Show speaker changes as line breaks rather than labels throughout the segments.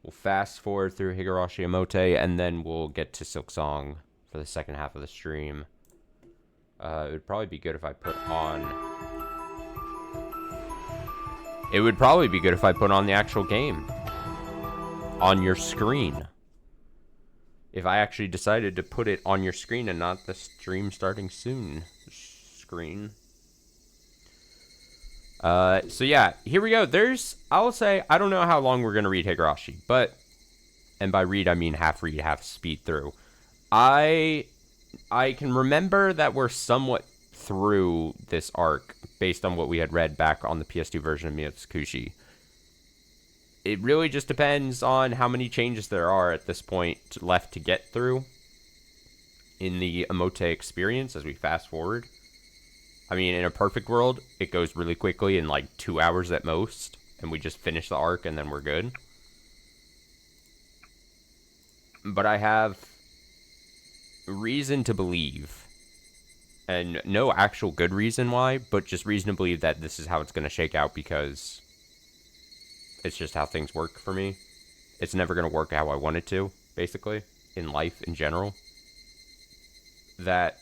We'll fast forward through Higurashi Omote, and then we'll get to Silk Song for the second half of the stream. It would probably be good if I put on... It would probably be good if I put on the actual game. On your screen. If I actually decided to put it on your screen and not the stream starting soon screen. So yeah, here we go. I'll say, I don't know how long we're going to read Higurashi, but, and by read, I mean half read, half speed through. I can remember that we're somewhat through this arc based on what we had read back on the PS2 version of Miotsukushi. It really just depends on how many changes there are at this point left to get through in the Omote experience as we fast forward. I mean, in a perfect world, it goes really quickly in like 2 hours at most, and we just finish the arc and then we're good. But I have reason to believe, and no actual good reason why, but just reason to believe that this is how it's going to shake out because it's just how things work for me. It's never going to work how I want it to, basically, in life in general. That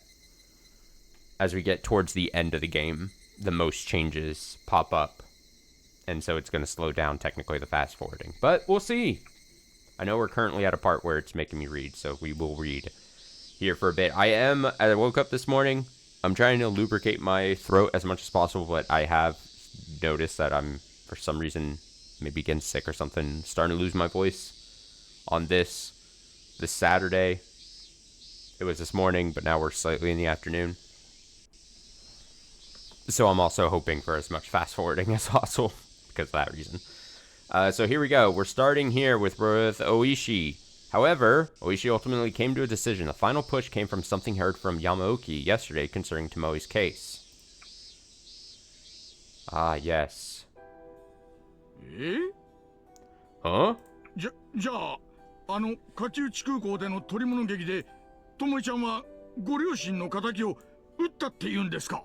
as we get towards the end of the game, the most changes pop up. And so it's going to slow down, technically, the fast forwarding. But we'll see. I know we're currently at a part where it's making me read, so we will read here for a bit. I woke up this morning. I'm trying to lubricate my throat as much as possible, but I have noticed that I'm, for some reason, maybe getting sick or something, starting to lose my voice on this Saturday. It was this morning, but now we're slightly in the afternoon. So I'm also hoping for as much fast forwarding as possible because of that reason. So here we go. We're starting here with Oishi. However, Oishi ultimately came to a decision. The final push came from something heard from Yamaoki yesterday concerning Tomoe's case. Ah, yes.
Eh?
Huh?
じゃあ、勝内空港での捕り物劇で、巴ちゃんはご両親の仇を撃ったって言うんですか?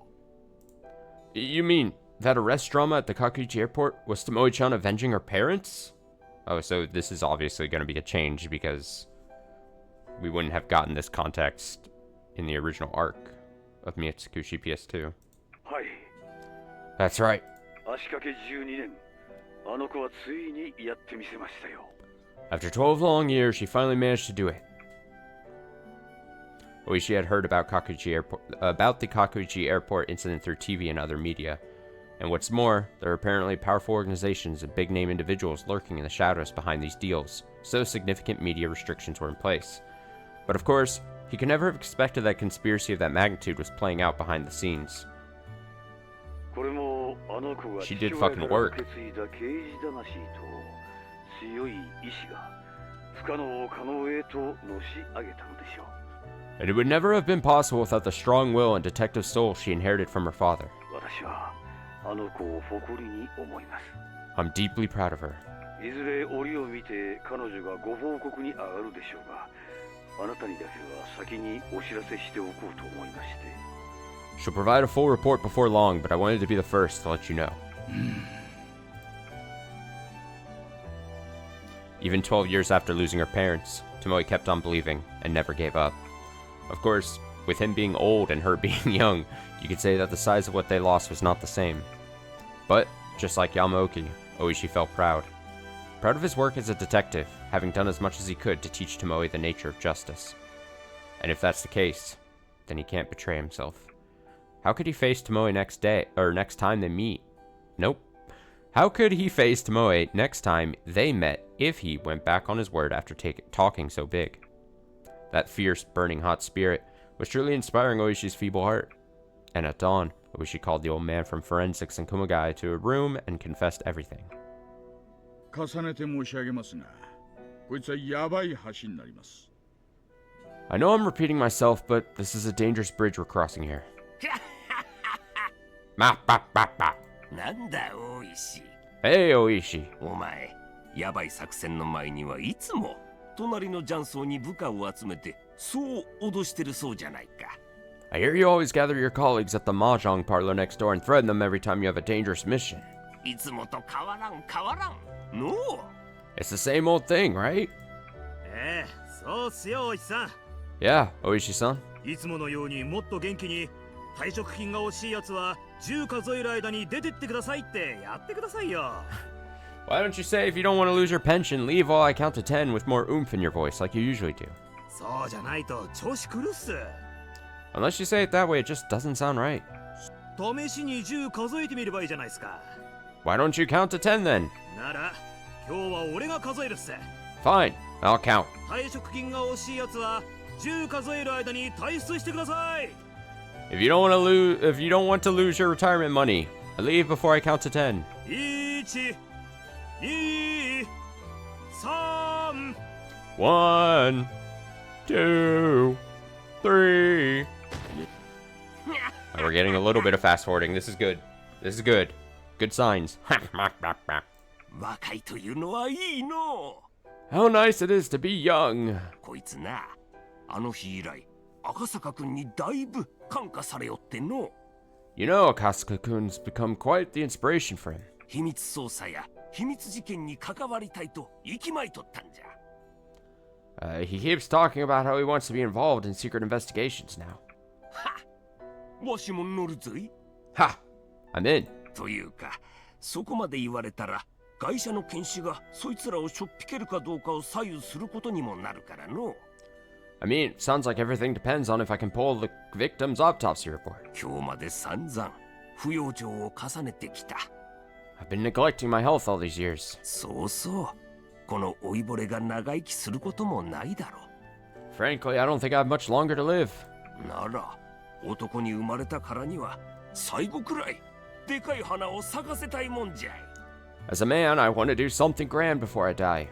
You mean that arrest drama at the Kakuichi airport was Tomoe-chan avenging her parents? Oh, so this is obviously going to be a change because we wouldn't have gotten this context in the original arc of Miotsukushi PS2.
Hi.
That's right. After 12 long years, she finally managed to do it. Oishi had heard about the Kakuichi Airport incident through TV and other media. And what's more, there are apparently powerful organizations and big-name individuals lurking in the shadows behind these deals, so significant media restrictions were in place. But of course, he could never have expected that conspiracy of that magnitude was playing out behind the scenes. She did fucking work. And it would never have been possible without the strong will and detective soul she inherited from her father. I'm deeply proud of her. She'll provide a full report before long, but I wanted to be the first to let you know. Even 12 years after losing her parents, Tomoe kept on believing and never gave up. Of course, with him being old and her being young, you could say that the size of what they lost was not the same. But, just like Yamaoki, Oishi felt proud. Proud of his work as a detective, having done as much as he could to teach Tomoe the nature of justice. And if that's the case, then he can't betray himself. How could he face Tomoe next time they meet? Nope. How could he face Tomoe next time they met if he went back on his word after talking so big? That fierce, burning hot spirit was truly inspiring Oishi's feeble heart. And at dawn, Oishi called the old man from forensics and Kumagai to a room and confessed everything. I know I'm repeating myself, but this is a dangerous bridge we're crossing here. Hey, Oishi.
隣の雀荘に部下を集めてそう脅してるそうじゃないか。
I hear you always gather your colleagues at the mahjong parlor next door and threaten them every time you have a dangerous mission.
いつもと変わらん。No.
It's the same old thing, right?
ええ、そうっすよ、おじさん。
Yeah, Oishi-san.
いつものようにもっと元気に退職金が欲しいやつは10数える間に出てってくださいってやってくださいよ。
Why don't you say if you don't want to lose your pension, leave while I count to 10 with more oomph in your voice like you usually do?
そうじゃないと調子狂うっす。
Unless you say it that way, it just doesn't sound right.
試しに10数えてみればいいじゃないですか。
Why don't you count to 10 then?
なら今日は俺が数えるっす。
Fine, I'll count.
退職金が欲しいやつは10数える間に退出してください。
If you don't want to lose your retirement money, leave before I count to 10.
1、2、3。
1, 2, 3. We're getting a little bit of fast forwarding. This is good. This is good. Good signs.
若いというのはいいの。
How nice it is to be young.
こいつな、あの日以来、赤坂くんにだいぶ感化されよっての。
You know, Akasuka-kun's become quite the inspiration for him.
秘密捜査や秘密事件に関わりたいと息巻いとったんじゃ。
He keeps talking about how he wants to be involved in secret investigations now.
わしも乗るぞい。
Ha! I'm in.
というか、そこまで言われたら、会社の検視がそいつらをしょっぴけるかどうかを左右することにもなるからの。
I mean, it sounds like everything depends on if I can pull the victim's autopsy report.
今日まで散々、不養生を重ねてきた。
I've been neglecting my health all these years.
そうそう。この老いぼれが長生きすることもないだろ
Frankly, I don't think I have much longer to live.
う。なら、男に生まれたからには、最後くらい、でかい花を咲かせたいもんじゃい。
As a man, I want to do something grand before I die.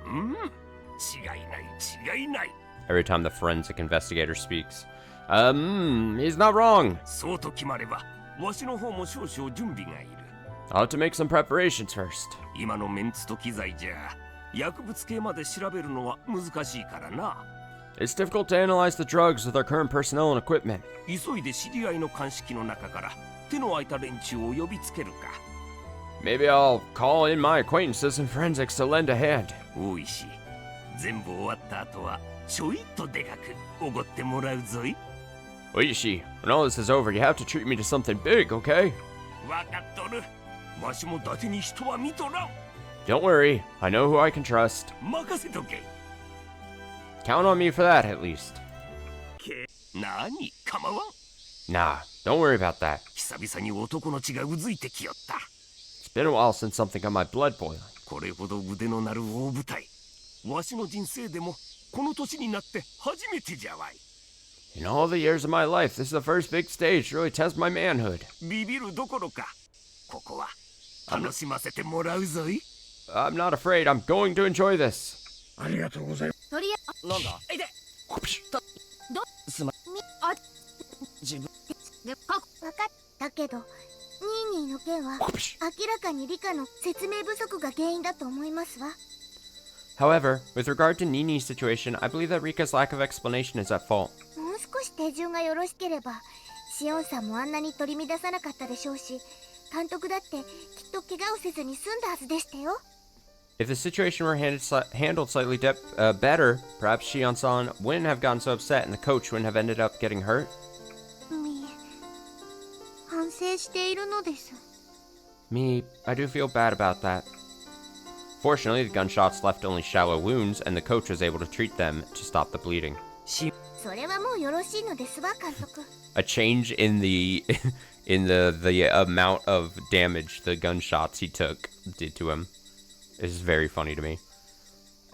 うん、違いない違いない。
Every time the forensic investigator speaks. He's not wrong.
そうと決まれば、わしの方も少々準備がいる。
I'll have to make some preparations first.
今のメンツと機材じゃ、薬物系まで調べるのは難しいからな。
It's difficult to analyze the drugs with our current personnel and equipment.
急いで知り合いの鑑識の中から手の空いた連中を呼びつけるか。
Maybe I'll call in my acquaintances in forensics to lend a hand.
多いし、全部終わった後はちょいとでかくおごってもらうぞい。
Oishi, when all this is over, you have to treat me to something big, okay?
わかっとる。わしも伊達に人は見とらん。
Don't worry, I know who I can trust.
任せとけ。
Count on me for that, at least.
なに、構わん。
Nah, don't worry about that.
久々に男の血がうずいてきよった。
It's been a while since something got my blood boiling.
これほど腕の鳴る大舞台。わしの人生でもこの年になって初めてじゃわい。
In all the years of my life, this is the first big stage to really test my manhood.
ビビるどころか、ここは楽しませてもらうぞい。
I'm not afraid, I'm going to enjoy this.
ありがとうございます。
とりあえず
なんだいで
Whoopsh.
すまみあ
自分
でか分かったけどニーニーの件は
Whoopsh.
明らかに理科の説明不足が原因だと思いますわ。
However, with regard to Nini's situation, I believe that Rika's lack of explanation is at fault.
もう少し手順がよろしければシオンさんもあんなに取り乱さなかったでしょうし、監督だってきっと怪我をせずに済んだはずでしたよ。
If the situation were handled slightly better, perhaps Shion-san wouldn't have gotten so upset and the coach wouldn't have ended up getting hurt.
反省しているのです。
Me, I do feel bad about that. Fortunately, the gunshots left only shallow wounds, and the coach was able to treat them to stop the bleeding.
それはもうよろしいのですわ、監督。
A change in the the amount of damage the gunshots he did to him is very funny to me.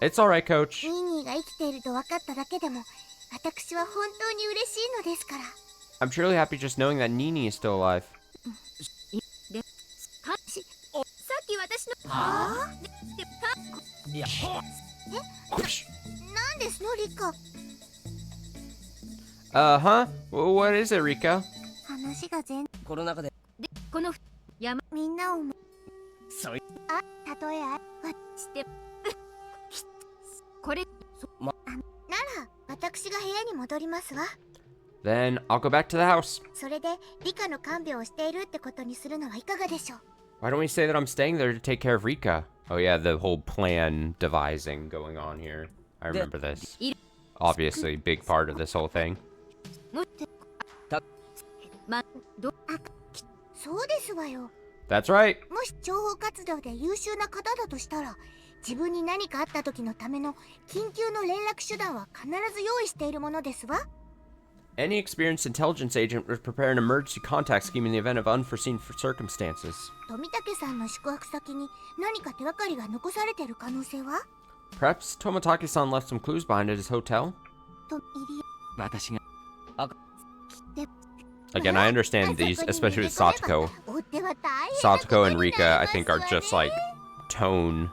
It's all right, coach.
ニーニーが生きていると分かっただけでも私は本当に嬉しいのですから。
I'm truly happy just knowing that Nini is still alive.
でさっき私のはあでか
いや
Whoosh.
なんですのリカ。
Huh? What is it, Rika?
話が全
この中で
でこの山みんなを
そうい
あたとえあわしてこれ
ま
なら私が部屋に戻りますわ。
Then I'll go back to the house.
それでリカの看病をしているってことにするのはいかがでしょう。
Why don't we say that I'm staying there to take care of Rika? Oh yeah, the whole plan devising going on here. I remember this. Obviously, big part of this whole thing.
そうですわよ。
That's right.
もし諜報活動で優秀な方だとしたら、自分に何かあった時のための緊急の連絡手段は必ず用意しているものですわ。
Any experienced intelligence agent would prepare an emergency contact scheme in the event of unforeseen circumstances.
富武さんの宿泊先に何か手がかりが残されている可能性は？
Perhaps Toмотaki-san left some clues behind at his hotel?
と入り。
私が
Again, I understand these, especially with Satoko.
追っては大変なこと
Satoko
に
and
なり
Rika,
ま
I
す
think, are
わね。
just like tone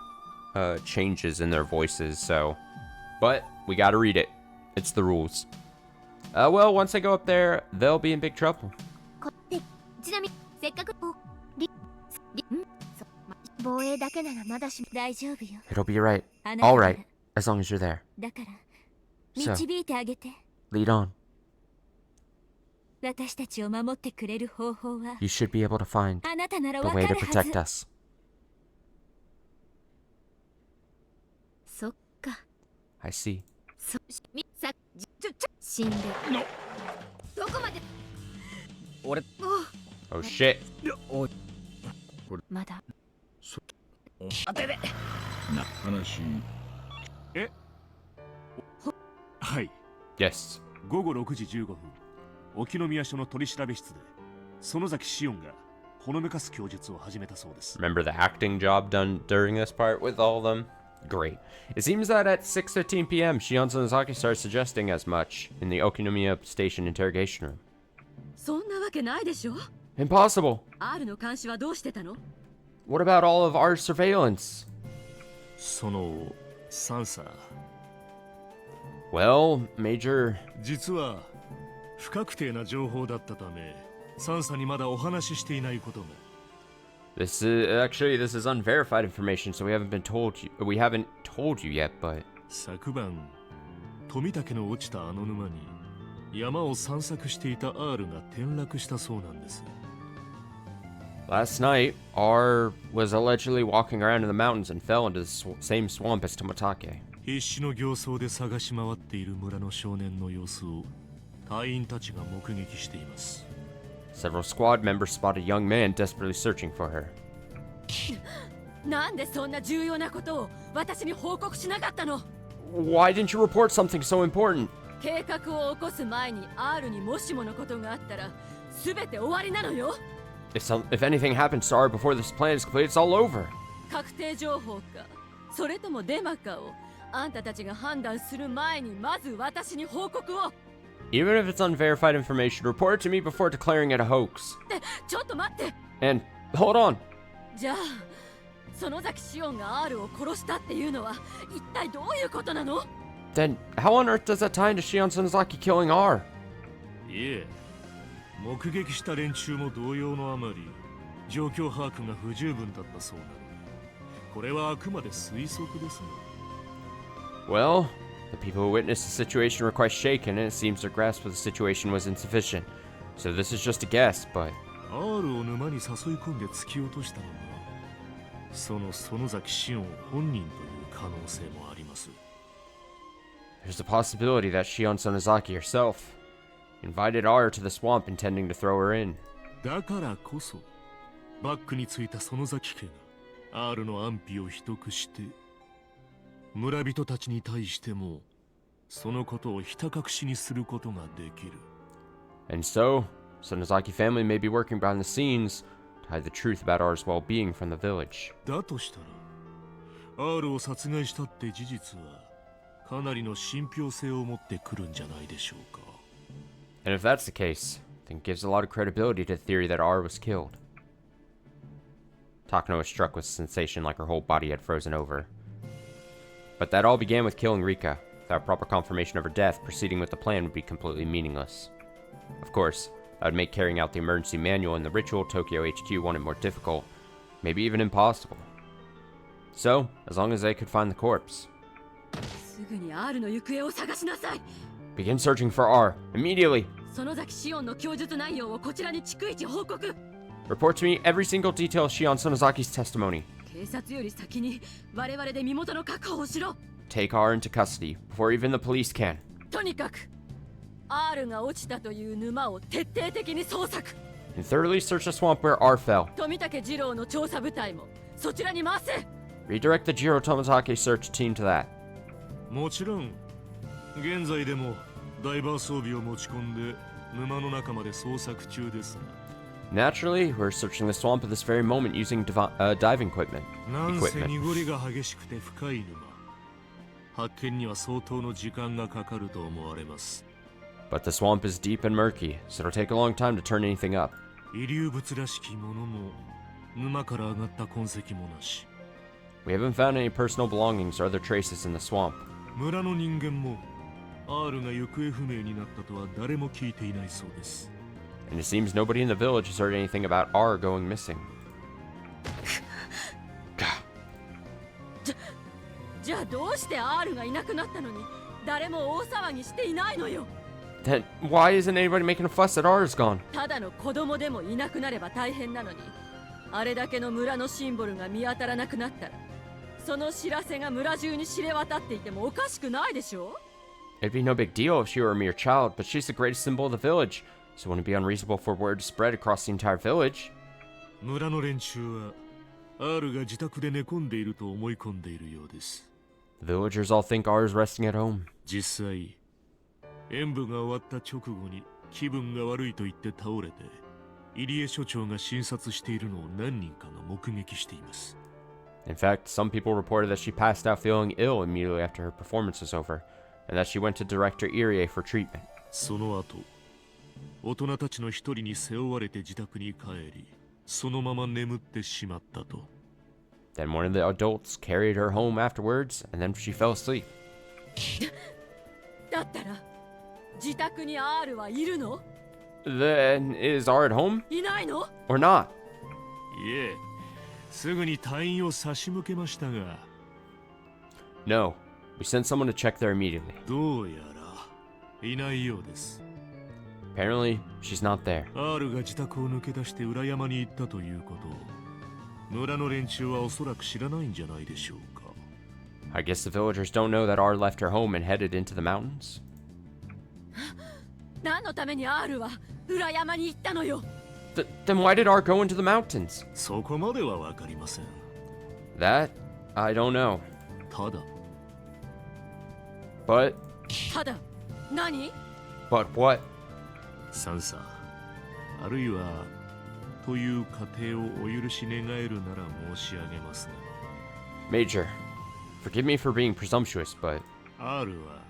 changes in their voices, so. But we gotta read it. It's the rules. Well, once they go up there, they'll be in big trouble.
こってちなみにせっかく防衛だけならまだしも大丈夫よ。
It'll be right.
あなたな
All
ら
right, as long as you're there.
だから
So
導いてあげて。
lead on.
私たちを守ってくれる方法は
You should be able to find
あなたなら
the
わか
way
る
to
は
protect
ず。
us.
そっか。
I see.
死んで。どこまで？
俺
Oh shit.
まだ。
当てで
な話。
はい。
Yes.
午後6時15分、沖宮署の取調べ室で園崎紫音がほのめかす供述を始めたそうです。
Remember the acting job done during this part with all of them? Great. It seems that at 6:15 p.m., Shion Sonozaki starts suggesting as much in the Okinomiya Station interrogation room.
そんなわけないでしょ。
Impossible!
R の監視はどうしてたの？
What about all of our surveillance?
その3さ、
Well, Major...
実は不確定な情報だったため、3さにまだお話ししていないことが。
This is unverified information, so we haven't told you yet, but...
昨晩、富武の落ちたあの沼に山を散策していた R が転落したそうなんです。
Last night, R was allegedly walking around in the mountains and fell into the same swamp as Toмотake.
必死の形相で探し回っている村の少年の様子を隊員たちが目撃しています。
Several squad members spot a young man desperately searching for her.
なんでそんな重要なことを私に報告しなかったの？
Why didn't you report something so important?
計画を起こす前に R にもしものことがあったら全て終わりなのよ。
If anything happens to R before this plan is complete, it's all over.
確定情報かそれともデマかをあんたたちが判断する前にまず私に報告を。
Even if it's unverified information, report it to me before declaring it a hoax.
ってちょっと待って。
And hold on.
じゃあ園崎紫音が R を殺したっていうのは一体どういうことなの？
Then how on earth does that tie into Shion Sonozaki killing R?
いえ、目撃した連中も同様のあまり状況把握が不十分だったそうなので、これはあくまで推測ですね。
Well, the people who witnessed the situation were quite shaken, and it seems their grasp of the situation was insufficient. So this is just a guess, but...
R を沼に誘い込んで突き落としたのがその園崎紫音本人という可能性もあります。
There's a possibility that Shion Sonozaki herself invited R to the swamp intending to throw her in.
だからこそバックについた園崎家が R の安否を秘匿して村人たちに対してもそのことをひた隠しにすることができる。
And so, Sonozaki family may be working behind the scenes to hide the truth about R's well-being from the village.
だとしたら R を殺害したって事実はかなりの信憑性を持ってくるんじゃないでしょうか。
And if that's the case, then it gives a lot of credibility to the theory that R was killed. Takano was struck with a sensation like her whole body had frozen over. But that all began with killing Rika. Without proper confirmation of her death, proceeding with the plan would be completely meaningless. Of course, that would make carrying out the emergency manual and the ritual Tokyo HQ wanted more difficult, maybe even impossible. So, as long as they could find the corpse.
すぐに R の行方を探しなさい。
Begin searching for R, immediately!
園崎紫音の供述内容をこちらに逐一報告。
Report to me every single detail of Shion Sonozaki's testimony.
警察より先に我々で身元の確保をしろ。
Take R into custody before even the police can.
とにかく R が落ちたという沼を徹底的に捜索。
And thoroughly search the swamp where R fell.
富武二郎の調査部隊もそちらに回せ。
Redirect the Jiro Tomotake search team to that.
もちろん現在でもダイバー装備を持ち込んで沼の中まで捜索中ですが、
Naturally, we're searching the swamp at this very moment using diving equipment.
なんせ濁りが激しくて深い沼、発見には相当の時間がかかると思われます。
But the swamp is deep and murky, so it'll take a long time to turn anything up.
遺留物らしきものも沼から上がった痕跡もなし、
We haven't found any personal belongings or other traces in the swamp.
村の人間も R が行方不明になったとは誰も聞いていないそうです。
And it seems nobody in the village has heard anything about R going missing.
じゃあどうして R がいなくなったのに誰も大騒ぎしていないのよ。
Then why isn't anybody making a fuss that R is gone?
ただの子供でもいなくなれば大変なのに、あれだけの村のシンボルが見当たらなくなったら、その知らせが村中に知れ渡っていてもおかしくないでしょ。
It'd be no big deal if she were a mere child, but she's the greatest symbol of the village, so it wouldn't be unreasonable for word to spread across the entire village.
村の連中は R が自宅で寝込んでいると思い込んでいるようです。
The villagers all think R is resting at home.
実際演舞が終わった直後に気分が悪いと言って倒れて、入江所長が診察しているのを何人かが目撃しています。
In fact, some people reported that she passed out feeling ill immediately after her performance was over, and that she went to Director Irie for treatment.
その後、大人たちの一人に背負われて自宅に帰り、そのまま眠ってしまったと。
Then one of the adults carried her home afterwards, and then she fell asleep.
だったら自宅に R はいるの？
Then is R at home
いないの？
or not?
いえ、すぐに隊員を差し向けましたが、
No. We sent someone to check there immediately.
どうやらいないようです。
Apparently, she's not there.
R が自宅を抜け出して裏山に行ったということを村の連中はおそらく知らないんじゃないでしょうか。
I guess the villagers don't know that R left her home and headed into the mountains.
何のために R は裏山に行ったのよ。
Then why did R go into the mountains?
そこまではわかりません。
That, I don't know.
ただ
But
ただ何？
what?
サンサ、あるいはという過程をお許し願えるなら申し上げますが、
Major, forgive me for being presumptuous, but
R は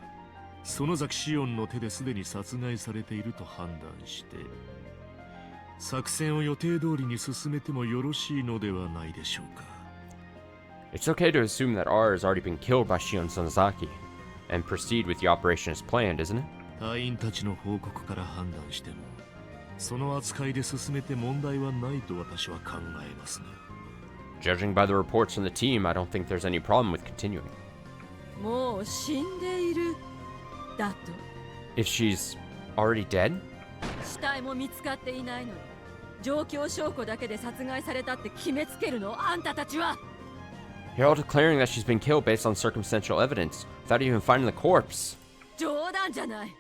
園崎シオンの手ですでに殺害されていると判断して、作戦を予定通りに進めてもよろしいのではないでしょうか。
it's okay to assume that R has already been killed by Shion Sonozaki and proceed with the operation as planned, isn't it?
隊員たちの報告から判断しても、その扱いで進めて問題はないと私は考えますね。
Judging by the reports from the team, I don't think there's any problem with continuing.
もう死んでいるだと？
If she's already dead?
死体も見つかっていないのに状況証拠だけで殺害されたって決めつけるの？あんたたちは。
You're all declaring that she's been killed based on circumstantial evidence, without even finding the corpse.
冗談じゃない。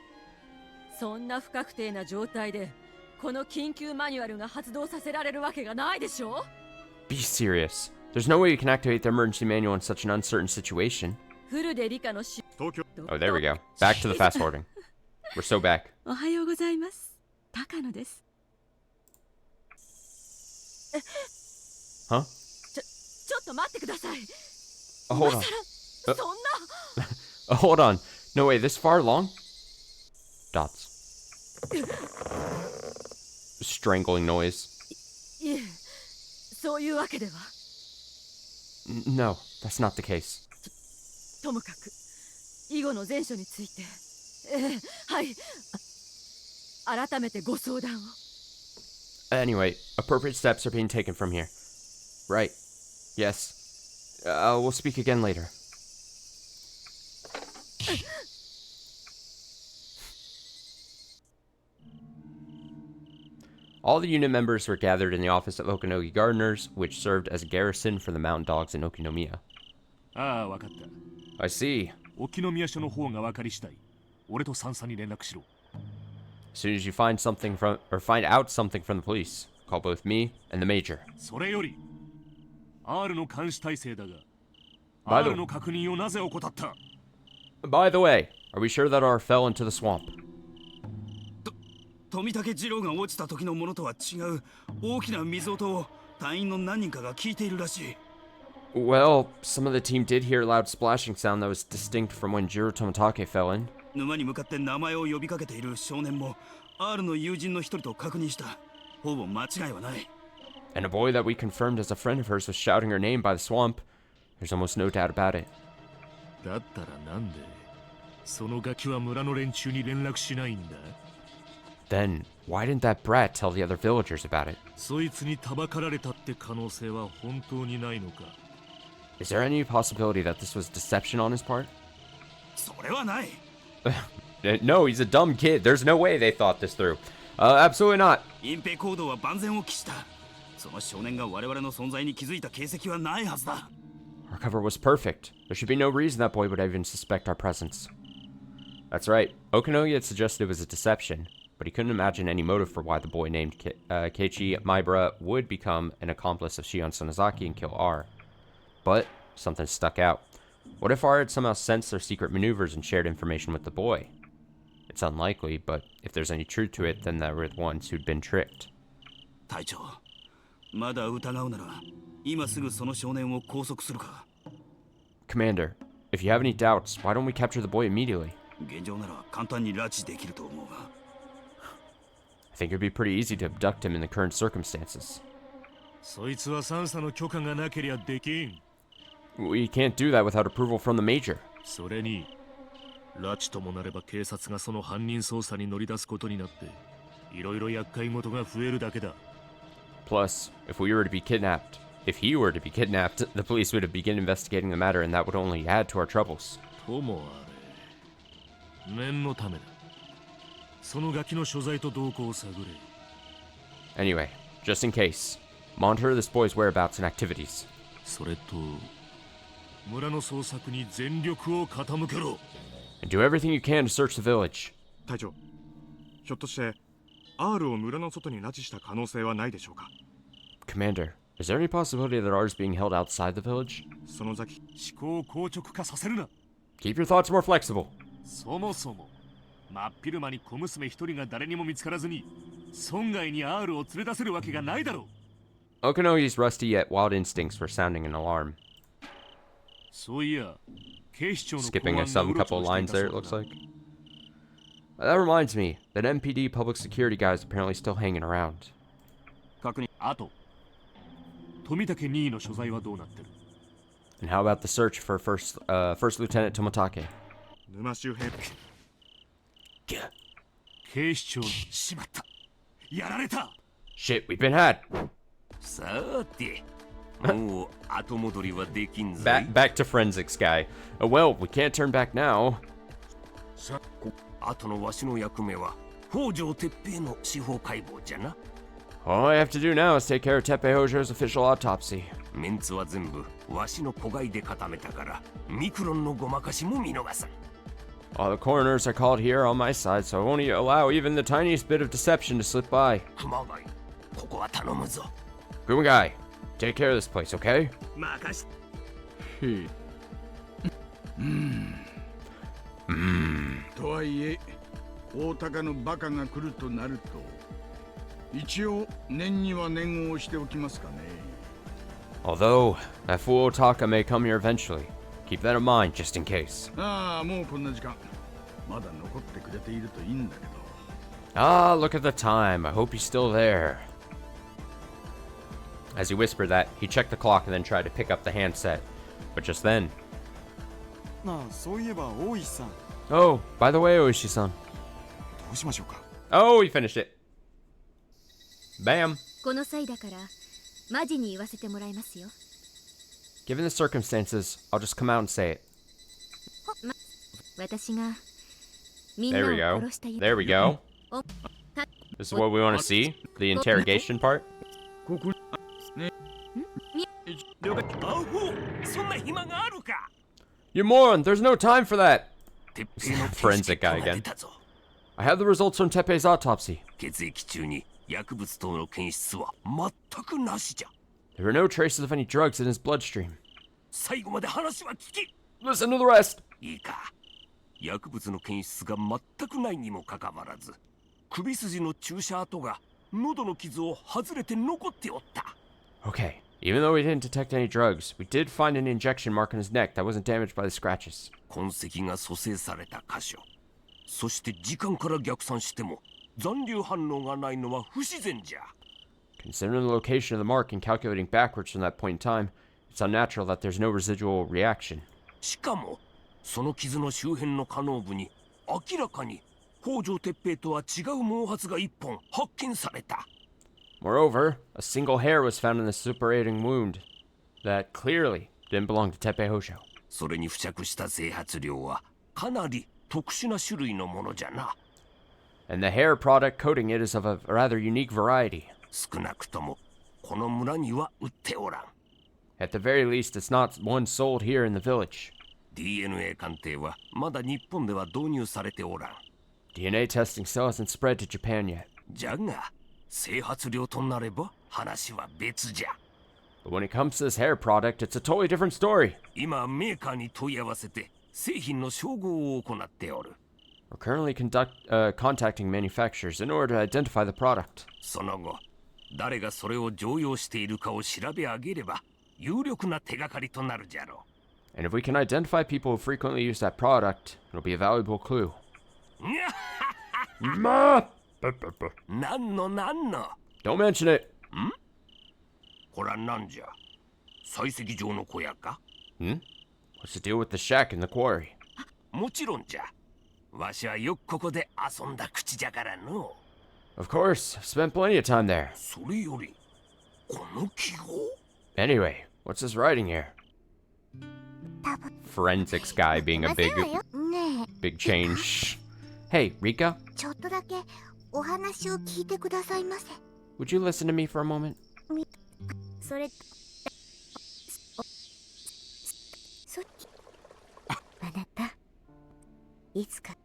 そんな不確定な状態でこの緊急マニュアルが発動させられるわけがないでしょ。
Be serious. There's no way you can activate the emergency manual in such an uncertain situation.
フルで理科のし
Oh, there we go. Back to the fast forwarding. We're so back.
おはようございます。高野です。
Huh?
ちょっと待ってください。
Hold on.
そんな
Hold on. No way, this far along? Dots. Strangling noise.
いえ、そういうわけでは。
No, that's not the case.
ともかく以後の前処について、はい、改めてご相談を。
Anyway, appropriate steps are being taken from here. Right. Yes. We'll speak again later. All the unit members were gathered in the office of Okinogi Gardeners, which served as a garrison for the mountain dogs in Okinomiya.
ああ、わかった。
I see.
沖宮署の方が分かり次第、俺と三佐に連絡しろ。
As soon as you find out something from the police, call both me and the major.
それより、R の監視体制だが、
By the-
R の確認をなぜ怠った？
By the way, are we sure that R fell into the swamp?
富武二郎が落ちた時のものとは違う大きな水音を隊員の何人かが聞いているらしい。
Well, some of the team did hear a loud splashing sound that was distinct from when Jiro Tomitake fell in.
沼に向かって名前を呼びかけている少年も R の友人の一人と確認した。ほぼ間違いはない。
And a boy that we confirmed as a friend of hers was shouting her name by the swamp. There's almost no doubt about it.
だったらなんで、そのガキは村の連中に連絡しないんだ？
Then, why didn't that brat tell the other villagers about it?
そいつにたばかられたって可能性は本当にないのか？
Is there any possibility that this was deception on his part?
それはない。
No, he's a dumb kid. There's no way they thought this through. Absolutely not.
隠蔽行動は万全を期した。その少年が我々の存在に気づいた形跡はないはずだ。
Our cover was perfect. There should be no reason that boy would even suspect our presence. That's right. Okinogi had suggested it was a deception, but he couldn't imagine any motive for why the boy named Keiichi Maibara would become an accomplice of Shion Sonozaki and kill R. But something stuck out. What if R had somehow sensed their secret maneuvers and shared information with the boy? It's unlikely, but if there's any truth to it, then they were the ones who'd been tricked.
隊長、まだ疑うなら今すぐその少年を拘束するか。
Commander, if you have any doubts, why don't we capture the boy immediately?
現状なら簡単に拉致できると思うが。
I think it'd be pretty easy to abduct him in the current circumstances.
そいつは三佐の許可がなけりゃできん。
We can't do that without approval from the major.
それに、拉致ともなれば警察がその犯人捜査に乗り出すことになって、いろいろ厄介事が増えるだけだ。
Plus, if he were to be kidnapped, the police would begin investigating the matter, and that would only add to our troubles.
ともあれ、念のためだ。そのガキの所在と動向を探れ。
Anyway, just in case, monitor this boy's whereabouts and activities.
それと、村の捜索に全力を傾けろ。
And do everything you can to search the village.
隊長、ひょっとして R を村の外に拉致した可能性はないでしょうか？
Commander, is there any possibility that R is being held outside the village?
その先、
思考を硬直化させるな。
Keep your thoughts more flexible.
そもそも、真っ昼間に小娘一人が誰にも見つからずに、村外に R を連れ出せるわけがないだろう。
Okinogi's rusty yet wild instincts were sounding an alarm.
そういや、警視庁の
Skipping some couple of lines there, it looks like. That reminds me, that MPD public security guy is apparently still hanging around.
確認。
あと、富武2位の所在はどうなってる？
And how about the search for First Lieutenant Tomitake?
沼周辺。
警視庁にしまった。やられた。
Shit, we've been had.
さて、もう後戻りはできんぞい。
Back to forensics guy. Well, we can't turn back now.
後のわしの役目は北条哲平の司法解剖じゃな。
All I have to do now is take care of Teppei Hojo's official autopsy.
メンツは全部わしの子飼いで固めたからミクロンのごまかしも見逃さん。
All the coroners are called here on my side, so I won't allow even the tiniest bit of deception to slip by.
熊谷、ここは頼むぞ。
Guy, take care of this place, okay?
任し。
とはいえ大高のバカが来るとなると一応念には念を押しておきますかね。
Although, that fool Otaka may come here eventually. Keep that in mind, just in case.
ああ、もうこんな時間。まだ残ってくれているといいんだけど。
Ah, look at the time. I hope he's still there. As he whispered that, he checked the clock and then tried to pick up the handset. But just then...
なあ、そういえば大石さん。
Oh, by the way, Oishi-san.
どうしましょうか。
Oh, he finished it. Bam.
この際だからマジに言わせてもらいますよ。
Given the circumstances, I'll just come out and say it.
私がみん
There
な
we
を
go.
殺した
There we go.
おた
This is what we want to see? The interrogation part?
ここね
了解。アホ、そんな暇があるか。
You moron! There's no time for that!
鉄平の
Forensic guy
が
again.
出たぞ。
I have the results from Teppei's autopsy.
血液中に薬物等の検出は全くなしじゃ。
There were no traces of any drugs in his bloodstream.
最後まで話は聞き。
Listen to the rest!
いいか。薬物の検出が全くないにもかかわらず、首筋の注射跡が喉の傷を外れて残っておった。
Okay, even though we didn't detect any drugs, we did find an injection mark on his neck that wasn't damaged by the scratches.
痕跡が蘇生された箇所。そして時間から逆算しても残留反応がないのは不自然じゃ。
Considering the location of the mark and calculating backwards from that point in time, it's unnatural that there's no residual reaction.
しかもその傷の周辺の下脳部に明らかに北条鉄平とは違う毛髪が一本発見された。
Moreover, a single hair was found in the suppurating wound that clearly didn't belong to Teppei Hosho.
それに付着した整髪料はかなり特殊な種類のものじゃな。
And the hair product coating it is of a rather unique variety.
少なくともこの村には売っておらん。
At the very least, it's not one sold here in the village.
DNA 鑑定はまだ日本では導入されておらん。
DNA testing still hasn't spread to Japan yet.
じゃが整髪料となれば話は別じゃ。
But when it comes to this hair product, it's a totally different story.
今メーカーに問い合わせて製品の照合を行っておる。
We're currently contacting manufacturers in order to identify the product.
その後誰がそれを常用しているかを調べ上げれば有力な手がかりとなるじゃろう。
And if we can identify people who frequently use that product, it'll be a valuable clue.
なんのなんの。
Don't mention it.
こらなんじゃ。採石場の小屋か。
What's the deal with the shack in the quarry?
もちろんじゃ。わしはよくここで遊んだ口じゃからの。
Of course, I've spent plenty of time there.
それよりこの記号。
Anyway, what's this writing here? Forensics guy being a big change. Hey, Rika?
ちょっとだけお話を聞いてくださいませ。
Would you listen to me for a moment?
それあなたいつか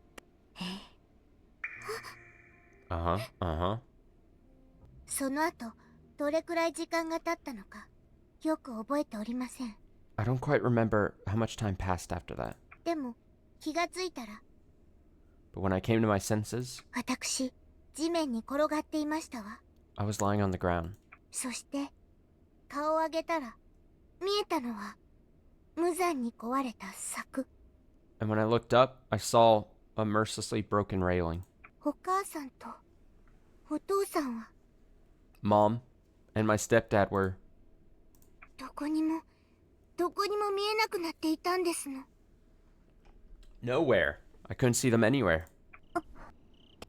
Uh-huh.
その後どれくらい時間が経ったのかよく覚えておりません。
I don't quite remember how much time passed after that.
でも気がついたら
But when I came to my senses,
私地面に転がっていましたわ。
I was lying on the ground.
そして顔を上げたら見えたのは無残に壊れた柵。
And when I looked up, I saw a mercilessly broken railing.
お母さんとお父さんは
Mom and my stepdad were...
どこにも見えなくなっていたんですの。
nowhere. I couldn't see them anywhere.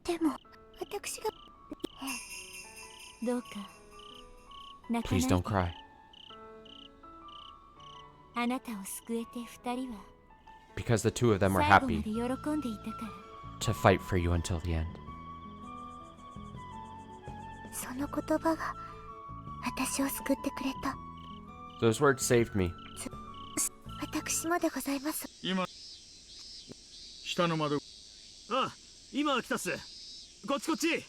でも私がどうか泣かない
Please
で
don't cry.
あなたを救えて二人は
Because the two of them were
最後ま
happy
で喜んでいたから。
to fight for you until the end.
その言葉が私を救ってくれた。
Those words saved me.
私もでございます。
今下の窓。
あ、今来たっす。こっちこっち。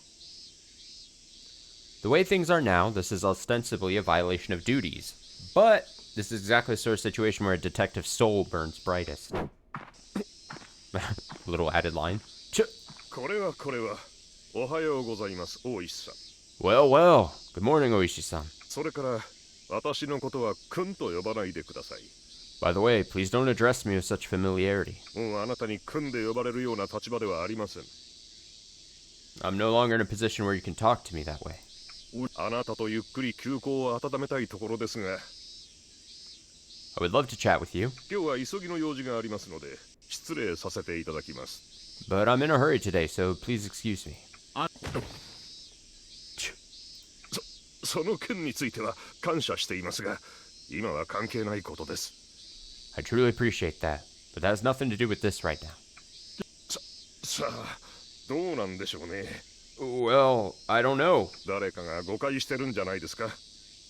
The way things are now, this is ostensibly a violation of duties. But this is exactly the sort of situation where a detective's soul burns brightest. Little added line.
これはおはようございます大石さん。
Well, well. Good morning, Oishi-san.
それから私のことはくんと呼ばないでください。
By the way, please don't address me with such familiarity.
もうあなたにくんで呼ばれるような立場ではありません。
I'm no longer in a position where you can talk to me that way.
あなたとゆっくり休校を温めたいところですが、
I would love to chat with you,
今日は急ぎの用事がありますので失礼させていただきます。
but I'm in a hurry today, so please excuse me.
その件については感謝していますが、今は関係ないことです。
I truly appreciate that, but that has nothing to do with this right now.
さあ、どうなんでしょうね。
Well, I don't know.
誰かが誤解してるんじゃないですか。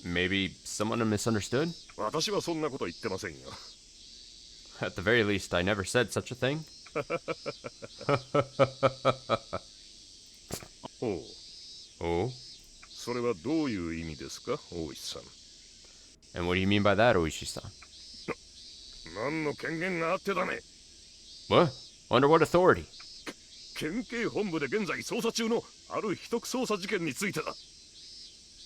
Maybe someone misunderstood?
私はそんなこと言ってませんよ。
At the very least, I never said such a thing.
おう。
Oh?
それはどういう意味ですか、大石さん。
And what do you mean by that, Oishi-san?
何の権限があってだね。
What? Under what authority?
県警本部で現在捜査中のある秘匿捜査事件についてだ。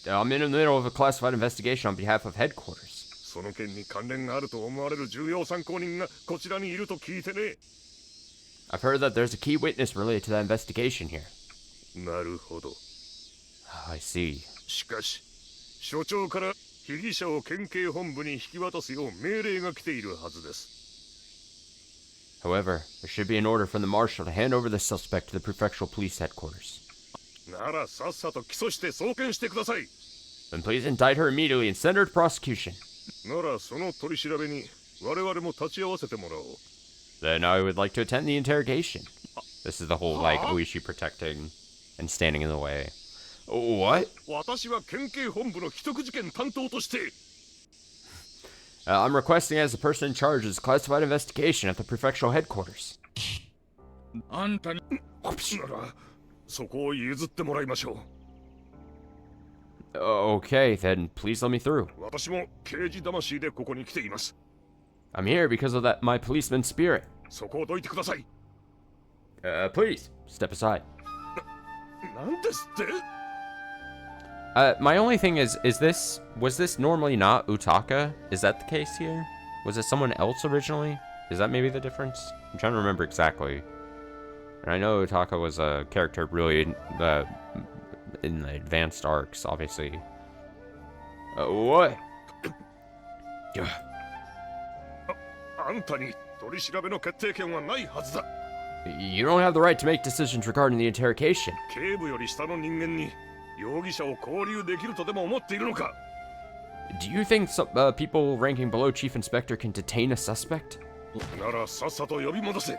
I'm in the middle of a classified investigation on behalf of headquarters.
その件に関連があると思われる重要参考人がこちらにいると聞いてね。
I've heard that there's a key witness related to that investigation here.
なるほど。
I see.
しかし、所長から被疑者を県警本部に引き渡すよう命令が来ているはずです。
However, there should be an order from the marshal to hand over the suspect to the prefectural police headquarters.
ならさっさと起訴して送検してください。
Then please indict her immediately and send her to prosecution.
ならその取り調べに我々も立ち会わせてもらおう。
Then I would like to attend the interrogation. This is the whole, like, Oishi protecting and standing in the way. What?
私は県警本部の秘匿事件担当として。
I'm requesting as the person in charge of this classified investigation at the prefectural headquarters.
あんたに
ならそこを譲ってもらいましょう。
Okay, then please let me through.
私も刑事魂でここに来ています。
I'm here because of my policeman spirit.
そこをどいてください。
Please, step aside.
なんですって？
My only thing is was this normally not Utaka? Is that the case here? Was it someone else originally? Is that maybe the difference? I'm trying to remember exactly. And I know Utaka was a character really in the advanced arcs, obviously. What?
あんたに取り調べの決定権はないはずだ。
You don't have the right to make decisions regarding the interrogation.
警部より下の人間に容疑者を勾留できるとでも思っているのか？
Do you think people ranking below Chief Inspector can detain a suspect?
ならさっさと呼び戻せ。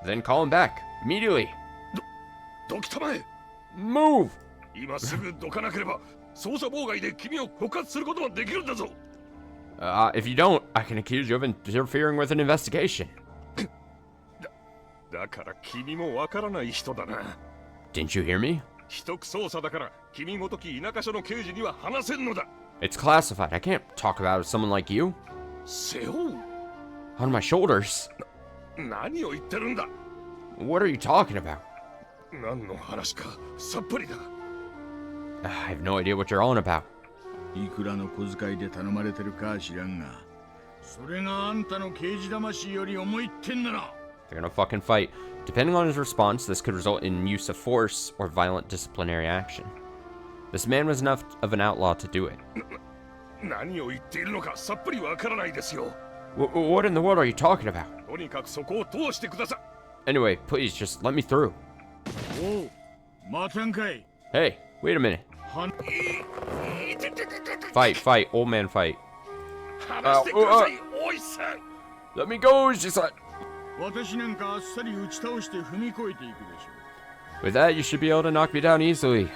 Then call him back immediately.
どきたまえ。
Move!
今すぐどかなければ捜査妨害で君を告発することもできるんだぞ。
If you don't, I can accuse you of interfering with an investigation.
だから君もわからない人だな。
Didn't you hear me?
秘匿捜査だから君ごとき田舎署の刑事には話せんのだ。
It's classified. I can't talk about it with someone like you.
背負う？
On my shoulders.
何を言ってるんだ？
What are you talking about?
何の話かさっぱりだ。
I have no idea what you're on about.
いくらの小遣いで頼まれてるか知らんが、それがあんたの刑事魂より重いってんなら。
They're gonna fucking fight. Depending on his response, this could result in use of force or violent disciplinary action. This man was enough of an outlaw to do it.
何を言っているのかさっぱりわからないですよ。
What in the world are you talking about?
とにかくそこを通してください。
Anyway, please just let me through.
おう、またんかい。
Hey, wait a minute.
はん。
Fight, old man fight.
話してください、大石さん。
Let me go, she said.
私なんかあっさり打ち倒して踏み越えていくでしょ。
With that, you should be able to knock me down easily.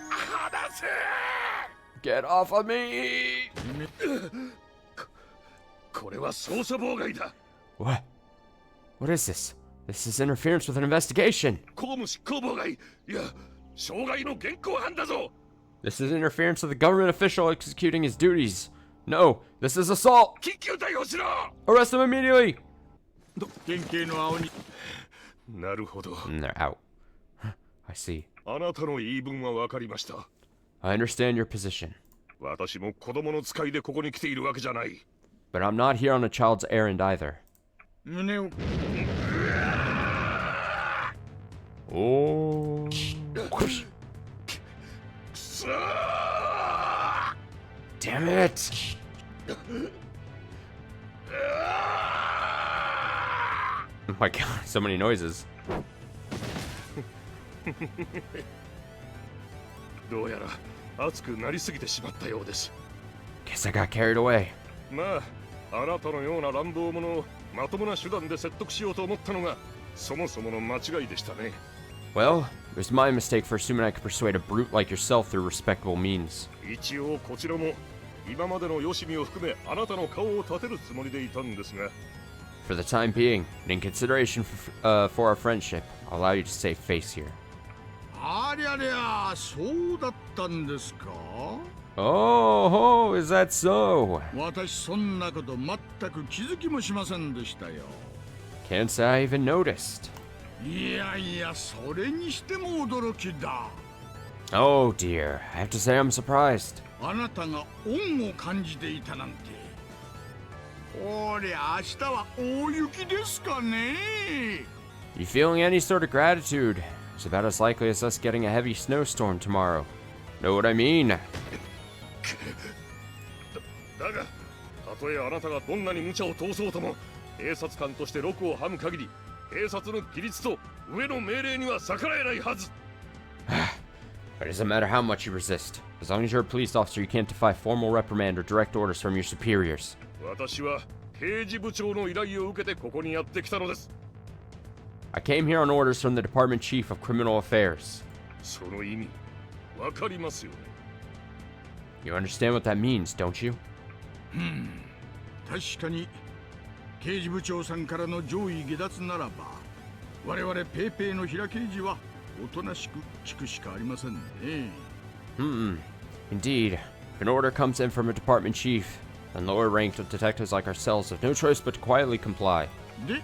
話せ。
Get off of me!
これは捜査妨害だ。
What? What is this? This is interference with an investigation.
公務執行妨害。いや、傷害の現行犯だぞ。
This is interference with the government official executing his duties. No, this is assault.
緊急逮捕しろ。
Arrest him immediately.
県警の青に。
なるほど。
And they're out. I see.
あなたの言い分は分かりました。
I understand your position.
私も子供の使いでここに来ているわけじゃない。
But I'm not here on a child's errand either.
胸を。
Oh. Damn it! Oh my god, so many noises.
どうやら熱くなりすぎてしまったようです。
Guess I got carried away.
まあ、あなたのような乱暴者をまともな手段で説得しようと思ったのがそもそもの間違いでしたね。
Well, it was my mistake for assuming I could persuade a brute like yourself through respectable means.
一応こちらも今までのよしみを含めあなたの顔を立てるつもりでいたんですが。
For the time being, and in consideration for our friendship, I'll allow you to save face here.
ありゃりゃ、そうだったんですか。
Oh, is that so?
私そんなこと全く気づきもしませんでしたよ。
Can't say I even noticed.
いやいや、それにしても驚きだ。
Oh dear, I have to say I'm surprised.
あなたが恩を感じていたなんて。おりゃ、明日は大雪ですかね。
You feeling any sort of gratitude? It's about as likely as us getting a heavy snowstorm tomorrow. Know what I mean?
だが、たとえあなたがどんなに無茶を通そうとも、警察官として禄をはむ限り、警察の規律と上の命令には逆らえないはず。
It doesn't matter how much you resist. As long as you're a police officer, you can't defy formal reprimand or direct orders from your superiors.
私は刑事部長の依頼を受けてここにやってきたのです。
I came here on orders from the Department Chief of Criminal Affairs.
その意味、わかりますよね。
You understand what that means, don't you?
確かに刑事部長さんからの上位下脱ならば、我々ペーペーの平刑事はおとなしく聞くしかありませんね。
Indeed. If an order comes in from a department chief, then lower-ranked detectives like ourselves have no choice but to quietly comply.
で、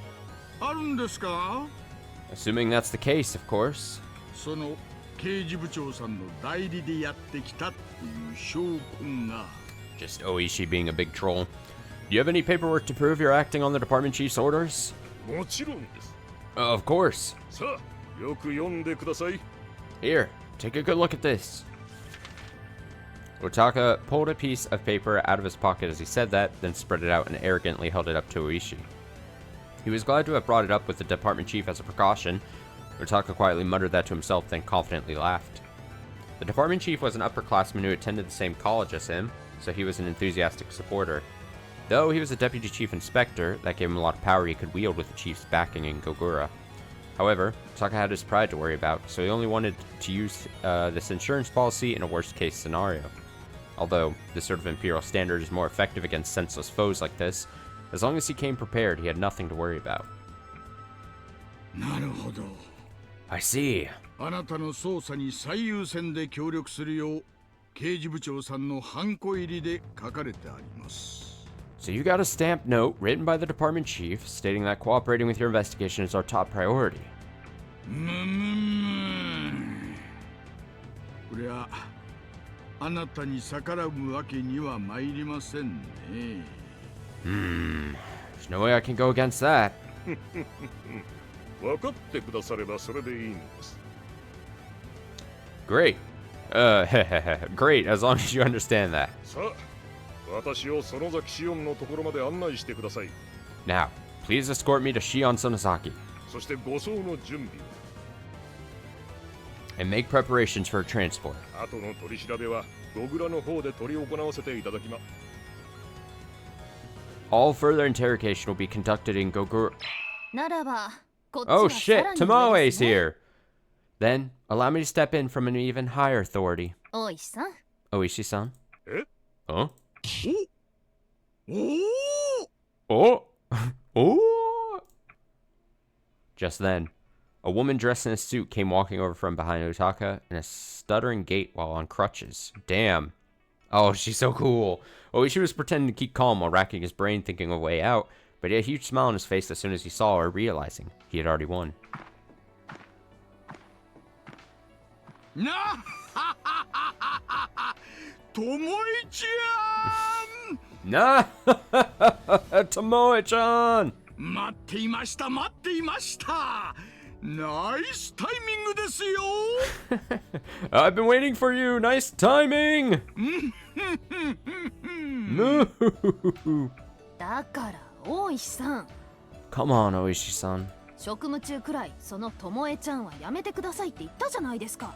あるんですか？
Assuming that's the case, of course.
その刑事部長さんの代理でやってきたっていう証拠が。
Just Oishi being a big troll. Do you have any paperwork to prove you're acting on the department chief's orders?
もちろんです。
Of course.
さあ、よく読んでください。
Here, take a good look at this. Otaka pulled a piece of paper out of his pocket as he said that, then spread it out and arrogantly held it up to Oishi. He was glad to have brought it up with the department chief as a precaution. Otaka quietly muttered that to himself, then confidently laughed. The department chief was an upperclassman who attended the same college as him, so he was an enthusiastic supporter. Though he was a deputy chief inspector, that gave him a lot of power he could wield with the chief's backing in Gogura. However, Otaka had his pride to worry about, so he only wanted to use this insurance policy in a worst-case scenario. Although, this sort of imperial standard is more effective against senseless foes like this, as long as he came prepared, he had nothing to worry about.
なるほど。
I see.
あなたの捜査に最優先で協力するよう刑事部長さんのハンコ入りで書かれてあります。
So you got a stamped note written by the department chief stating that cooperating with your investigation is our top priority.
こりゃあなたに逆らうわけには参りませんね。
There's no way I can go against that.
分かってくださればそれでいいんです。
Great. Great, as long as you understand that.
さあ、私を園崎シオンのところまで案内してください。
Now, please escort me to Shion Sonosaki
そして護送の準備を。
and make preparations for transport.
後の取り調べはゴグラの方で取り行わせていただきます。
All further interrogation will be conducted in Gogura.
ならば、こっち
Oh
は
shit,
さらに
Tomoe's
上ですね。
here. Then, allow me to step in from an even higher authority.
大石さん。
Oishi-san?
え
Huh?
お
Oh! Oh! Just then, a woman dressed in a suit came walking over from behind Otaka in a stuttering gait while on crutches. Damn. Oh, she's so cool. Oishi was pretending to keep calm while racking his brain thinking of a way out, but he had a huge smile on his face as soon as he saw her, realizing he had already won.
なともいちゃん
Nah! Tomoe-chan!
待っていました待っていましたナイスタイミングですよ
I've been waiting for you! Nice timing!
だから大石さん、
Come on, Oishi-san.
職務中くらいそのともえちゃんはやめてくださいって言ったじゃないですか。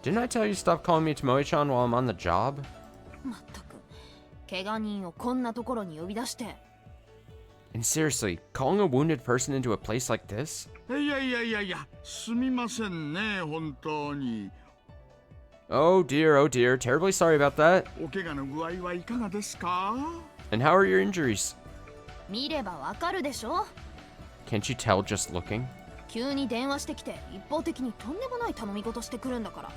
Didn't I tell you to stop calling me Tomoe-chan while I'm on the job?
まったく怪我人をこんなところに呼び出して。
And seriously, calling a wounded person into a place like this?
いやいやいやいや、すみませんね、本当に。
Oh dear, terribly sorry about that.
お怪我の具合はいかがですか？
And how are your injuries?
見ればわかるでしょ。
Can't you tell just looking?
急に電話してきて一方的にとんでもない頼み事してくるんだから。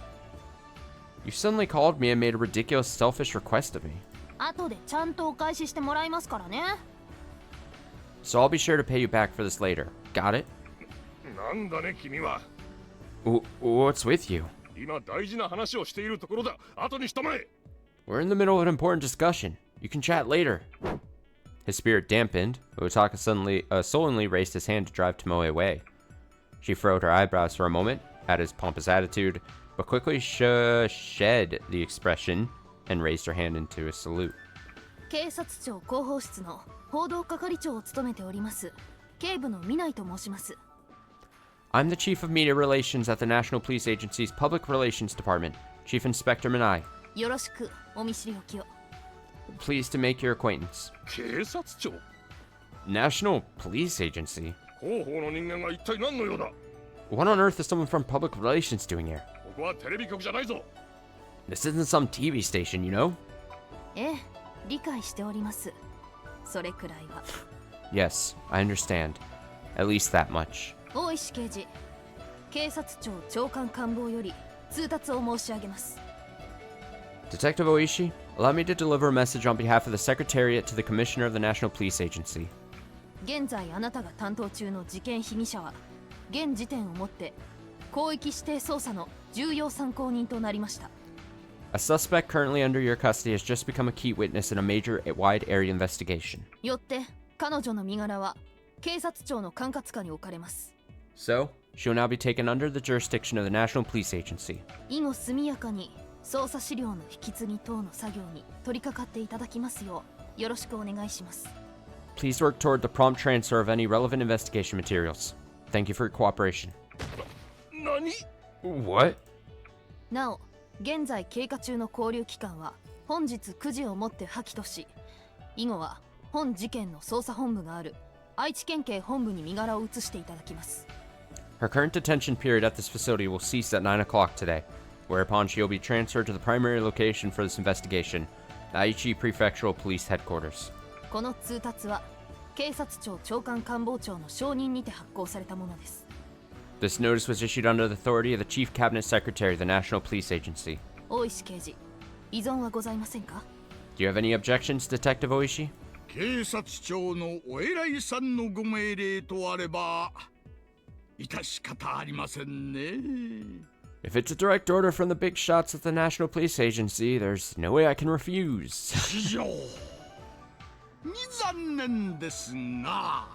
You suddenly called me and made a ridiculous, selfish request of me.
後でちゃんとお返ししてもらいますからね。
So I'll be sure to pay you back for this later. Got it?
なんだね君は。
What's with you?
今大事な話をしているところだ。後にしたまえ。
We're in the middle of an important discussion. You can chat later. His spirit dampened. Uotaka sullenly raised his hand to drive Tomoe away. She furrowed her eyebrows for a moment at his pompous attitude, but quickly shed the expression and raised her hand into a salute.
警察庁広報室の報道係長を務めております警部の南井と申します。
I'm the Chief of Media Relations at the National Police Agency's Public Relations Department, Chief Inspector Minai.
よろしくお見知りおきを。
Pleased to make your acquaintance.
警察庁
National Police Agency?
広報の人間が一体何の用だ。
What on earth is someone from Public Relations doing here?
ここはテレビ局じゃないぞ。
This isn't some TV station, you know?
ええ、理解しております。それくらいは。
Yes, I understand. At least that much.
大石刑事、警察庁長官官房より通達を申し上げます。
Detective Oishi, allow me to deliver a message on behalf of the Secretariat to the Commissioner of the National Police Agency.
現在あなたが担当中の事件被疑者は現時点をもって広域指定捜査の重要参考人となりました。
A suspect currently under your custody has just become a key witness in a major wide area investigation.
よって彼女の身柄は警察庁の管轄下に置かれます。
So, she will now be taken under the jurisdiction of the National Police Agency.
以後速やかに捜査資料の引き継ぎ等の作業に取り掛かっていただきますようよろしくお願いします。
Please work toward the prompt transfer of any relevant investigation materials. Thank you for your cooperation.
何？
What?
なお、現在経過中の勾留期間は本日9時をもって破棄とし、以後は本事件の捜査本部がある愛知県警本部に身柄を移していただきます。
Her current detention period at this facility will cease at 9 o'clock today, whereupon she will be transferred to the primary location for this investigation, Aichi Prefectural Police Headquarters.
この通達は警察庁長官官房長の承認にて発行されたものです。
This notice was issued under the authority of the Chief Cabinet Secretary of the National Police Agency.
大石刑事、異存はございませんか？
Do you have any objections, Detective Oishi?
警察庁のお偉いさんのご命令とあれば致し方ありませんね。
If it's a direct order from the big shots at the National Police Agency, there's no way I can refuse.
非常に残念ですが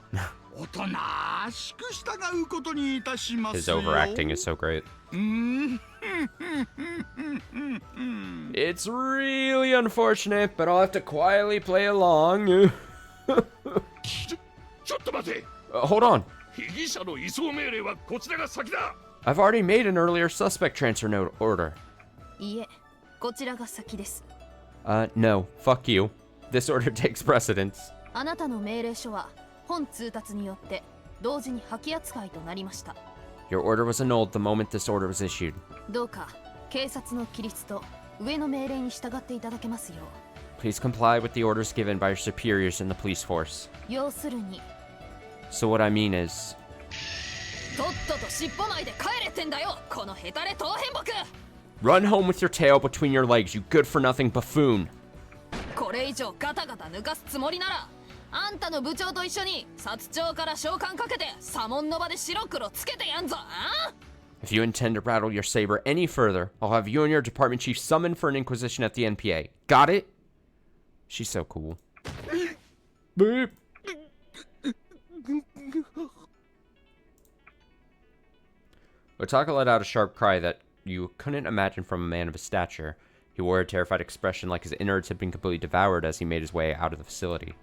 おとなしく従うことにいたしますよ。
His overacting is so great. It's really unfortunate, but I'll have to quietly play along.
ちょっと待て。
Hold on.
被疑者の移送命令はこちらが先だ。
I've already made an earlier suspect transfer note order.
いいえ、こちらが先です。
No. Fuck you. This order takes precedence.
あなたの命令書は本通達によって同時に破棄扱いとなりました。
Your order was annulled the moment this order was issued.
どうか警察の規律と上の命令に従っていただけますよう。
Please comply with the orders given by your superiors in the police force.
要するに
So what I mean is...
とっとと尻尾巻いて帰れってんだよ、このヘタレ当変木。
Run home with your tail between your legs, you good-for-nothing buffoon.
これ以上ガタガタ抜かすつもりならあんたの部長と一緒に薩長から召喚かけて左門の場で白黒つけてやんぞ。あ
If you intend to rattle your saber any further, I'll have you and your department chief summoned for an inquisition at the NPA. Got it? She's so cool. Beep. Otaka let out a sharp cry that you couldn't imagine from a man of his stature. He wore a terrified expression like his innards had been completely devoured as he made his way out of the facility.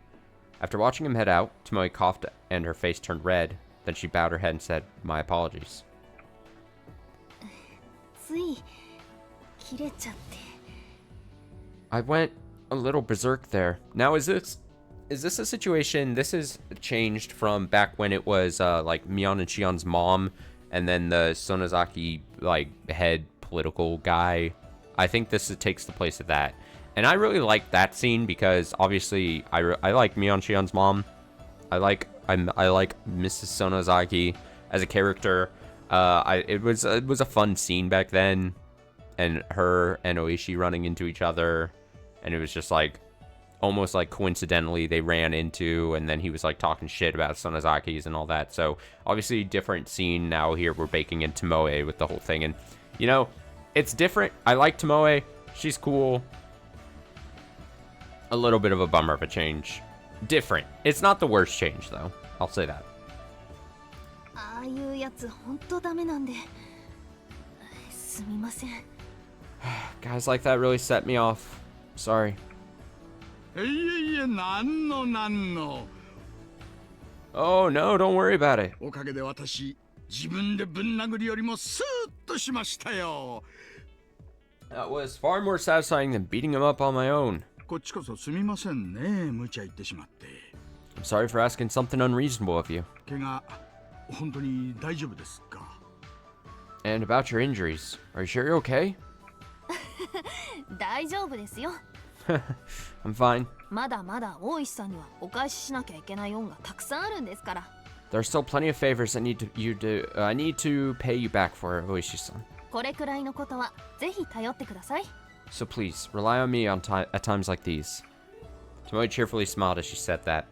After watching him head out, Tomoe coughed and her face turned red. Then she bowed her head and said, "My apologies."
つい切れちゃって。
I went a little berserk there. Now is this is this a situation? This is changed from back when it was like Mion and Shion's mom, and then the Sonozaki like head political guy. I think takes the place of that, and I really like that scene because obviously I like Mion Shion's mom. I like Mrs. Sonozaki as a character. It was a fun scene back then, and her and Oishi running into each other, and it was just like almost like coincidentally they ran into, and then he was like talking shit about Sonozaki's and all that. So obviously different scene now. Here we're baking in Tomoe with the whole thing, and you know, it's different. I like Tomoe. She's cool. A little bit of a bummer of a change. Different. It's not the worst change though. I'll say that.
ああいうやつ本当ダメなんで。すみません。
Guys like that really set me off. Sorry.
いえいえ、なんのなんの。
Oh no, don't worry about it.
おかげで私、自分でぶん殴りよりもスーッとしましたよ。
That was far more satisfying than beating him up on my own.
こっちこそすみませんね、無茶言ってしまって。
I'm sorry for asking something unreasonable of you.
怪我、本当に大丈夫ですか?
And about your injuries, are you sure you're okay?
大丈夫ですよ。
I'm fine.
まだまだ大石さんにはお返ししなきゃいけない恩がたくさんあるんですから。
There are still plenty of favors I need to pay you back for, Oishi-san.
これくらいのことはぜひ頼ってください。
So please, rely on me at times like these. Tomoe cheerfully smiled as she said that.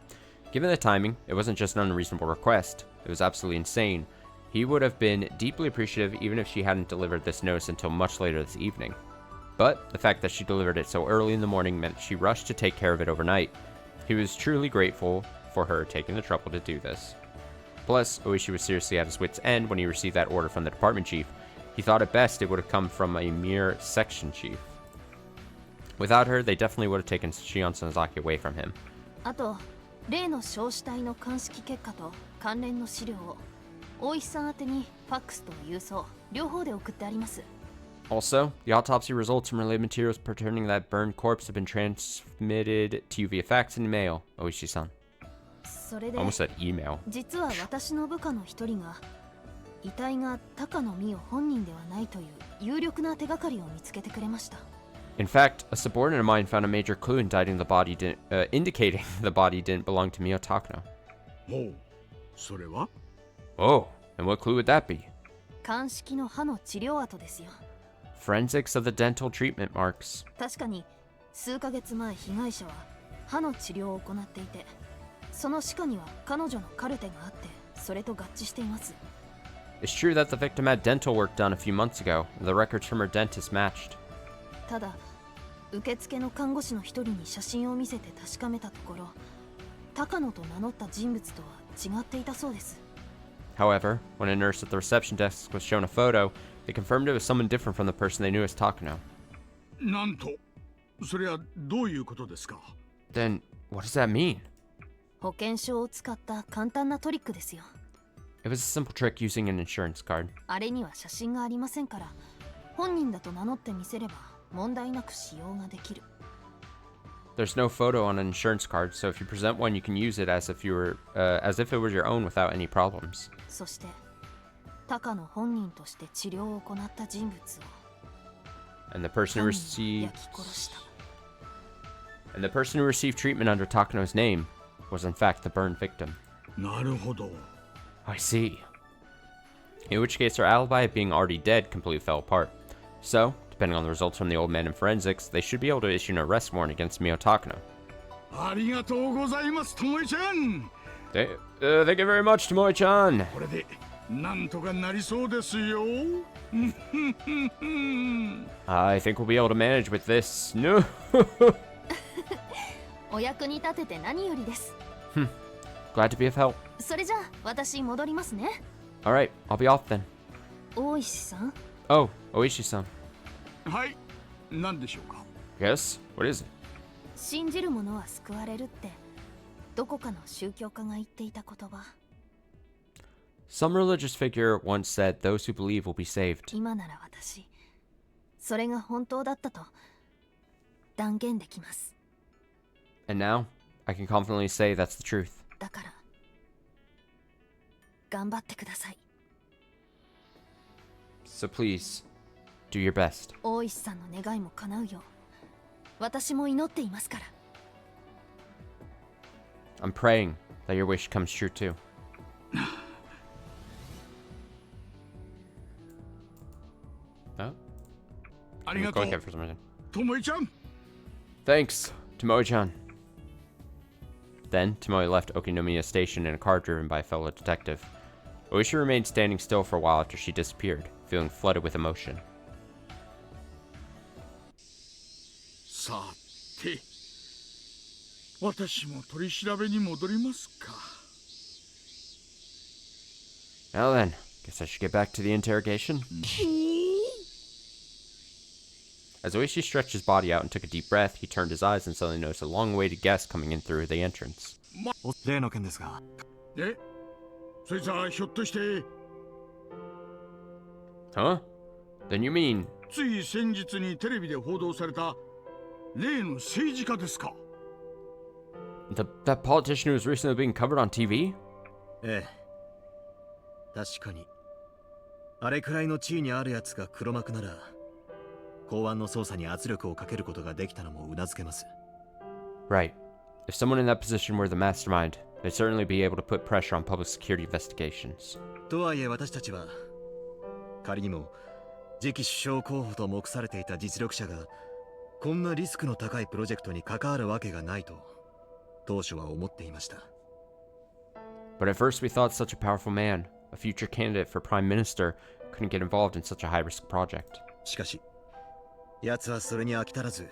Given the timing, it wasn't just an unreasonable request. It was absolutely insane. He would have been deeply appreciative even if she hadn't delivered this notice until much later this evening. But the fact that she delivered it so early in the morning meant she rushed to take care of it overnight. He was truly grateful for her taking the trouble to do this. Plus, Oishi was seriously at his wit's end when he received that order from the department chief. He thought at best it would have come from a mere section chief. Without her, they definitely would have taken Shion Sonozaki away from him.
あと、例の焼死体の鑑識結果と関連の資料を大石さん宛てにファックスと郵送両方で送ってあります。
Also, the autopsy results and related materials pertaining to that burned corpse have been transmitted to you via fax and mail, Oishi-san.
それで
Almost said email.
実は私の部下の一人が遺体が高野美代本人ではないという有力な手がかりを見つけてくれました。
In fact, a subordinate of mine found a major clue indicating the body didn't belong to Mio Takano.
ほう、それは?
Oh, and what clue would that be?
鑑識の歯の治療跡ですよ。
Forensics of the dental treatment marks.
確かに数ヶ月前被害者は歯の治療を行っていて、その歯科には彼女のカルテがあって、それと合致しています。
It's true that the victim had dental work done a few months ago. The records from her dentist matched.
ただ、受付の看護師の一人に写真を見せて確かめたところ、高野と名乗った人物とは違っていたそうです。
However, when a nurse at the reception desk was shown a photo, they confirmed it was someone different from the person they knew as Takano.
なんと、それはどういうことですか?
Then, what does that mean?
保険証を使った簡単なトリックですよ。
It was a simple trick using an insurance card.
あれには写真がありませんから、本人だと名乗ってみせれば問題なく使用ができる。
There's no photo on an insurance card, so if you present one, you can use it as if it was your own without any problems.
そして、高野本人として治療を行った人物を
And the person who received treatment under Takano's name was in fact the burned victim.
なるほど。
I see. In which case, her alibi of being already dead completely fell apart. So, depending on the results from the old man in forensics, they should be able to issue an arrest warrant against Mio Takano.
ありがとうございます、ともえちゃん。
Thank you very much, Tomoe-chan.
これでなんとかなりそうですよ。
I think we'll be able to manage with this. No.
お役に立てて何よりです。
Glad to be of help.
それじゃあ私戻りますね。
Alright, I'll be off then.
大石さん。
Oh, Oishi-san.
はい、何でしょうか?
Yes? What is it?
信じる者は救われるってどこかの宗教家が言っていた言葉。
Some religious figure once said those who believe will be saved.
今なら私、それが本当だったと断言できます。
And now, I can confidently say that's the truth.
だから頑張ってください。
So please, do your best.
大石さんの願いも叶うよう私も祈っていますから。
I'm praying that your wish comes true too. Oh?
ありがと
Go
う
ahead for some reason.
ともえちゃん。
Thanks, Tomoe-chan. Then, Tomoe left Okinomiya Station in a car driven by a fellow detective. Oishi remained standing still for a while after she disappeared, feeling flooded with emotion.
さて私も取り調べに戻りますか。
Well then, guess I should get back to the interrogation. As Oishi stretched his body out and took a deep breath, he turned his eyes and suddenly noticed a long-awaited guest coming in through the entrance.
例の件ですが。
え、そいつはひょっとして。
Huh? Then you mean...
つい先日にテレビで報道された例の政治家ですか。
That politician who was recently being covered on TV?
ええ。確かに。あれくらいの地位にあるやつが黒幕なら、公安の捜査に圧力をかけることができたのも頷けます。
Right. If someone in that position were the mastermind, they'd certainly be able to put pressure on public security investigations.
とはいえ私たちは、仮にも次期首相候補と目されていた実力者が、こんなリスクの高いプロジェクトに関わるわけがないと、当初は思っていました。
But at first we thought such a powerful man, a future candidate for prime minister, couldn't get involved in such a high-risk project.
しかし、奴はそれに飽き足らず、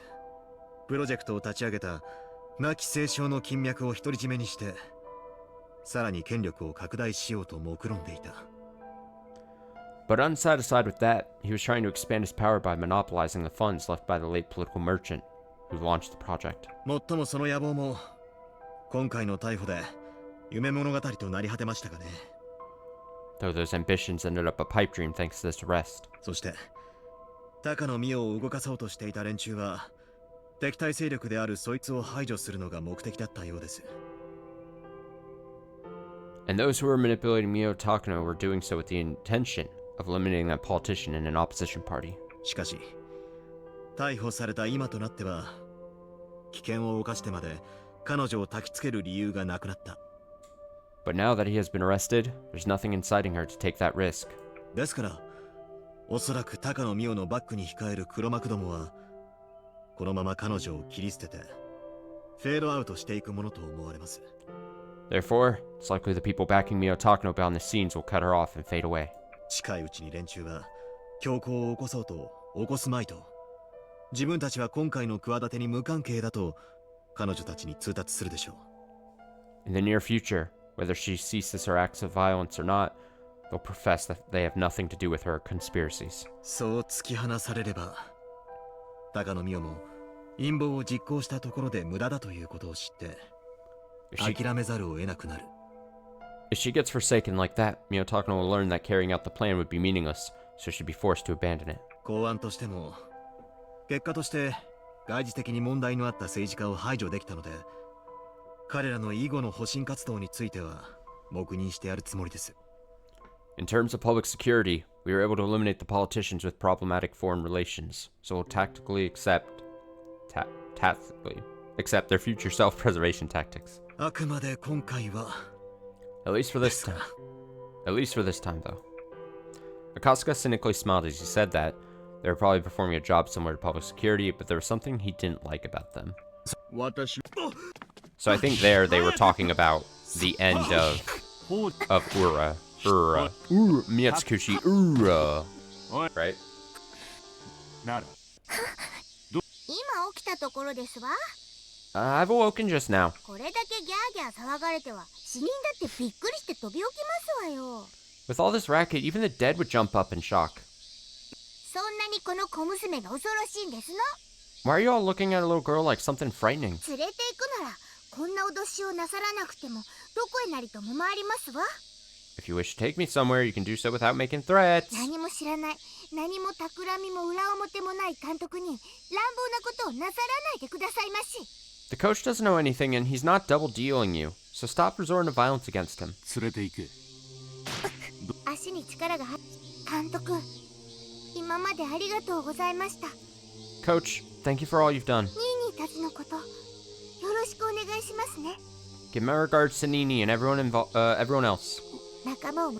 プロジェクトを立ち上げた亡き清少の金脈を独り占めにして、さらに権力を拡大しようと目論んでいた。
But unsatisfied with that, he was trying to expand his power by monopolizing the funds left by the late political merchant who launched the project.
もっともその野望も、今回の逮捕で夢物語となり果てましたがね。
Though those ambitions ended up a pipe dream thanks to this arrest.
そして、高野美代を動かそうとしていた連中は、敵対勢力であるそいつを排除するのが目的だったようです。
And those who were manipulating Mio Takano were doing so with the intention of eliminating that politician in an opposition party.
しかし、逮捕された今となっては、危険を冒してまで彼女を焚きつける理由がなくなった。
But now that he has been arrested, there's nothing inciting her to take that risk.
ですから、おそらく高野美代のバックに控える黒幕どもは、このまま彼女を切り捨てて、フェードアウトしていくものと思われます。
Therefore, it's likely the people backing Mio Takano behind the scenes will cut her off and fade away.
近いうちに連中は、強行を起こそうと、起こすまいと、自分たちは今回の企てに無関係だと、彼女たちに通達するでしょう。
In the near future, whether she ceases her acts of violence or not, they'll profess that they have nothing to do with her conspiracies.
そう突き放されれば、高野美代も陰謀を実行したところで無駄だということを知って、諦めざるを得なくなる。
If she gets forsaken like that, Mio Takano will learn that carrying out the plan would be meaningless, so she'd be forced to abandon it.
公安としても、結果として外事的に問題のあった政治家を排除できたので、彼らの以後の保身活動については黙認してやるつもりです。
In terms of public security, we were able to eliminate the politicians with problematic foreign relations, so we'll tactically accept their future self-preservation tactics.
あくまで今回は
At least for this time. At least for this time, though. Akasuga cynically smiled as he said that. They were probably performing a job similar to public security, but there was something he didn't like about them. So I think there they were talking about the end of Miotsukushi, right?
今起きたところですわ。
I've awoken just now.
これだけギャーギャー騒がれては死人だってびっくりして飛び起きますわよ。
With all this racket, even the dead would jump up in shock.
そんなにこの小娘が恐ろしいんですの。
Why are you all looking at a little girl like something frightening?
連れて行くならこんな脅しをなさらなくてもどこへなりとも回りますわ。
If you wish to take me somewhere, you can do so without making threats.
何も知らない、何も企みも裏表もない監督に乱暴なことをなさらないでくださいまし。
The coach doesn't know anything and he's not double dealing you, so stop resorting to violence against him.
連れて行け。
足に力が入っ監督、今までありがとうございました。
Coach, thank you for all you've done.
ニーニーたちのこと、よろしくお願いしますね。
Give my regards to Nini and everyone else.
仲間を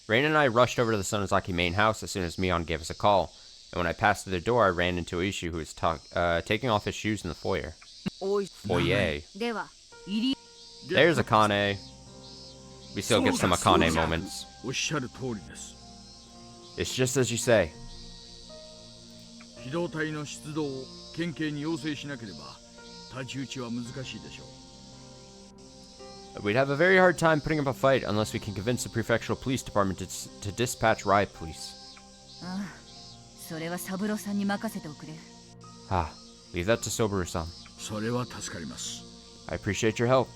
Rain and I rushed over to the Sonozaki main house as soon as Mion gave us a call, and when I passed through the door, I ran into Ishu, who was taking off his shoes in the foyer. Foyer. There's Akane. We still get some Akane moments.
おっしゃる通りです。
It's just as you say.
機動隊の出動を県警に要請しなければ太刀打ちは難しいでしょう。
We'd have a very hard time putting up a fight unless we can convince the prefectural police department to dispatch riot police.
ああ、それはサブロさんに任せておくれ。
Ah, leave that to Sobaru-san.
それは助かります。
I appreciate your help.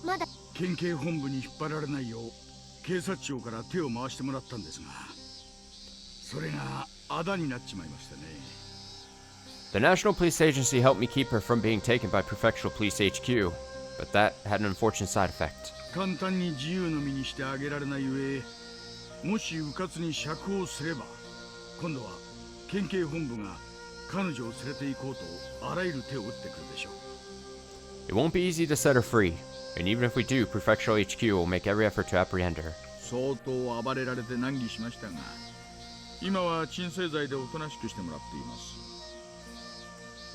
まだ
県警本部に引っ張られないよう警察庁から手を回してもらったんですが、それがあだになっちまいましたね。
The National Police Agency helped me keep her from being taken by Prefectural Police HQ, but that had an unfortunate side effect.
簡単に自由の身にしてあげられないゆえ、もし迂闊に釈放すれば、今度は県警本部が彼女を連れて行こうとあらゆる手を打ってくるでしょう。
It won't be easy to set her free, and even if we do, Prefectural HQ will make every effort to apprehend her.
相当暴れられて難儀しましたが、今は鎮静剤でおとなしくしてもらっています。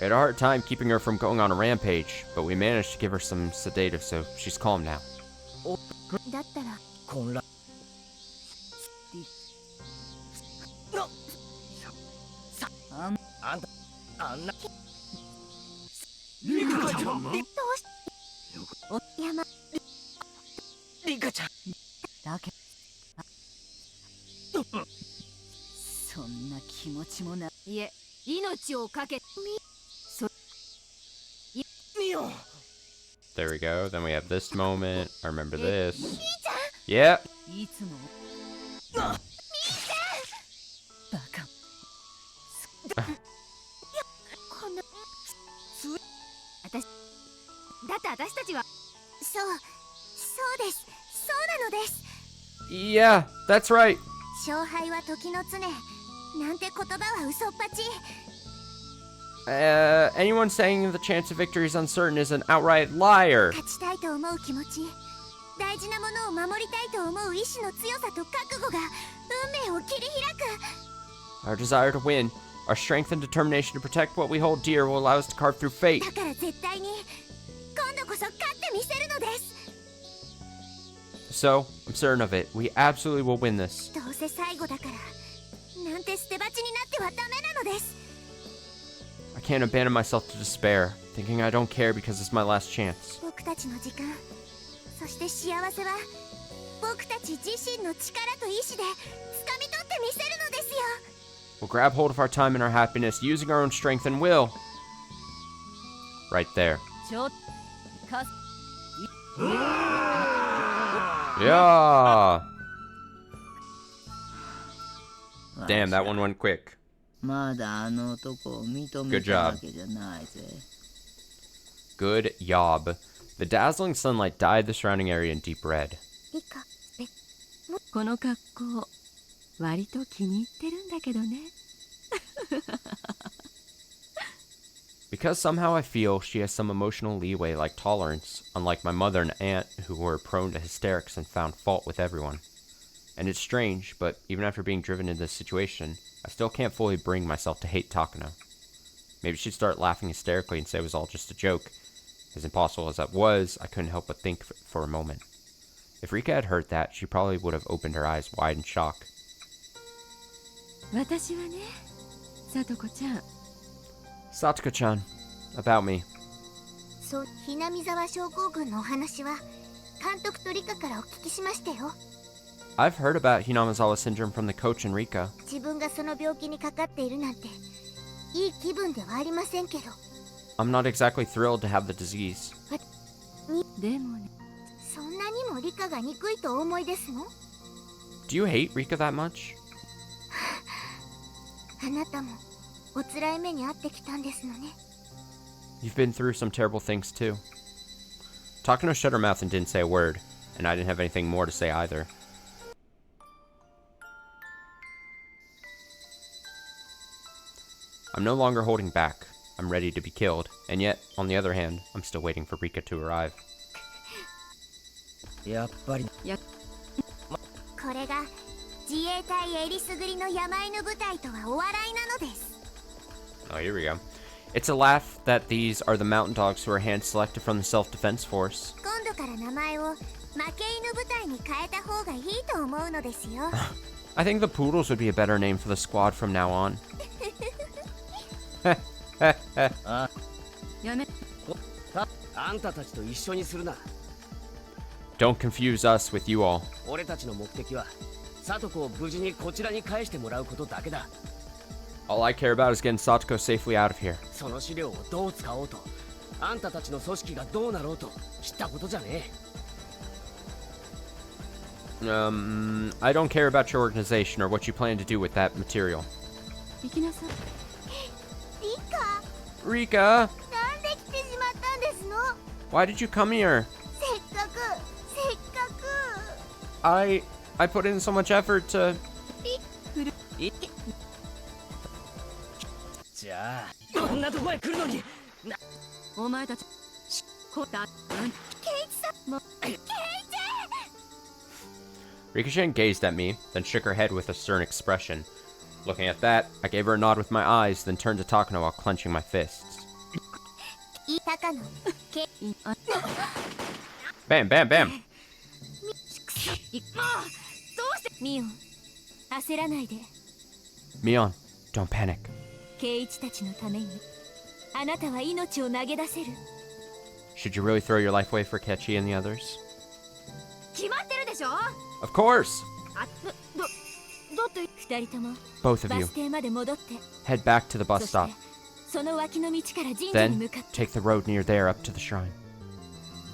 We had a hard time keeping her from going on a rampage, but we managed to give her some sedatives, so she's calm now.
だったら
混乱。あんな。リカちゃん。
どうし山
リカちゃん。
だけそんな気持ちもない。いえ、命をかけ。
There we go. Then we have this moment. I remember this. Yeah.
いつも。バカ。
こんな。だって私たちは。そうです。そうなのです。
Yeah, that's right.
勝敗は時の常。なんて言葉は嘘っぱち。
Anyone saying the chance of victory is uncertain is an outright liar.
勝ちたいと思う気持ち、大事なものを守りたいと思う意志の強さと覚悟が運命を切り開く。
Our desire to win, our strength and determination to protect what we hold dear will allow us to carve through fate.
だから絶対に今度こそ勝ってみせるのです。
So, I'm certain of it. We absolutely will win this.
どうせ最後だからなんて捨て鉢になってはダメなのです。
I can't abandon myself to despair, thinking I don't care because it's my last chance.
僕たちの時間、そして幸せは僕たち自身の力と意志で掴み取ってみせるのですよ。
We'll grab hold of our time and our happiness using our own strength and will. Right there. Yeah. Damn, that one went quick.
まだあの男を認め
Good
たわ
job.
けじゃないぜ。
Good job. The dazzling sunlight dyed the surrounding area in deep red.
リカ、
この格好割と気に入ってるんだけどね。
Because somehow I feel she has some emotional leeway like tolerance, unlike my mother and aunt who were prone to hysterics and found fault with everyone. And it's strange, but even after being driven into this situation, I still can't fully bring myself to hate Takano. Maybe she'd start laughing hysterically and say it was all just a joke. As impossible as that was, I couldn't help but think for a moment. If Rika had heard that, she probably would have opened her eyes wide in shock.
私はね、さとこちゃん。
Satoko-chan, about me.
そう、ひなみ沢症候群のお話は監督とリカからお聞きしましたよ。
I've heard about Hinamizawa syndrome from the coach and Rika.
自分がその病気にかかっているなんていい気分ではありませんけど。
I'm not exactly thrilled to have the disease.
でもね、
そんなにもリカが憎いとお思いですの？
Do you hate Rika that much?
あなたもお辛い目に遭ってきたんですのね。
You've been through some terrible things too. Takano shut her mouth and didn't say a word, and I didn't have anything more to say either. I'm no longer holding back. I'm ready to be killed, and yet, on the other hand, I'm still waiting for Rika to arrive.
やっぱり
これが自衛隊えりすぐりの山犬部隊とはお笑いなのです。
Oh, here we go. It's a laugh that these are the mountain dogs who are hand-selected from the self-defense force.
今度から名前を負け犬部隊に変えた方がいいと思うのですよ。
I think the Poodles would be a better name for the squad from now on.
やめあんたたちと一緒にするな。
Don't confuse us with you all.
俺たちの目的はサトコを無事にこちらに返してもらうことだけだ。
All I care about is getting Satoko safely out of here.
その資料をどう使おうと、あんたたちの組織がどうなろうと知ったことじゃね
え。I don't care about your organization or what you plan to do with that material.
行きなさい。リカ。
Rika!
なんで来てしまったんですの？
Why did you come here?
せっかく。
I put in so much effort to...
じゃあこんなとこへ来るのに
お前たちこだ
ケイチさんもケイチ
Rika-chan gazed at me, then shook her head with a stern expression. Looking at that, I gave her a nod with my eyes, then turned to Takano while clenching my fists. Bam, bam, bam!
ミオン、焦らないで。
Mion, don't panic.
ケイチたちのためにあなたは命を投げ出せる。
Should you really throw your life away for Kechi and the others?
決まってるでしょ。
Of course!
だって二人とも
Both of
バ
you.
ス停まで戻って。
Head back to the bus
そして
stop.
その脇の道から神社に
Then
向かって。
take the road near there up to the shrine.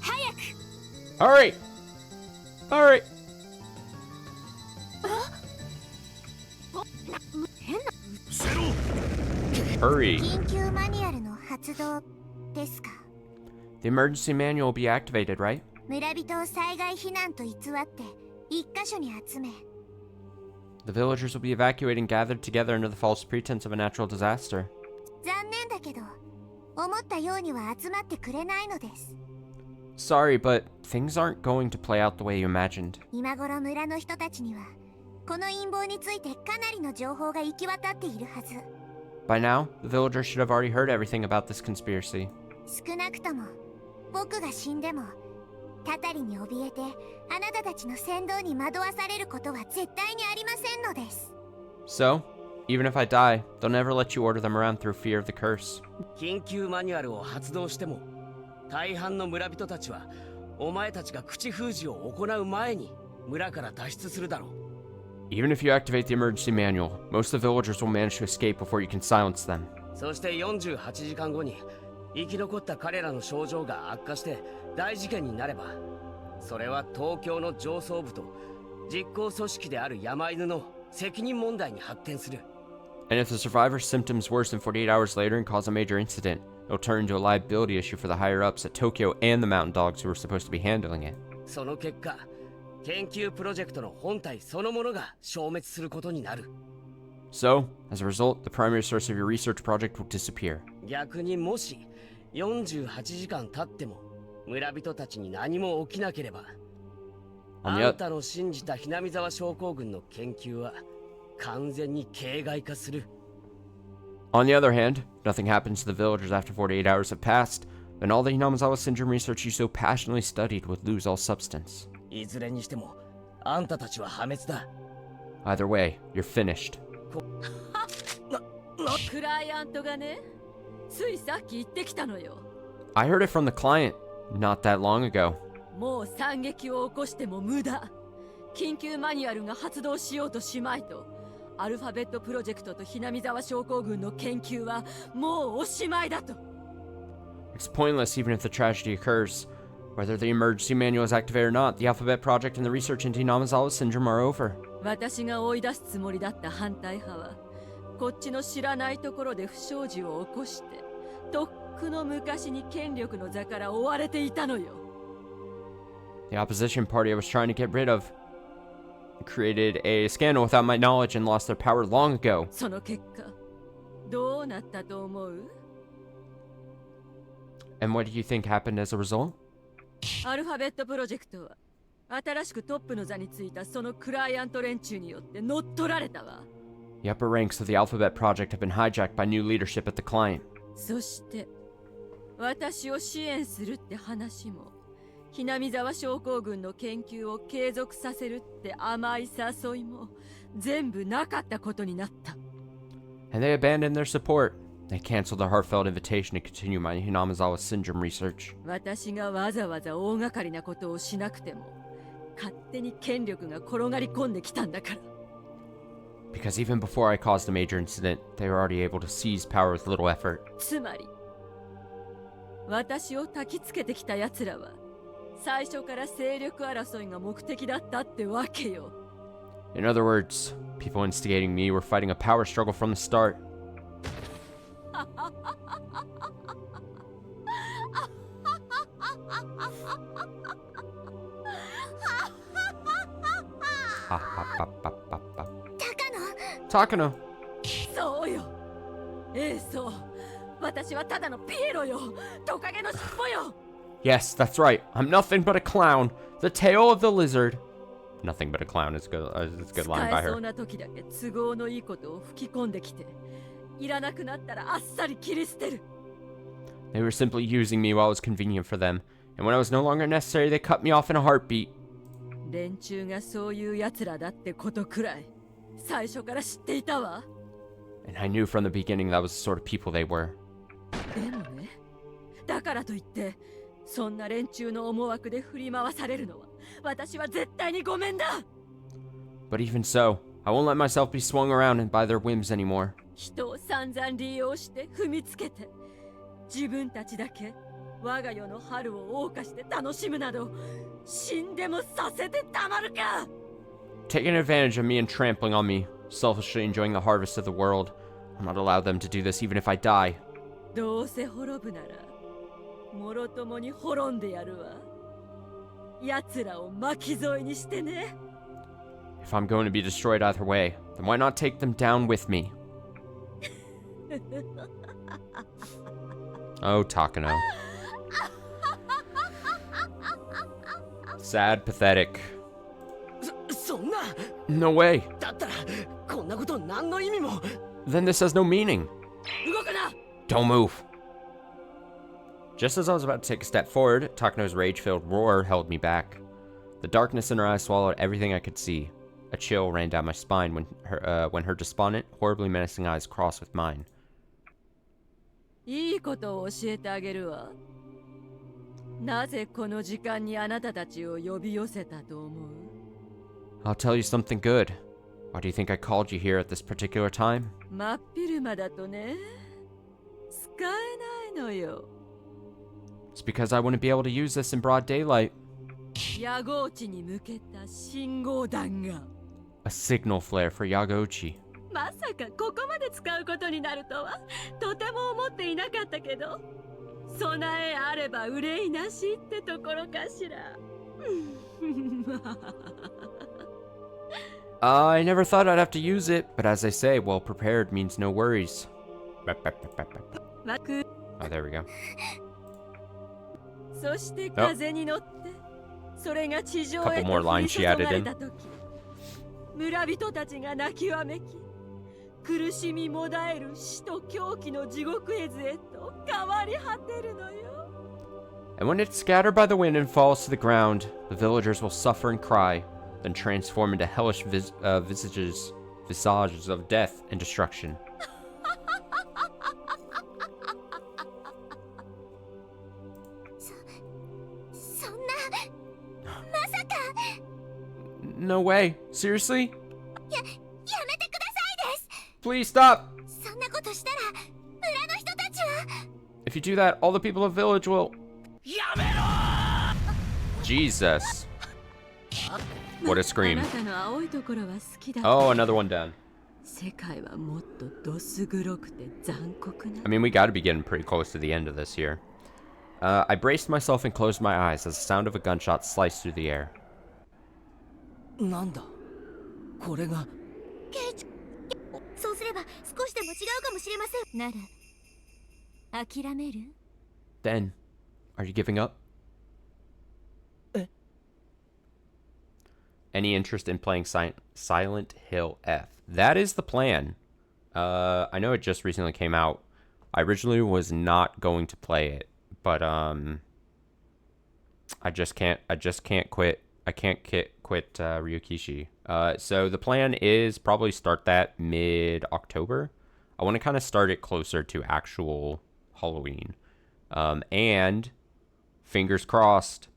早く。
Alright! Alright!
変な。
Hurry!
緊急マニュアルの発動ですか。
The emergency manual will be activated, right?
村人を災害避難と偽って一箇所に集め。
The villagers will be evacuated and gathered together under the false pretense of a natural disaster.
残念だけど思ったようには集まってくれないのです。
Sorry, but things aren't going to play out the way you imagined.
今頃村の人たちにはこの陰謀についてかなりの情報が行き渡っているはず。
By now, the villagers should have already heard everything about this conspiracy.
少なくとも僕が死んでもたたりに怯えてあなたたちの先導に惑わされることは絶対にありませんのです。
So, even if I die, they'll never let you order them around through fear of the curse.
緊急マニュアルを発動しても大半の村人たちはお前たちが口封じを行う前に村から脱出するだろう。
Even if you activate the emergency manual, most of the villagers will manage to escape before you can silence them.
そして48時間後に生き残った彼らの症状が悪化して大事件になれば、それは東京の上層部と実行組織である山犬の責任問題に発展する。
And if the survivor's symptoms worsen 48 hours later and cause a major incident, it'll turn into a liability issue for the higher-ups at Tokyo and the mountain dogs who were supposed to be handling it.
その結果、研究プロジェクトの本体そのものが消滅することになる。
So, as a result, the primary source of your research project will disappear.
逆にもし48時間経っても村人たちに何も起きなければ、あんたの信じたひなみ沢症候群の研究は完全に形骸化する。
On the other hand, nothing happens to the villagers after 48 hours have passed, then all the Hinamizawa syndrome research you so passionately studied would lose all substance.
いずれにしてもあんたたちは破滅だ。
Either way, you're finished.
クライアントがね、ついさっき言ってきたのよ。
I heard it from the client not that long ago.
もう惨劇を起こしても無駄。緊急マニュアルが発動しようとしまいと、アルファベットプロジェクトとひなみ沢症候群の研究はもうおしまいだと。
It's pointless even if the tragedy occurs. Whether the emergency manual is activated or not, the alphabet project and the research into Hinamizawa syndrome are over.
私が追い出すつもりだった反対派はこっちの知らないところで不祥事を起こしてとっくの昔に権力の座から追われていたのよ。
The opposition party I was trying to get rid of created a scandal without my knowledge and lost their power long ago.
その結果どうなったと思う？
And what do you think happened as a result?
アルファベットプロジェクトは新しくトップの座についたそのクライアント連中によって乗っ取られたわ。
The upper ranks of the Alphabet Project have been hijacked by new leadership at the client.
そして私を支援するって話もひなみ沢症候群の研究を継続させるって甘い誘いも全部なかったことになった。
And they abandoned their support. They canceled the heartfelt invitation to continue my Hinamizawa syndrome research.
私がわざわざ大掛かりなことをしなくても勝手に権力が転がり込んできたんだから。
Because even before I caused a major incident, they were already able to seize power with little effort.
つまり私を焚きつけてきた奴らは最初から勢力争いが目的だったってわけよ。
In other words, people instigating me were fighting a power struggle from the start. Takano!
そうよ。エーソー、私はただのピエロよ。トカゲの尻尾よ。
Yes, that's right. I'm nothing but a clown. The tail of the lizard. Nothing but a clown is good. It's a good line by
使えそう
her.
な時だけ都合のいいことを吹き込んできて、いらなくなったらあっさり切り捨てる。
They were simply using me while it was convenient for them, and when I was no longer necessary, they cut me off in a heartbeat.
連中がそういう奴らだってことくらい最初から知っていたわ。
And I knew from the beginning that was the sort of people they were.
でもね、だからといってそんな連中の思惑で振り回されるのは私は絶対にごめんだ。
But even so, I won't let myself be swung around and by their whims anymore.
人を散々利用して踏みつけて自分たちだけ我が世の春を謳歌して楽しむなど死んでもさせてたまるか。
Taking advantage of me and trampling on me, selfishly enjoying the harvest of the world. I'll not allow them to do this even if I die.
どうせ滅ぶならもろともに滅んでやるわ。奴らを巻き添えにしてね。
If I'm going to be destroyed either way, then why not take them down with me? Oh, Takano. Sad, pathetic.
そんな。
No way.
だったらこんなこと何の意味も。
Then this has no meaning.
動くな。
Don't move. Just as I was about to take a step forward, Takano's rage-filled roar held me back. The darkness in her eyes swallowed everything I could see. A chill ran down my spine when her despondent, horribly menacing eyes crossed with mine.
いいことを教えてあげるわ。なぜこの時間にあなたたちを呼び寄せたと思う？
I'll tell you something good. Why do you think I called you here at this particular time?
真っ昼間だとね、使えないのよ。
It's because I wouldn't be able to use this in broad daylight.
野号地に向けた信号弾が。
A signal flare for Yagouchi.
まさかここまで使うことになるとはとても思っていなかったけど、備えあれば憂いなしってところかしら。
I never thought I'd have to use it, but as they say, well prepared means no worries. Oh, there we go.
そして風に乗って、それが地上へと
Couple more
降
lines
り
she
注が
added
れ
in.
た時、村人たちが泣きわめき、苦しみもだえる死と狂気の地獄絵図へと変わり果てるのよ。
And when it's scattered by the wind and falls to the ground, the villagers will suffer and cry, then transform into hellish visages of death and destruction.
そんな、まさか。
No way. Seriously?
やめてくださいです。
Please stop.
そんなことしたら村の人たちは。
If you do that, all the people of the village will... Jesus. What a scream. Oh, another one down. I mean, we gotta be getting pretty close to the end of this here. I braced myself and closed my eyes as the sound of a gunshot sliced through the air.
なんだこれが
そうすれば少しでも違うかもしれません。なら諦める？
Then, are you giving up? Any interest in playing Silent Hill F? That is the plan. I know it just recently came out. I originally was not going to play it, but I just can't quit. I can't quit Ryukishi. So the plan is probably start that mid-October. I want to kind of start it closer to actual Halloween. And fingers crossed,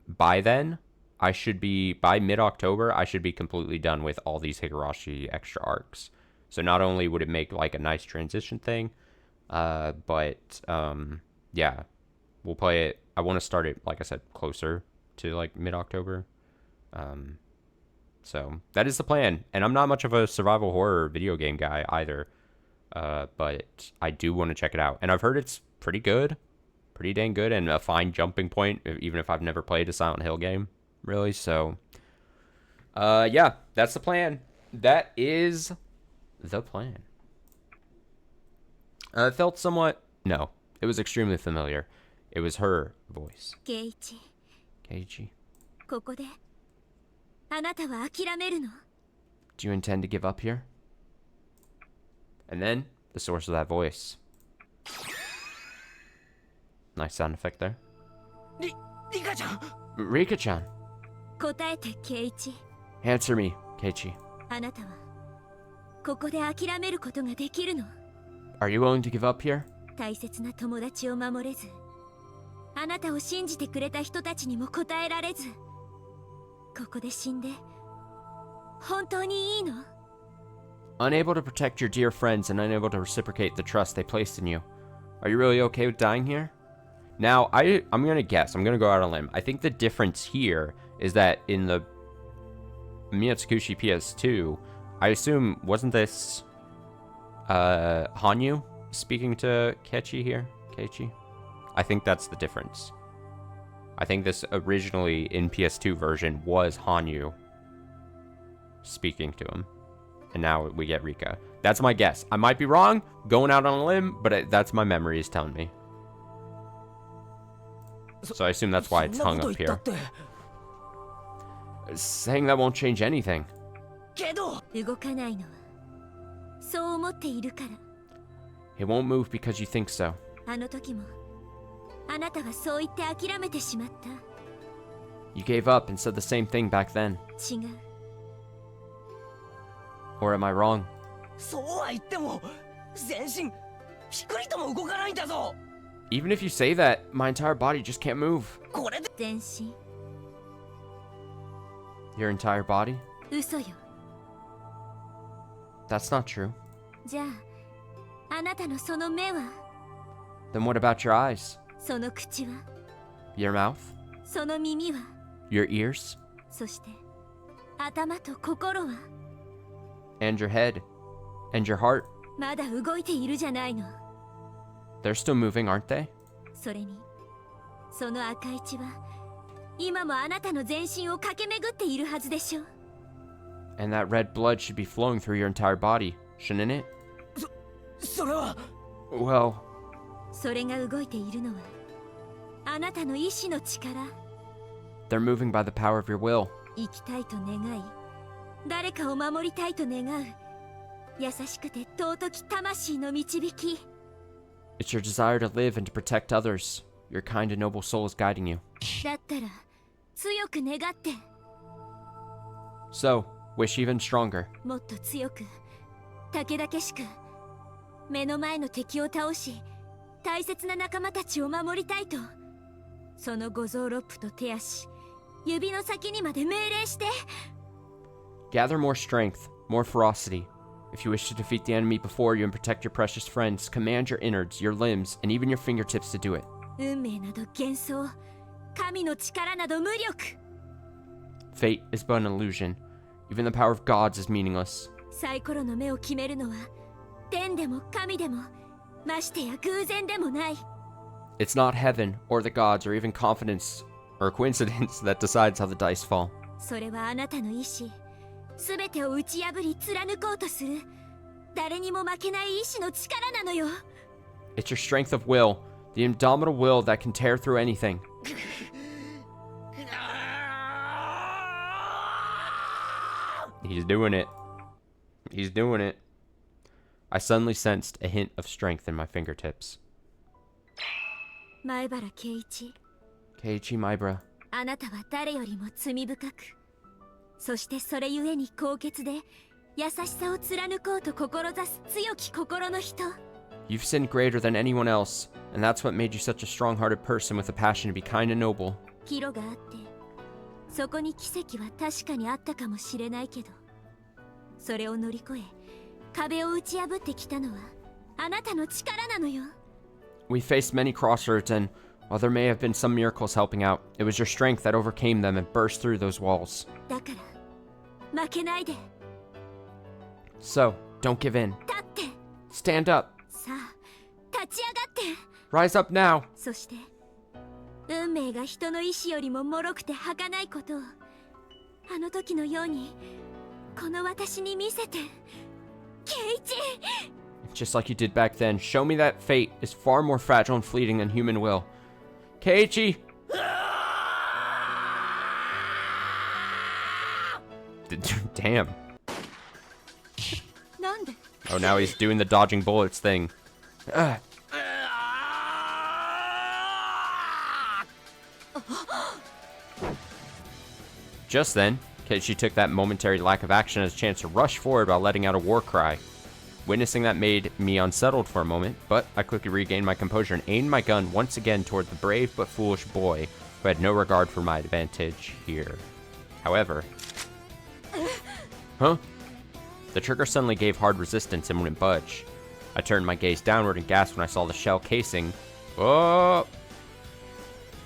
by then, by mid-October, I should be completely done with all these Higurashi extra arcs. So not only would it make like a nice transition thing, but yeah, we'll play it. I want to start it, like I said, closer to like mid-October. So that is the plan. And I'm not much of a survival horror video game guy either, but I do want to check it out. And I've heard it's pretty good, pretty dang good, and a fine jumping point, even if I've never played a Silent Hill game, really. So yeah, that's the plan. That is the plan. It felt somewhat... No, it was extremely familiar. It was her voice.
Keiichi.
こ
こであなたは諦めるの?
Do you intend to give up here? And then, the source of that voice. Nice sound effect there.
Rika-chan!
Rika-chan!
答えて、Keiichi.
Answer me, Keiichi.
あなたはここで諦めることができるの?
Are you willing to give up here?
大切な友達を守れず、あなたを信じてくれた人たちにも応えられず、ここで死んで本当にいいの?
Unable to protect your dear friends and unable to reciprocate the trust they placed in you. Are you really okay with dying here? Now, I'm gonna guess. I'm gonna go out on a limb. I think the difference here is that in the Miotsukushi PS2, I assume, wasn't this Hanyu speaking to Keiichi here? Keiichi? I think that's the difference. I think this originally in PS2 version was Hanyu speaking to him. And now we get Rika. That's my guess. I might be wrong, going out on a limb, but that's my memories telling me. So I assume that's why it's hung up here. Saying that won't change anything.
動かないのはそう思っているから。
It won't move because you think so.
あの時もあなたはそう言って諦めてしまった。
You gave up and said the same thing back then.
違う。
Or am I wrong?
そうは言っても全身ピクリとも動かないんだぞ。
Even if you say that, my entire body just can't move.
これで
全身
Your entire body?
嘘よ。
That's not true.
じゃああなたのその目は
Then what about your eyes?
その口は
Your mouth?
その耳は
Your ears?
そして頭と心は
And your head? And your heart?
まだ動いているじゃないの。
They're still moving, aren't they?
それにその赤い血は今もあなたの全身を駆け巡っているはずでしょ。
And that red blood should be flowing through your entire body, shouldn't it?
それは
Well...
それが動いているのはあなたの意志の力。
They're moving by the power of your will.
生きたいと願い、誰かを守りたいと願う優しくて尊き魂の導き。
It's your desire to live and to protect others. Your kind and noble soul is guiding you.
だったら強く願って。
So, wish even stronger.
もっと強く、たけだけしく、目の前の敵を倒し、大切な仲間たちを守りたいと、その五臓六腑と手足、指の先にまで命令して。
Gather more strength, more ferocity. If you wish to defeat the enemy before you and protect your precious friends, command your innards, your limbs, and even your fingertips to do it.
運命など幻想、神の力など無力。
Fate is but an illusion. Even the power of gods is meaningless.
サイコロの目を決めるのは天でも神でもましてや偶然でもない。
It's not heaven, or the gods, or even confidence, or coincidence that decides how the dice fall.
それはあなたの意志、すべてを打ち破り貫こうとする誰にも負けない意志の力なのよ。
It's your strength of will, the indomitable will that can tear through anything. He's doing it. He's doing it. I suddenly sensed a hint of strength in my fingertips.
前原圭一、
Keiichi Maibara.
あなたは誰よりも罪深く、そしてそれゆえに高潔で優しさを貫こうと志す強き心の人。
You've sinned greater than anyone else, and that's what made you such a strong-hearted person with a passion to be kind and noble.
岐路があって、そこに奇跡は確かにあったかもしれないけど、それを乗り越え、壁を打ち破ってきたのはあなたの力なのよ。
We faced many crossroads, and while there may have been some miracles helping out, it was your strength that overcame them and burst through those walls.
だから負けないで。
So, don't give in.
立って。
Stand up.
さあ、立ち上がって。
Rise up now.
そして、運命が人の意志よりも脆くて儚いことを、あの時のように、この私に見せて、圭一。
Just like you did back then, show me that fate is far more fragile and fleeting than human will. Keiichi! Damn.
なんで?
Oh, now he's doing the dodging bullets thing. Just then, Keiichi took that momentary lack of action as a chance to rush forward while letting out a war cry. Witnessing that made me unsettled for a moment, but I quickly regained my composure and aimed my gun once again toward the brave but foolish boy who had no regard for my advantage here. However... Huh? The trigger suddenly gave hard resistance and wouldn't budge. I turned my gaze downward and gasped when I saw the shell casing... Oh!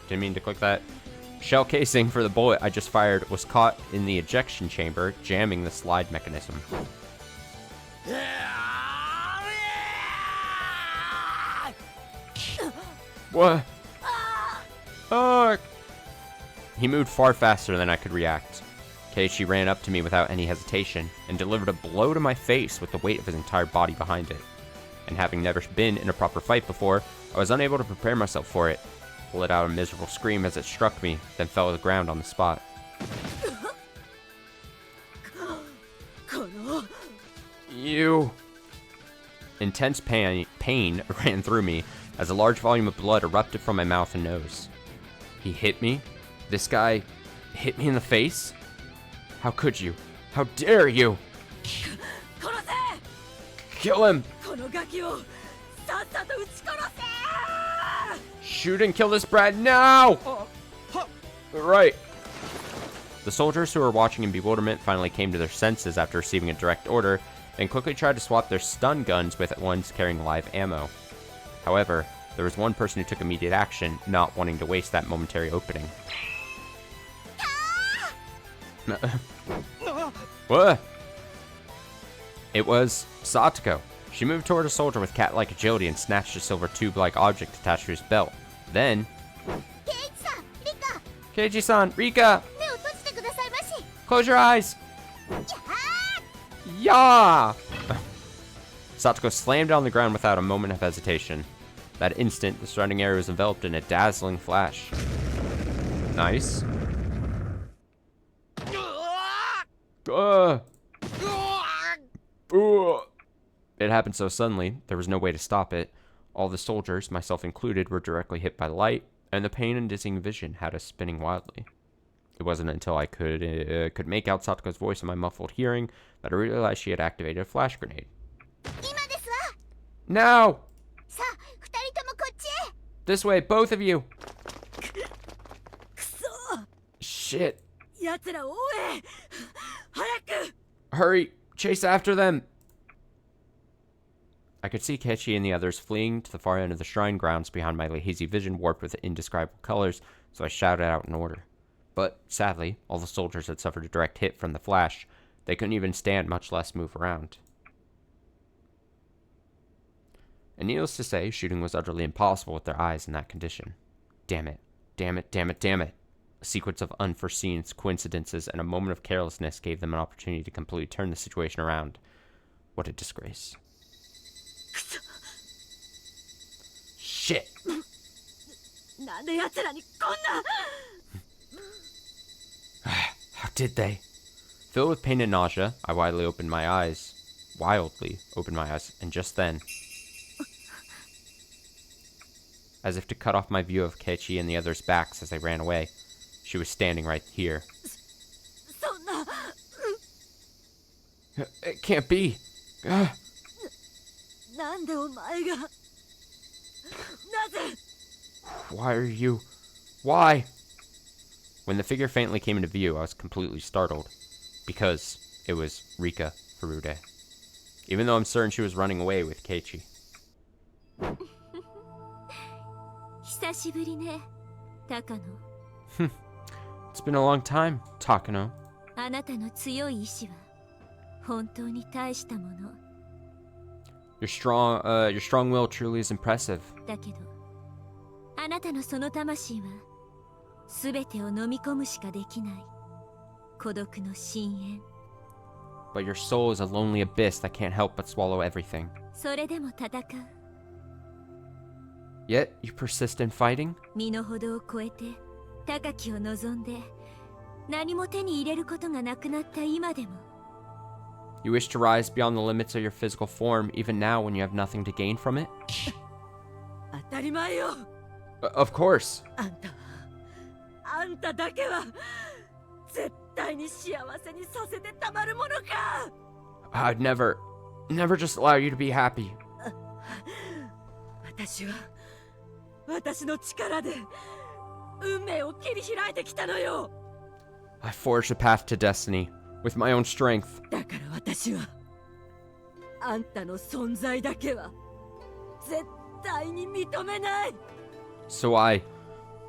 Didn't mean to click that. Shell casing for the bullet I just fired was caught in the ejection chamber, jamming the slide mechanism. What? He moved far faster than I could react. Keiichi ran up to me without any hesitation and delivered a blow to my face with the weight of his entire body behind it. And having never been in a proper fight before, I was unable to prepare myself for it. I let out a miserable scream as it struck me, then fell to the ground on the spot. You... Intense pain ran through me as a large volume of blood erupted from my mouth and nose. He hit me? This guy hit me in the face? How could you? How dare you? Kill him! Shoot and kill this brat now! Right. The soldiers who were watching in bewilderment finally came to their senses after receiving a direct order, and quickly tried to swap their stun guns with ones carrying live ammo. However, there was one person who took immediate action, not wanting to waste that momentary opening. What? It was Satoko. She moved toward a soldier with cat-like agility and snatched a silver tube-like object attached to his belt. Then... Keiichi-san, Rika! Close your eyes! Yeah! Satoko slammed on the ground without a moment of hesitation. That instant, the surrounding area was enveloped in a dazzling flash. Nice. It happened so suddenly, there was no way to stop it. All the soldiers, myself included, were directly hit by the light, and the pain and dizzying vision had us spinning wildly. It wasn't until I could make out Satoko's voice in my muffled hearing that I realized she had activated a flash grenade. Now! This way, both of you! Shit. Hurry! Chase after them! I could see Keiichi and the others fleeing to the far end of the shrine grounds behind my hazy vision warped with indescribable colors, so I shouted out an order. But sadly, all the soldiers had suffered a direct hit from the flash. They couldn't even stand, much less move around. And needless to say, shooting was utterly impossible with their eyes in that condition. Damn it. Damn it, damn it, damn it. A sequence of unforeseen coincidences and a moment of carelessness gave them an opportunity to completely turn the situation around. What a disgrace. Shit! How did they? Filled with pain and nausea, I wildly opened my eyes, and just then, as if to cut off my view of Keiichi and the others' backs as they ran away, she was standing right here. It can't be. Why are you? Why? When the figure faintly came into view, I was completely startled, because it was Rika Furude. Even though I'm certain she was running away with Keiichi. It's been a long time, Takano. Your strong will truly is impressive. But your soul is a lonely abyss that can't help but swallow everything. Yet, you persist in fighting? You wish to rise beyond the limits of your physical form, even now when you have nothing to gain from it? Of course. I'd never just allow you to be happy. I forged a path to destiny with my own strength. So I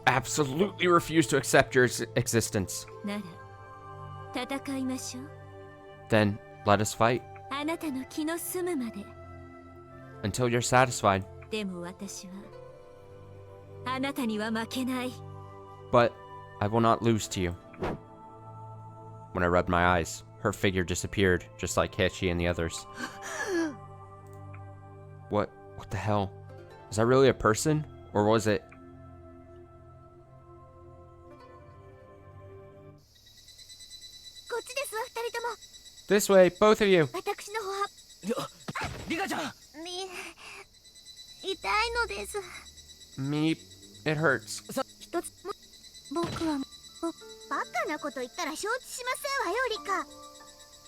absolutely refuse to accept your existence. Then let us fight. Until you're satisfied. But I will not lose to you. When I rubbed my eyes, her figure disappeared, just like Keiichi and the others. What the hell? Is that really a person? Or was it... This way, both of you! Me, it hurts.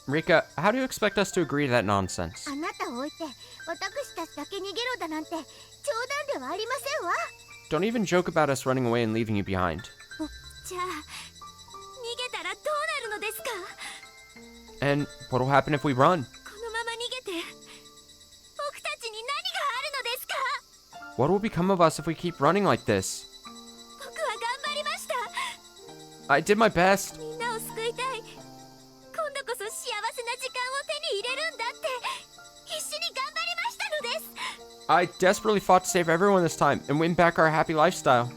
Rika, how do you expect us to agree to that nonsense? Don't even joke about us running away and leaving you behind. And what'll happen if we run? What will become of us if we keep running like this? I did my best. I desperately fought to save everyone this time and win back our happy lifestyle.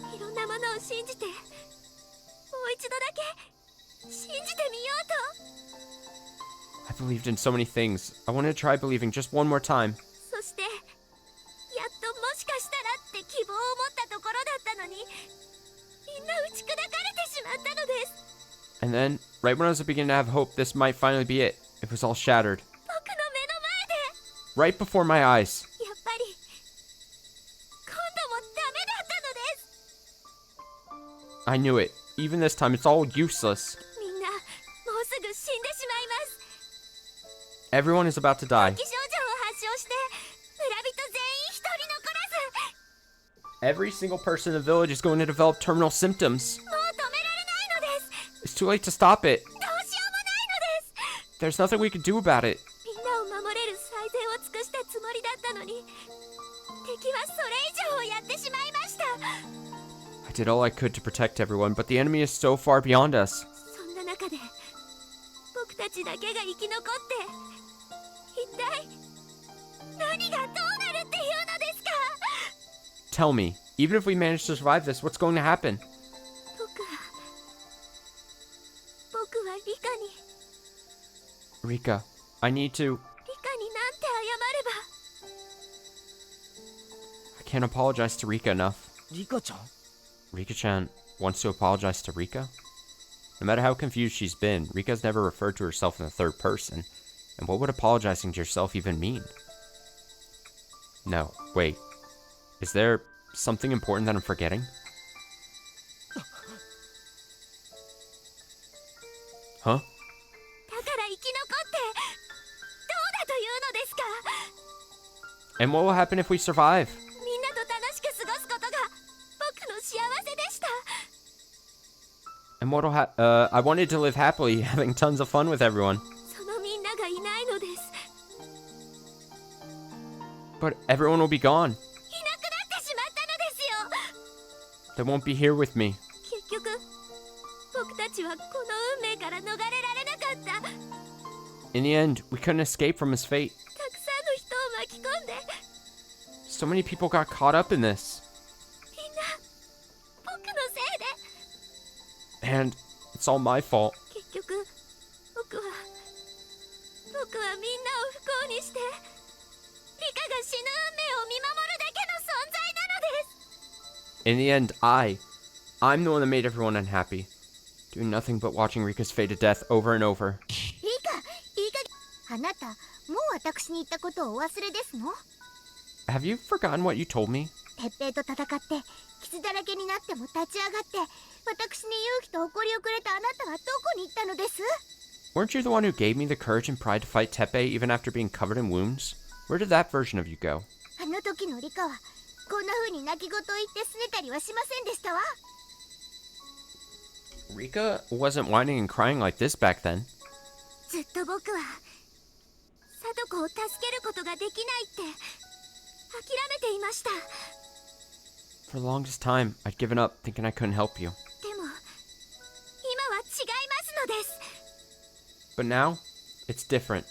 I believed in so many things. I wanted to try believing just one more time. And then, right when I was beginning to have hope this might finally be it, it was all shattered. Right before my eyes. I knew it. Even this time, it's all useless. Everyone is about to die. Every single person in the village is going to develop terminal symptoms. It's too late to stop it. There's nothing we can do about it. I I did all I could to protect everyone, but the enemy is so far beyond us.
そんな中で僕たちだけが生き残って一体何がどうなるっていうのですか
Tell me, even if we manage to survive this, what's going to happen?
僕はリカに
Rika, I need to...
リカになんて謝れば
I can't apologize to Rika enough.
リカちゃん
Rika-chan wants to apologize to Rika? No matter how confused she's been, Rika's never referred to herself in the third person. And what would apologizing to yourself even mean? No, wait. Is there something important that I'm forgetting? Huh?
だから生き残ってどうだというのですか
And what will happen if we survive?
みんなと楽しく過ごすことが僕の幸せでした
And what'll I wanted to live happily, having tons of fun with everyone.
そのみんながいないのです
But everyone will be gone.
いなくなってしまったのですよ
They won't be here with me.
結局僕たちはこの運命から逃れられなかった
In the end, we couldn't escape from his fate.
たくさんの人を巻き込んで
So many people got caught up in this.
みんな僕のせいで
And it's all my fault.
結局僕はみんなを不幸にしてリカが死ぬ運命を見守るだけの存在なのです
In the end, I'm the one that made everyone unhappy. Doing nothing but watching Rika's fated death over and over.
リカ、いいかげん。あなた、もう私に言ったことをお忘れですの？
Have you forgotten what you told me?
鉄平と戦って傷だらけになっても立ち上がって私に勇気と誇りをくれたあなたはどこに行ったのです？
Weren't you the one who gave me the courage and pride to fight Teppei even after being covered in wounds? Where did that version of you go?
あの時のリカはこんな風に泣き言を言って拗ねたりはしませんでしたわ。
Rika wasn't whining and crying like this back then.
ずっと僕は貞子を助けることができないって諦めていました
For the longest time, I'd given up, thinking I couldn't help you.
でも今は違いますのです
But now, it's different.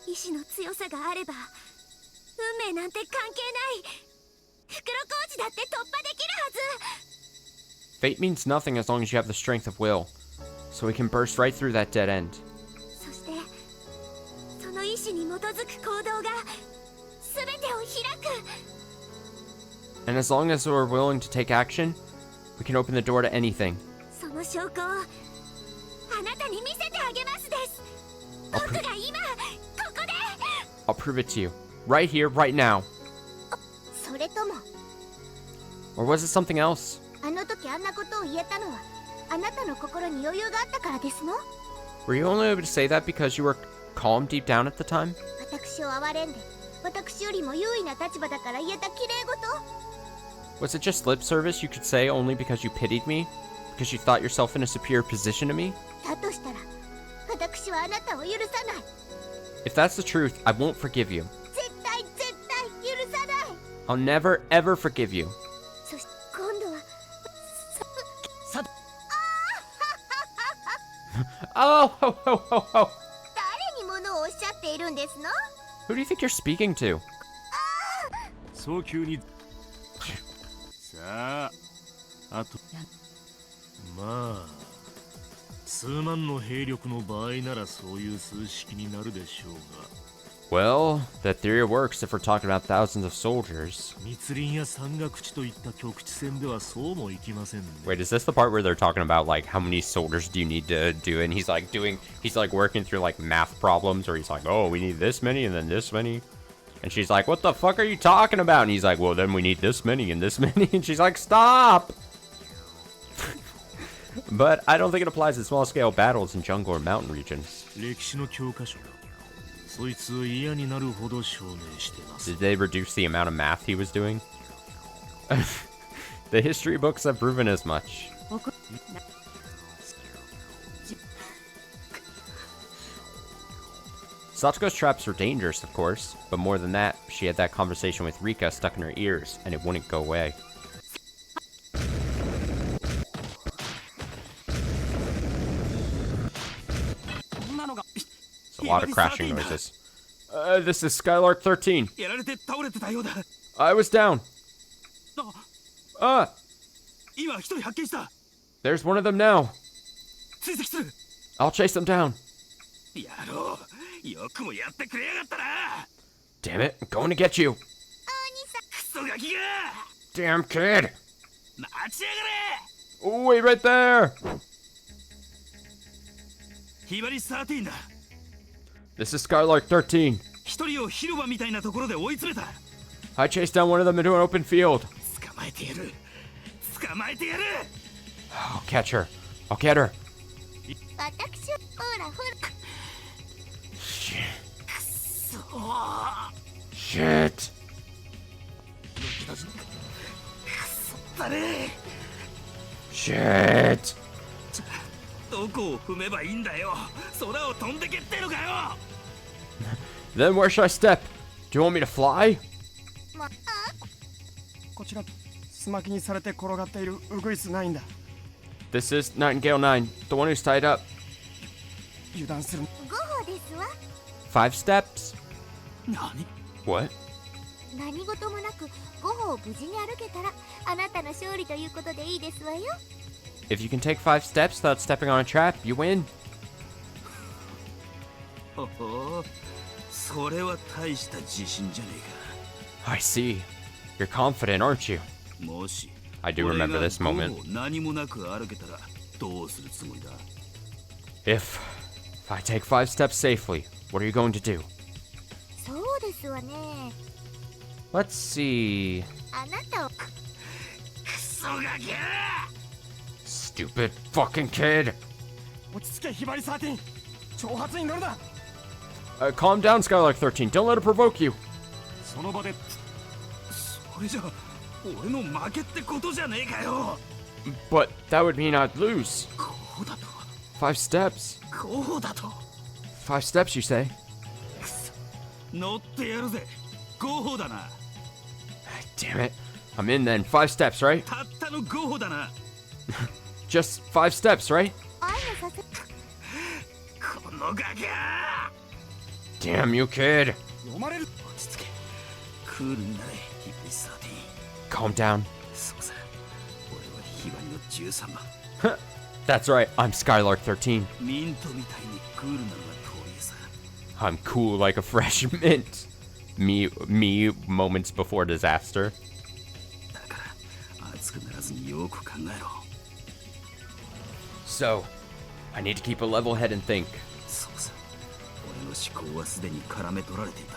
意志の強さがあれば運命なんて関係ない袋小路だって突破できるはず
Fate means nothing as long as you have the strength of will. So we can burst right through that dead end.
そしてその意志に基づく行動が全てを開く
And as long as we're willing to take action, we can open the door to anything.
その証拠をあなたに見せてあげますです僕が今ここで
I'll prove it to you. Right here, right now.
それとも
Or was it something else?
あの時あんなことを言えたのはあなたの心に余裕があったからですの？
Were you only able to say that because you were calm deep down at the time?
私を憐れんで私よりも優位な立場だから言えた綺麗事？
Was it just lip service you could say only because you pitied me? Because you thought yourself in a superior position to me?
だとしたら私はあなたを許さない
If that's the truth, I won't forgive you.
絶対許さない
I'll never, ever forgive you.
そして今度は
Oh, ho, ho, ho, ho.
誰に物をおっしゃっているんですの？
Who do you think you're speaking to?
早急にさああとまあ数万の兵力の場合ならそういう数式になるでしょうが
Well, that theory works if we're talking about thousands of soldiers.
密林や山岳地といった極地戦ではそうもいきませんね
Wait, is this the part where they're talking about like how many soldiers do you need to do? And he's like working through like math problems, or he's like, oh, we need this many and then this many. And she's like, what the fuck are you talking about? And he's like, well, then we need this many and this many. And she's like, stop! But I don't think it applies to small-scale battles in jungle or mountain regions.
歴史の教科書がそいつを嫌になるほど証明してます
Did they reduce the amount of math he was doing? The history books have proven as much. Satsuko's traps were dangerous, of course, but more than that, she had that conversation with Rika stuck in her ears, and it wouldn't go away. A lot of crashing noises. This is Skylark 13.
やられて倒れてたようだ。
I was down.
今一人発見した。
There's one of them now.
追跡する。
I'll chase them down.
やろう。よくもやってくれやがったな。
Damn it, I'm going to get you.
クソガキが。
Damn kid.
待ちやがれ。
Oh, wait right there.
ひばり13だ。
This is Skylark 13.
一人を広場みたいなところで追い詰めた。
I chased down one of them into an open field.
捕まえてやる。捕まえてやる。
I'll catch her. I'll get her.
私はほらほら。
Shit.
だね。
Shit.
どこを踏めばいいんだよ。空を飛んでけってのかよ。
Then where should I step? Do you want me to fly?
こちらスマキにされて転がっているウグイス9だ。
This is Nightingale 9, the one who's tied up.
油断する。
5歩ですわ。
5 steps?
何？
What?
何事もなく5歩を無事に歩けたらあなたの勝利ということでいいですわよ。
If you can take 5 steps without stepping on a trap, you win.
ほほ、それは大した自信じゃねえ
I see. You're confident, aren't you?
か。もし
I do remember this moment.
俺が5歩何もなく歩けたらどうするつもりだ？
If I take 5 steps safely, what are you going to do?
そうですわね。
Let's see.
あなたを。
クソガキや。
Stupid fucking kid.
落ち着けひばり13。挑発に乗るな。
Calm down, Skylark 13. Don't let it provoke you.
その場で。それじゃ俺の負けってことじゃねえかよ。
But that would mean I'd lose.
5歩だと。
5 steps.
5歩だと。
5 steps, you say?
乗ってやるぜ。5歩だな。
Damn it. I'm in then. 5 steps, right?
たったの5歩だな。
Just 5 steps, right?
このガキゃ。
Damn you, kid.
読まれる。落ち着け。クールになれ、ヒバリ13。
Calm down.
そうさ。俺はヒバリの13番。
That's right. I'm Skylark 13.
ミントみたいにクールなのが遠いさ。
I'm cool like a fresh mint. Me moments before disaster.
だから熱くならずによく考えろ。
So, I need to keep a level head and think.
そうさ。俺の思考はすでに絡め取られていた。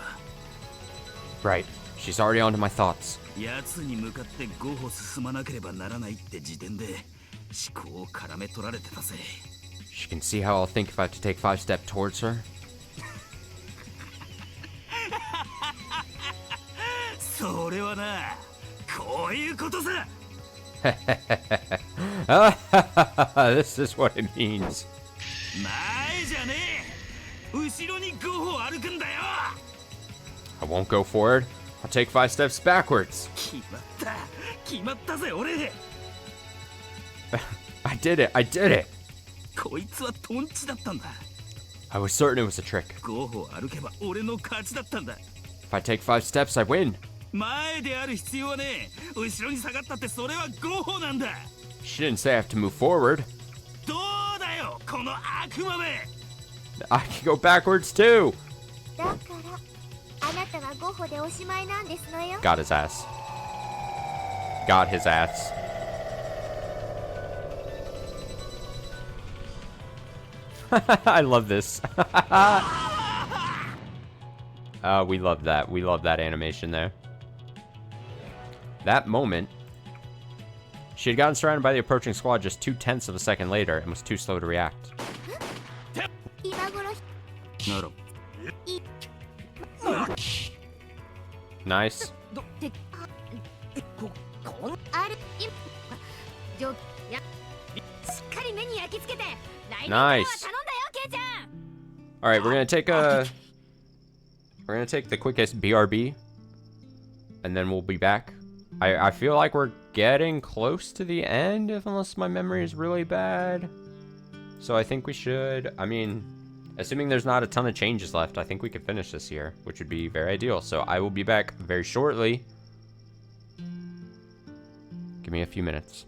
Right. She's already onto my thoughts.
奴に向かって5歩進まなければならないって時点で思考を絡め取られてたぜ。
She can see how I'll think if I have to take 5 steps towards her.
それはな、こういうことさ。
This is what it means.
前じゃねえ。後ろに5歩歩くんだよ。
I won't go forward. I'll take 5 steps backwards.
決まったぜ俺。
I did it. I did it.
こいつはトンチだったんだ。
I was certain it was a trick.
5歩歩けば俺の勝ちだったんだ。
If I take 5 steps, I win.
前である必要はねえ。後ろに下がったってそれは5歩なんだ。
She didn't say I have to move forward.
どうだよこの悪魔め。
I can go backwards too.
だからあなたは5歩でおしまいなんですのよ。
Got his ass. Got his ass. I love this. We love that. We love that animation there. That moment. She had gotten surrounded by the approaching squad just 0.2 of a second later and was too slow to react. Nice. Nice. Alright, we're gonna take the quickest BRB. And then we'll be back. I feel like we're getting close to the end, unless my memory is really bad. So I think we should, I mean, Assuming there's not a ton of changes left, I think we could finish this here, which would be very ideal. So I will be back very shortly. Give me a few minutes.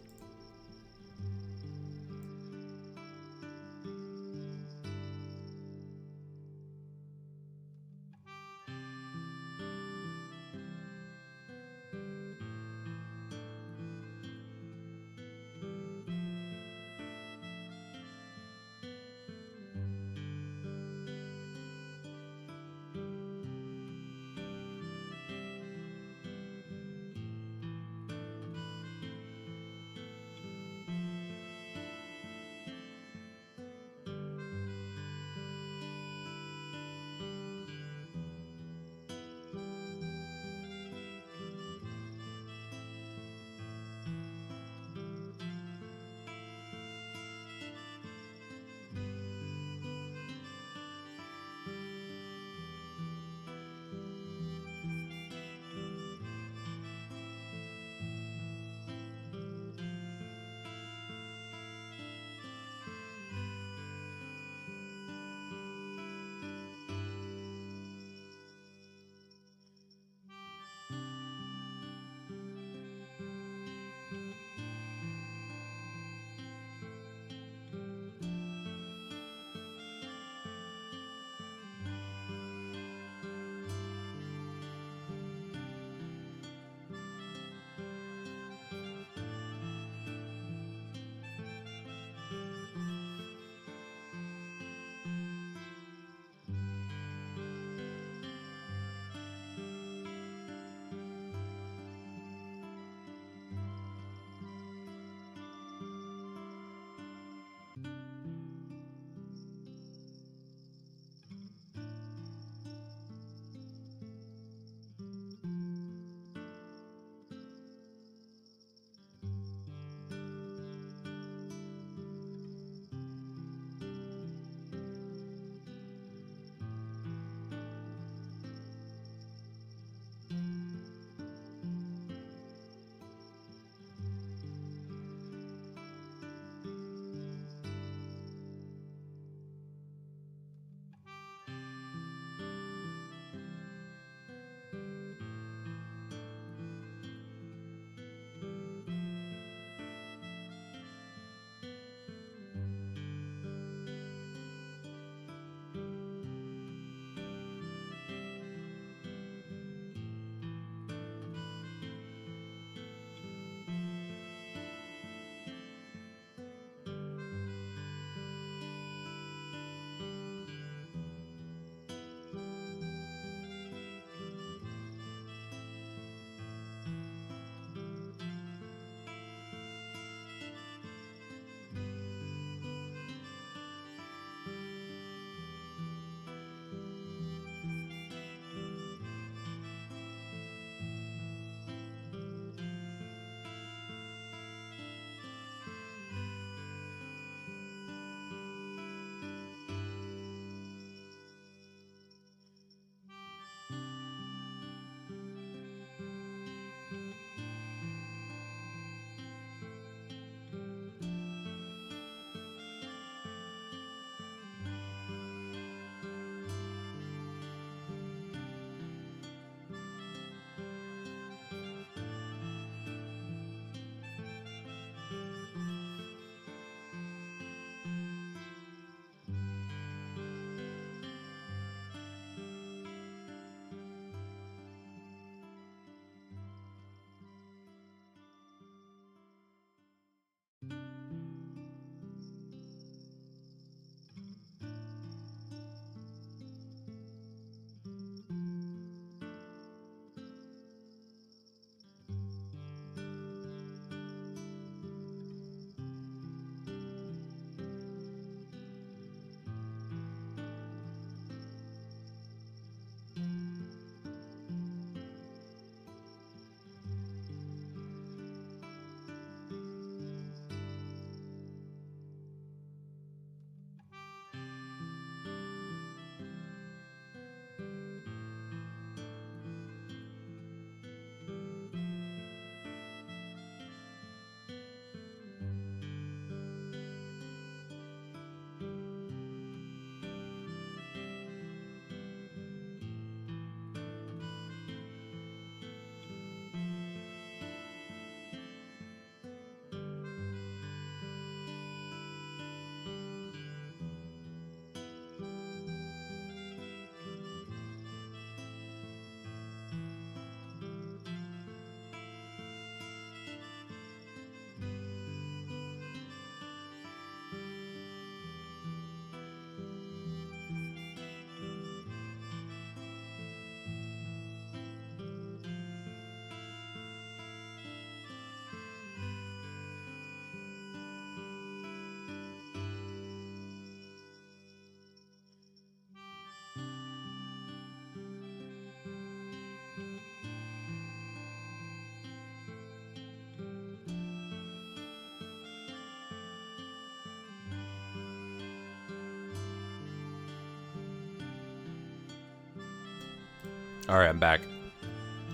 Alright, I'm back.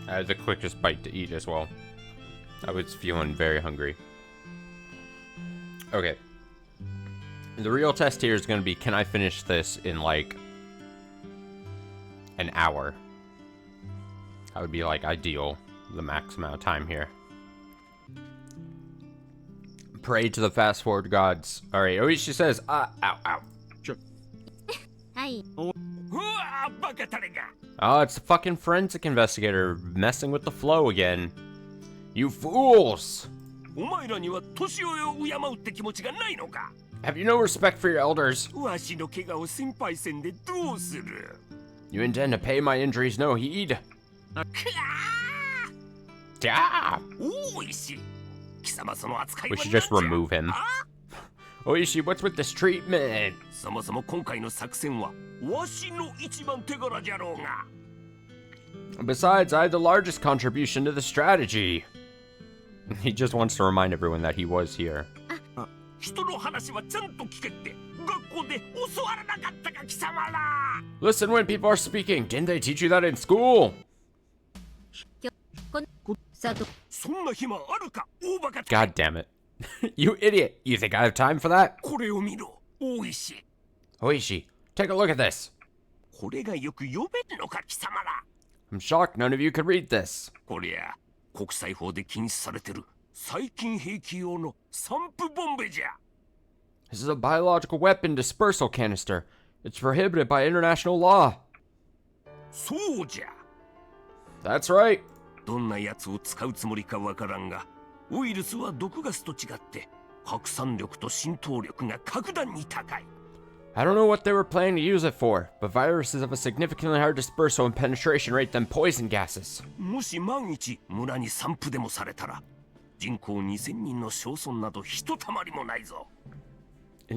I had the quickest bite to eat as well. I was feeling very hungry. Okay. The real test here is going to be, can I finish this in, like, an hour? That would be, like, ideal. The max amount of time here. Pray to the fast forward gods. Alright, Oishi says, ow, ow.
Hi.
Oh, it's the fucking forensic investigator messing with the flow again. You fools! Have you no respect for your elders? You intend to pay my injuries no heed? We should just remove him. Oishi, what's with this treatment? Besides, I had the largest contribution to the strategy. He just wants to remind everyone that he was here. Listen when people are speaking. Didn't they teach you that in school? God damn it. You idiot. You think I have time for that? Oishi, take a look at this. I'm shocked none of you could read this. This is a biological weapon dispersal canister. It's prohibited by international law. That's right. I don't know what they were planning to use it for, but viruses have a significantly higher dispersal and penetration rate than poison gases. In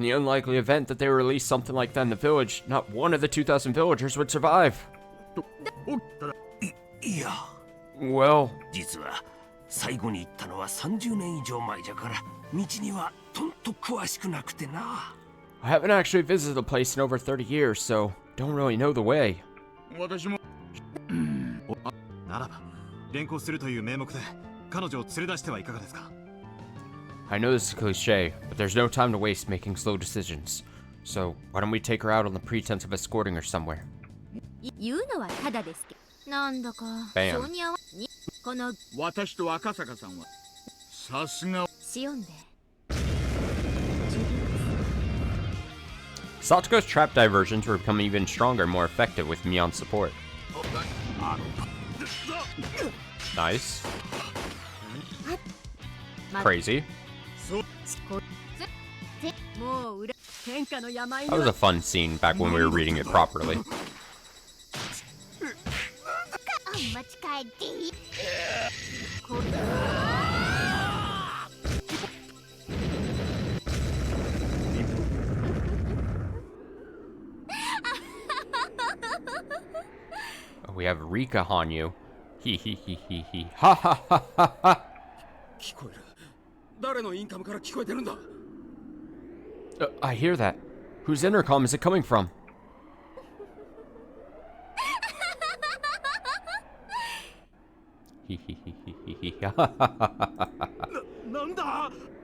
the unlikely event that they release something like that in the village, not one of the 2,000 villagers would survive. Well, I haven't actually visited the place in over 30 years, so don't really know the way. I know this is cliche, but there's no time to waste making slow decisions. So, why don't we take her out on the pretense of escorting her somewhere? Bam.
この私と赤坂さんはさすがシオンで
Satsuko's trap diversions were becoming even stronger and more effective with Mion's support. Nice. Crazy. That was a fun scene back when we were reading it properly. Oh, we have Rika Hanyu. He ha ha ha ha ha. I hear that. Whose intercom is it coming from?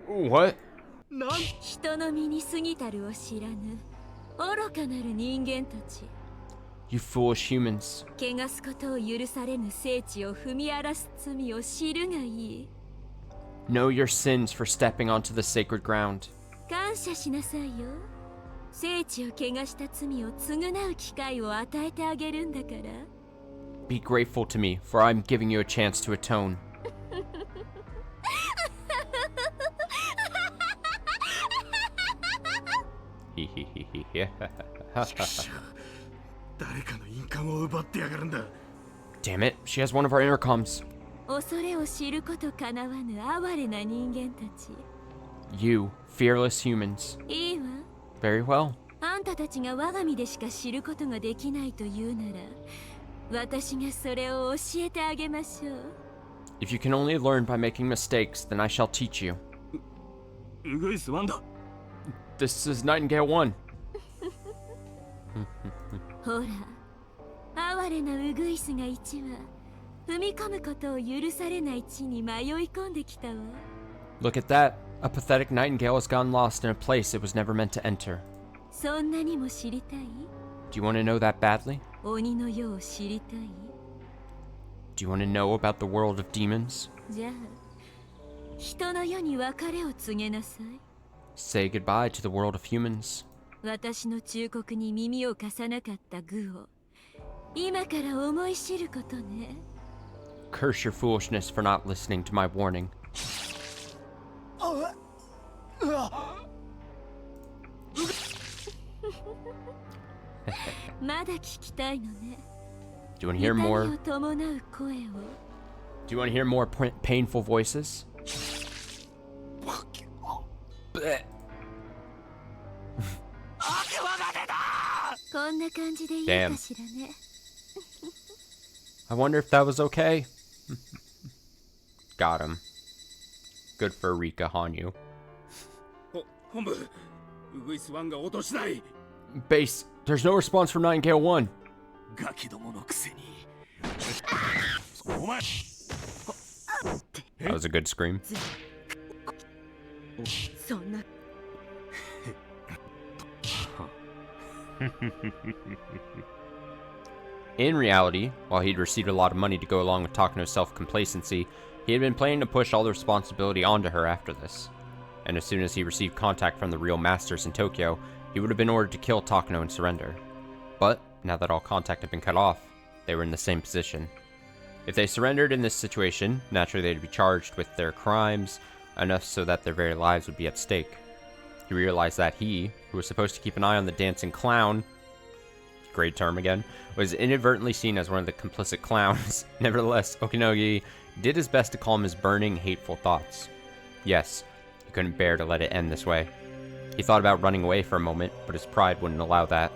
What?
人の身に過ぎたるを知らぬ愚かなる人間たち
You foolish humans.
汚すことを許されぬ聖地を踏み荒らす罪を知るがいい
Know your sins for stepping onto the sacred ground.
感謝しなさいよ聖地を汚した罪を償う機会を与えてあげるんだから
Be grateful to me, for I'm giving you a chance to atone. Damn it, she has one of our intercoms.
恐れを知ることかなわぬ哀れな人間たち
You, fearless humans.
いいわ
Very well.
あんたたちが我が身でしか知ることができないというなら私がそれを教えてあげましょう
If you can only learn by making mistakes, then I shall teach you. This is Nightingale 1.
ほら哀れなウグイスが一羽踏み込むことを許されない地に迷い込んできたわ。
Look at that. A pathetic nightingale has gone lost in a place it was never meant to enter.
そんなにも知りたい？
Do you want to know that badly?
鬼の世を知りたい？
Do you want to know about the world of demons?
じゃあ人の世に別れを告げなさい。
Say goodbye to the world of humans.
私の忠告に耳を貸さなかった愚を今から思い知ることね。
Curse your foolishness for not listening to my warning.
まだ聞きたいのね。
Do you want to hear more?
痛みを伴う声を。
Do you want to hear more painful voices?
こんな感じでいいかしらね。
I wonder if that was okay. Got him. Good for Rika Hanyu.
本部ウグイス1が応答しない。
Base, there's no response from Nightingale 1.
ガキどものくせに。お前。
That was a good scream.
そんな。
In reality, while he'd received a lot of money to go along with Takano's self-complacency, he had been planning to push all the responsibility onto her after this. And as soon as he received contact from the real masters in Tokyo, he would have been ordered to kill Takano and surrender. But, now that all contact had been cut off, they were in the same position. If they surrendered in this situation, naturally they'd be charged with their crimes, enough so that their very lives would be at stake. He realized that he, who was supposed to keep an eye on the dancing clown, great term again, was inadvertently seen as one of the complicit clowns. Nevertheless, Okinogi did his best to calm his burning, hateful thoughts. Yes, he couldn't bear to let it end this way. He thought about running away for a moment, but his pride wouldn't allow that.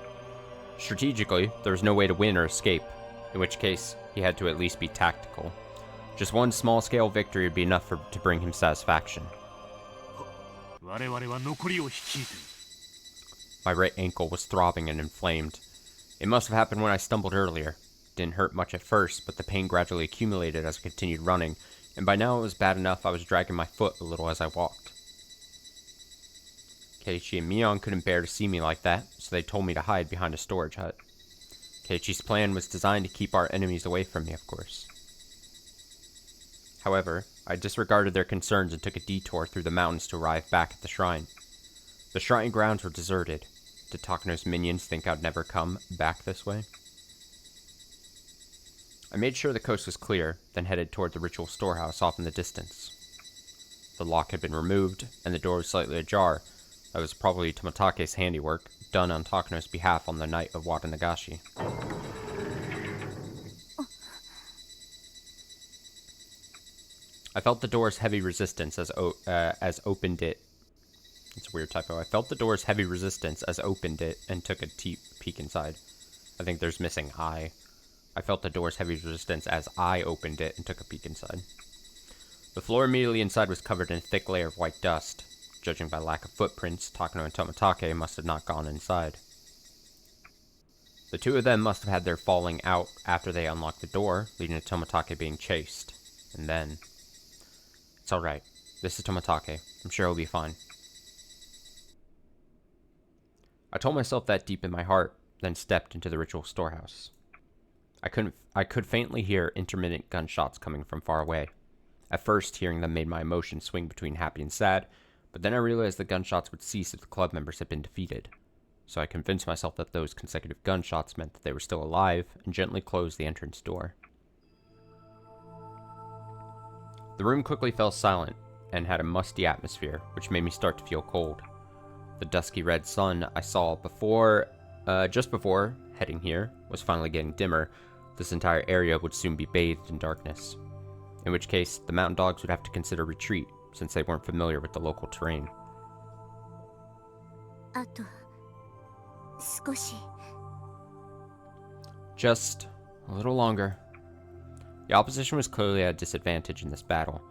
Strategically, there was no way to win or escape, in which case, he had to at least be tactical. Just one small-scale victory would be enough to bring him satisfaction. My right ankle was throbbing and inflamed. It must have happened when I stumbled earlier. Didn't hurt much at first, but the pain gradually accumulated as I continued running, and by now it was bad enough I was dragging my foot a little as I walked. Keiichi and Mion couldn't bear to see me like that, so they told me to hide behind a storage hut. Keiichi's plan was designed to keep our enemies away from me, of course. However, I disregarded their concerns and took a detour through the mountains to arrive back at the shrine. The shrine grounds were deserted. Did Takano's minions think I'd never come back this way? I made sure the coast was clear, then headed toward the ritual storehouse off in the distance. The lock had been removed, and the door was slightly ajar. That was probably Tomotake's handiwork, done on Takano's behalf on the night of Wada Nagashi. I felt the door's heavy resistance as opened it. It's a weird typo. I felt the door's heavy resistance as opened it and took a peek inside. I think there's missing I. I felt the door's heavy resistance as I opened it and took a peek inside. The floor immediately inside was covered in a thick layer of white dust. Judging by lack of footprints, Takano and Tomotake must have not gone inside. The two of them must have had their falling out after they unlocked the door, leading to Tomotake being chased. And then... It's alright. This is Tomotake. I'm sure he'll be fine. I told myself that deep in my heart, then stepped into the ritual storehouse. I could faintly hear intermittent gunshots coming from far away. At first, hearing them made my emotions swing between happy and sad, but then I realized the gunshots would cease if the club members had been defeated. So I convinced myself that those consecutive gunshots meant that they were still alive, and gently closed the entrance door. The room quickly fell silent, and had a musty atmosphere, which made me start to feel cold. The dusky red sun I saw just before heading here was finally getting dimmer. This entire area would soon be bathed in darkness. In which case, the mountain dogs would have to consider retreat, since they weren't familiar with the local terrain.
あと少し。
Just a little longer. The opposition was clearly at a disadvantage in this battle,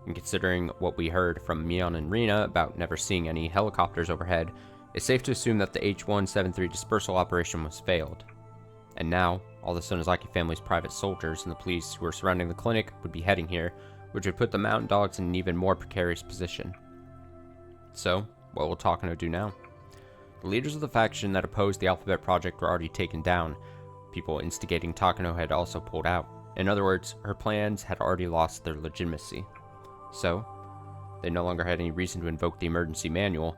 and considering what we heard from Mion and Rina about never seeing any helicopters overhead, it's safe to assume that the H-173 dispersal operation was failed. And now, all the Sonozaki family's private soldiers and the police who were surrounding the clinic would be heading here, which would put the mountain dogs in an even more precarious position. So, what will Takano do now? The leaders of the faction that opposed the Alphabet Project were already taken down. People instigating Takano had also pulled out. In other words, her plans had already lost their legitimacy. So, they no longer had any reason to invoke the emergency manual.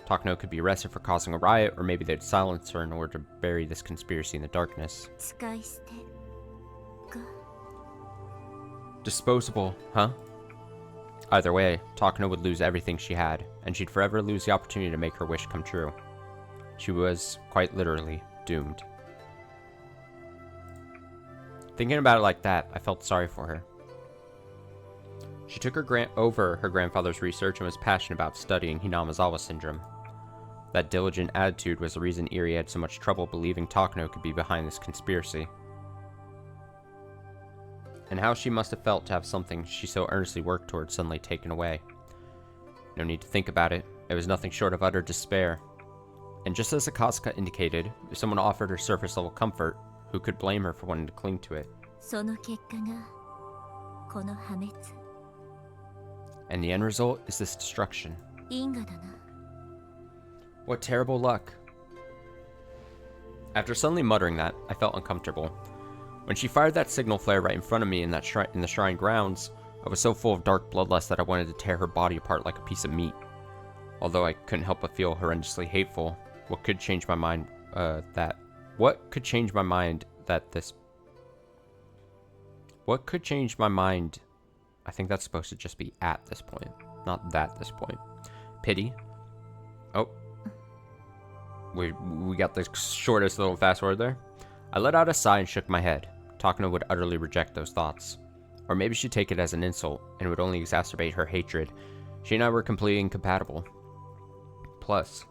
Takano could be arrested for causing a riot, or maybe they'd silence her in order to bury this conspiracy in the darkness. Disposable, huh? Either way, Takano would lose everything she had, and she'd forever lose the opportunity to make her wish come true. She was, quite literally, doomed. Thinking about it like that, I felt sorry for her. She took over her grandfather's research and was passionate about studying Hinamizawa syndrome. That diligent attitude was the reason Eri had so much trouble believing Takano could be behind this conspiracy. And how she must have felt to have something she so earnestly worked towards suddenly taken away. No need to think about it, it was nothing short of utter despair. And just as Akatsuka indicated, if someone offered her surface-level comfort, who could blame her for wanting to cling to it? And the end result is this destruction. What terrible luck. After suddenly muttering that, I felt uncomfortable. When she fired that signal flare right in front of me in the shrine grounds, I was so full of dark bloodlust that I wanted to tear her body apart like a piece of meat. Although I couldn't help but feel horrendously hateful, what could change my mind that I think that's supposed to just be at this point, not that this point. Pity. Oh. We got the shortest little fast forward there. I let out a sigh and shook my head. Takano would utterly reject those thoughts. Or maybe she'd take it as an insult, and it would only exacerbate her hatred. She and I were completely incompatible. Plus,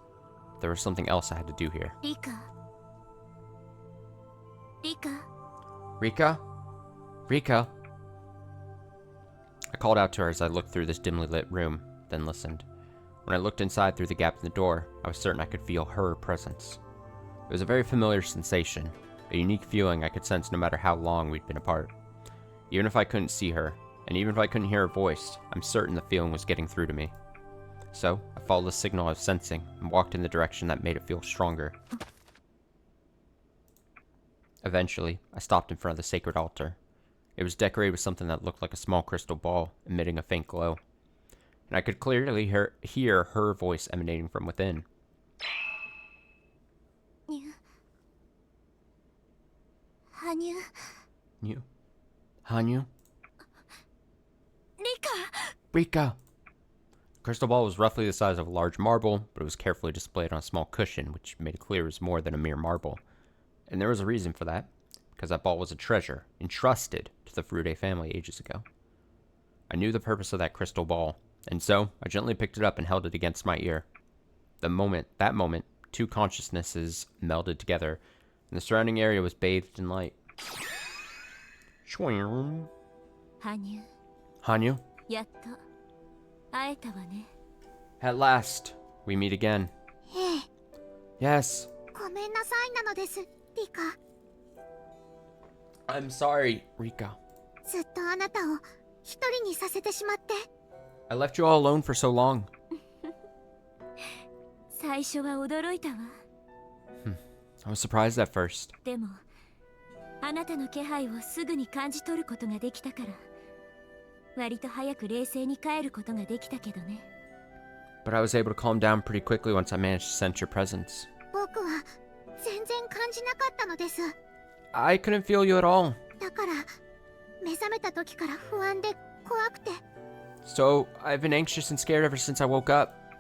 there was something else I had to do here.
Rika.
Rika? Rika? I called out to her as I looked through this dimly lit room, then listened. When I looked inside through the gap in the door, I was certain I could feel her presence. It was a very familiar sensation, a unique feeling I could sense no matter how long we'd been apart. Even if I couldn't see her, and even if I couldn't hear her voice, I'm certain the feeling was getting through to me. So, I followed the signal I was sensing, and walked in the direction that made it feel stronger. Eventually, I stopped in front of the sacred altar. It was decorated with something that looked like a small crystal ball, emitting a faint glow. And I could clearly hear her voice emanating from within. Hanyu? Rika! The crystal ball was roughly the size of a large marble, but it was carefully displayed on a small cushion, which made it clear it was more than a mere marble. And there was a reason for that, because that ball was a treasure, entrusted to the Furude family ages ago. I knew the purpose of that crystal ball, and so I gently picked it up and held it against my ear. That moment, two consciousnesses melded together, and the surrounding area was bathed in light. Hanyu? At last, we meet again. Yes. I'm sorry, Rika. I left you all alone for so long. I was surprised at first. But I was able to calm down pretty quickly once I managed to sense your presence. I couldn't feel you at all. So, I've been anxious and scared ever since I woke up.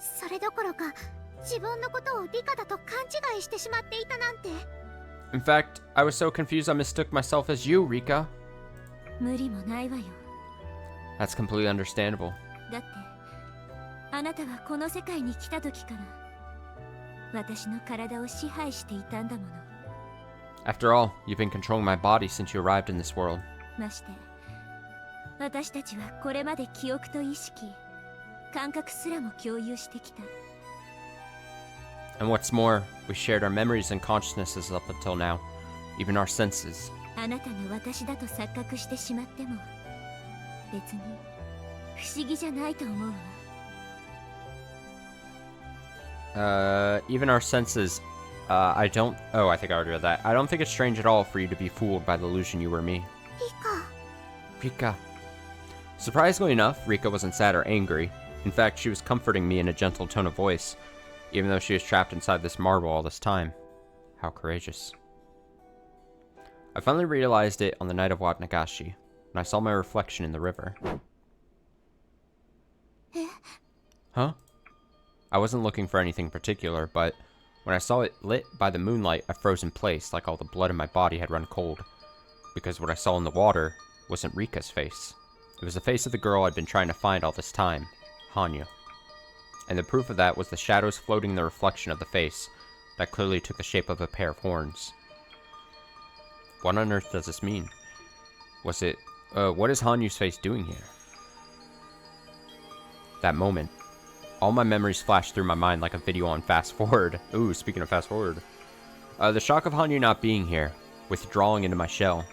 In fact, I was so confused I mistook myself as you, Rika. That's completely understandable. After all, you've been controlling my body since you arrived in this world. And what's more, we shared our memories and consciousnesses up until now. Even our senses.
あなたが私だと錯覚してしまっても別に不思議じゃないと思うわ。
Even our senses. I don't. Oh, I think I already read that. I don't think it's strange at all for you to be fooled by the illusion you were me. Rika. Surprisingly enough, Rika wasn't sad or angry. In fact, she was comforting me in a gentle tone of voice, even though she was trapped inside this marble all this time. How courageous. I finally realized it on the night of bubmanXIV, when I saw my reflection in the river. Huh? I wasn't looking for anything particular, but when I saw it lit by the moonlight, I froze in place like all the blood in my body had run cold. Because what I saw in the water wasn't Rika's face. It was the face of the girl I'd been trying to find all this time, Hanyu. And the proof of that was the shadows floating in the reflection of the face that clearly took the shape of a pair of horns. What on earth does this mean? Was it, what is Hanyu's face doing here? That moment, all my memories flashed through my mind like a video on fast forward. Ooh, speaking of fast forward. The shock of Hanyu not being here, withdrawing into my shell.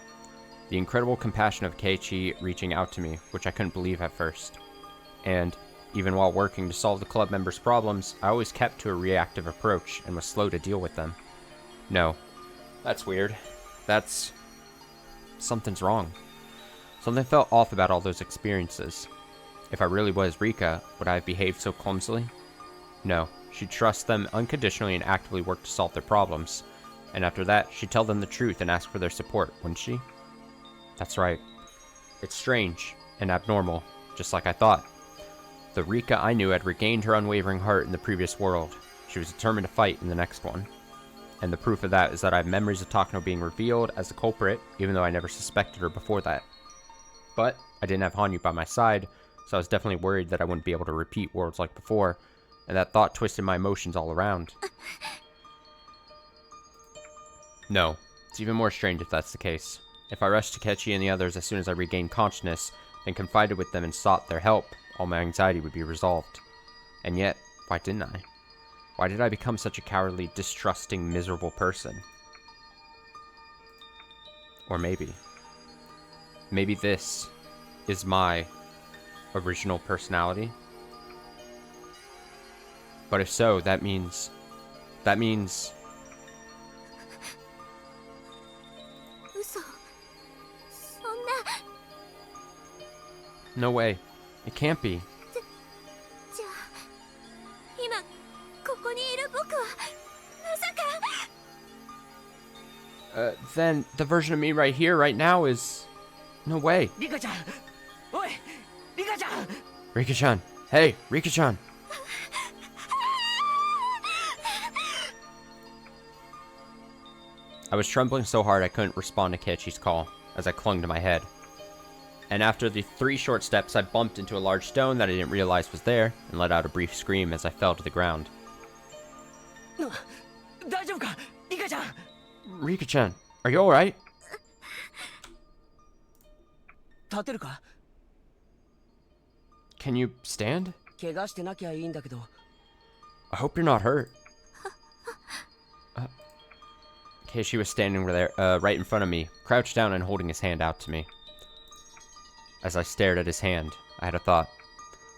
The incredible compassion of Keiichi reaching out to me, which I couldn't believe at first. And, even while working to solve the club members' problems, I always kept to a reactive approach and was slow to deal with them. No. That's weird. Something's wrong. Something felt off about all those experiences. If I really was Rika, would I have behaved so clumsily? No. She'd trust them unconditionally and actively work to solve their problems. And after that, she'd tell them the truth and ask for their support, wouldn't she? That's right. It's strange and abnormal, just like I thought. The Rika I knew had regained her unwavering heart in the previous world. She was determined to fight in the next one. And the proof of that is that I have memories of Takano being revealed as the culprit, even though I never suspected her before that. But I didn't have Hanyu by my side, so I was definitely worried that I wouldn't be able to repeat worlds like before, and that thought twisted my emotions all around. No, it's even more strange if that's the case. If I rushed to Keiichi and the others as soon as I regained consciousness, and confided with them and sought their help, all my anxiety would be resolved. And yet, why didn't I? Why did I become such a cowardly, distrusting, miserable person? Or maybe this is my original personality? But if so, that means... No way. It can't be. Then the version of me right here, right now is... No way.
Rika-chan! Oi! Rika-chan!
Rika-chan! Hey, Rika-chan! I was trembling so hard I couldn't respond to Keiichi's call, as I clung to my head. And after the 3 short steps, I bumped into a large stone that I didn't realize was there, and let out a brief scream as I fell to the ground. Rika-chan, are you alright? Can you stand? I hope you're not hurt. Keiichi was standing there, right in front of me, crouched down and holding his hand out to me. As I stared at his hand, I had a thought.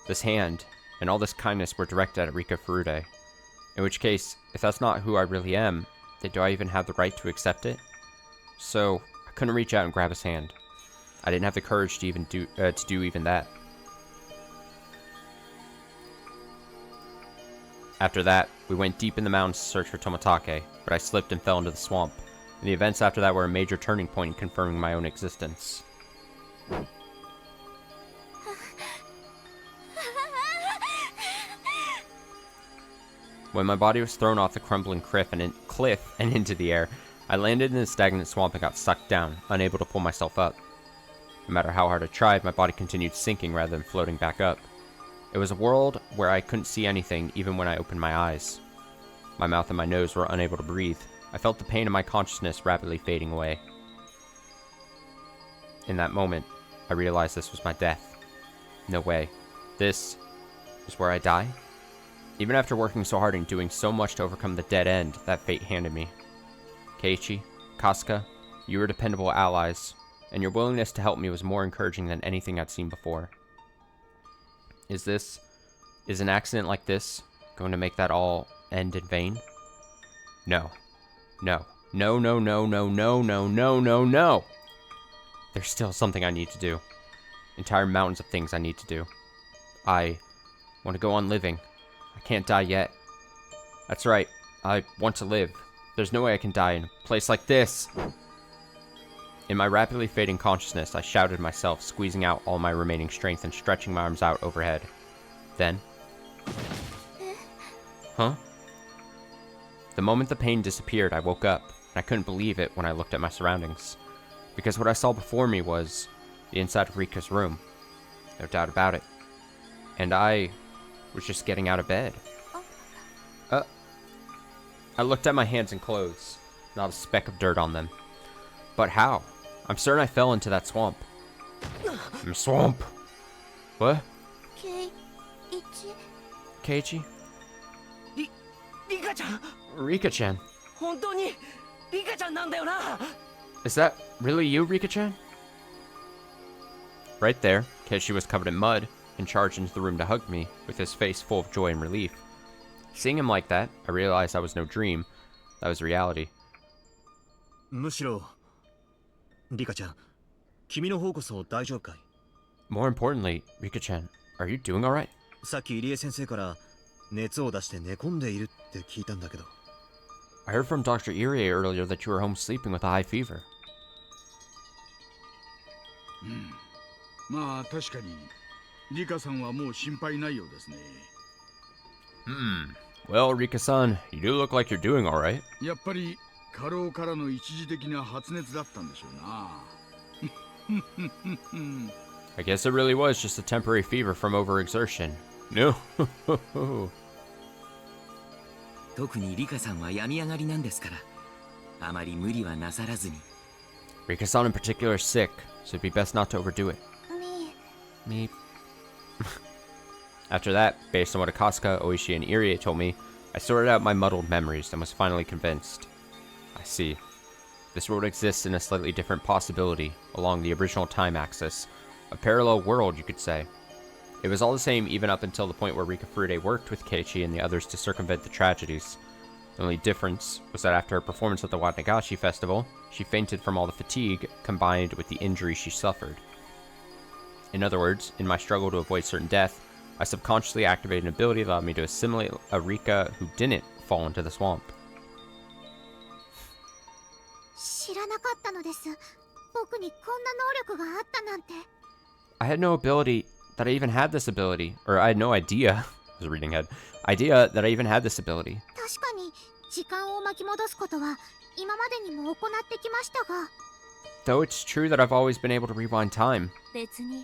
This hand, and all this kindness were directed at Rika Furude. In which case, if that's not who I really am, then do I even have the right to accept it? So, I couldn't reach out and grab his hand. I didn't have the courage to even do even that. After that, we went deep in the mountains to search for Tomatake, but I slipped and fell into the swamp, and the events after that were a major turning point in confirming my own existence. When my body was thrown off the crumbling cliff and into the air, I landed in a stagnant swamp and got sucked down, unable to pull myself up. No matter how hard I tried, my body continued sinking rather than floating back up. It was a world where I couldn't see anything even when I opened my eyes. My mouth and my nose were unable to breathe. I felt the pain in my consciousness rapidly fading away. In that moment, I realized this was my death. No way. This is where I die? Even after working so hard and doing so much to overcome the dead end that fate handed me. Keiichi, Kasuga, You were dependable allies, and your willingness to help me was more encouraging than anything I'd seen before. Is an accident like this going to make that all end in vain? No. No. No, no, no, no, no, no, no, no, no! There's still something I need to do. Entire mountains of things I need to do. I want to go on living. I can't die yet. That's right. I want to live. There's no way I can die in a place like this. In my rapidly fading consciousness, I shouted myself, squeezing out all my remaining strength and stretching my arms out overhead. Then... Huh? The moment the pain disappeared, I woke up, and I couldn't believe it when I looked at my surroundings. Because what I saw before me was the inside of Rika's room. No doubt about it. And I was just getting out of bed. I looked at my hands and clothes. Not a speck of dirt on them. But how? I'm certain I fell into that swamp. Swamp? What? Keiichi?
Rika-chan!
Rika-chan?
本当に Rika-chan なんだよな!
Is that really you, Rika-chan? Right there, Keiichi was covered in mud and charged into the room to hug me, with his face full of joy and relief. Seeing him like that, I realized that was no dream. That was reality.
むしろ、リカちゃん、君の方こそ大丈夫かい?
More importantly, Rika-chan, are you doing alright?
さっき入江先生から熱を出して寝込んでいるって聞いたんだけど。
I heard from Dr. Irie earlier that you were home sleeping with a high fever.
まあ確かにリカさんはもう心配ないようですね。
Well, Rika-san, you do look like you're doing alright.
やっぱり過労からの一時的な発熱だったんでしょうな。
I guess it really was just a temporary fever from overexertion. No.
特にリカさんは病み上がりなんですから、あまり無理はなさらずに。
Rika-san in particular is sick, so it'd be best not to overdo it. Me. After that, based on what Akasuka, Oishi, and Irie told me, I sorted out my muddled memories and was finally convinced. I see. This world exists in a slightly different possibility along the original time axis. A parallel world, you could say. It was all the same even up until the point where Rika Furude worked with Keiichi and the others to circumvent the tragedies. The only difference was that after her performance at the Watnagashi festival, she fainted from all the fatigue combined with the injury she suffered. In other words, in my struggle to avoid certain death, I subconsciously activated an ability that allowed me to assimilate a Rika who didn't fall into the swamp.
知らなかったのです。僕にこんな能力があったなんて。
I had no ability that I even had this ability, or I had no idea, I was reading ahead, idea that I even had this ability.
確かに時間を巻き戻すことは今までにも行ってきましたが。
Though it's true that I've always been able to rewind time.
別に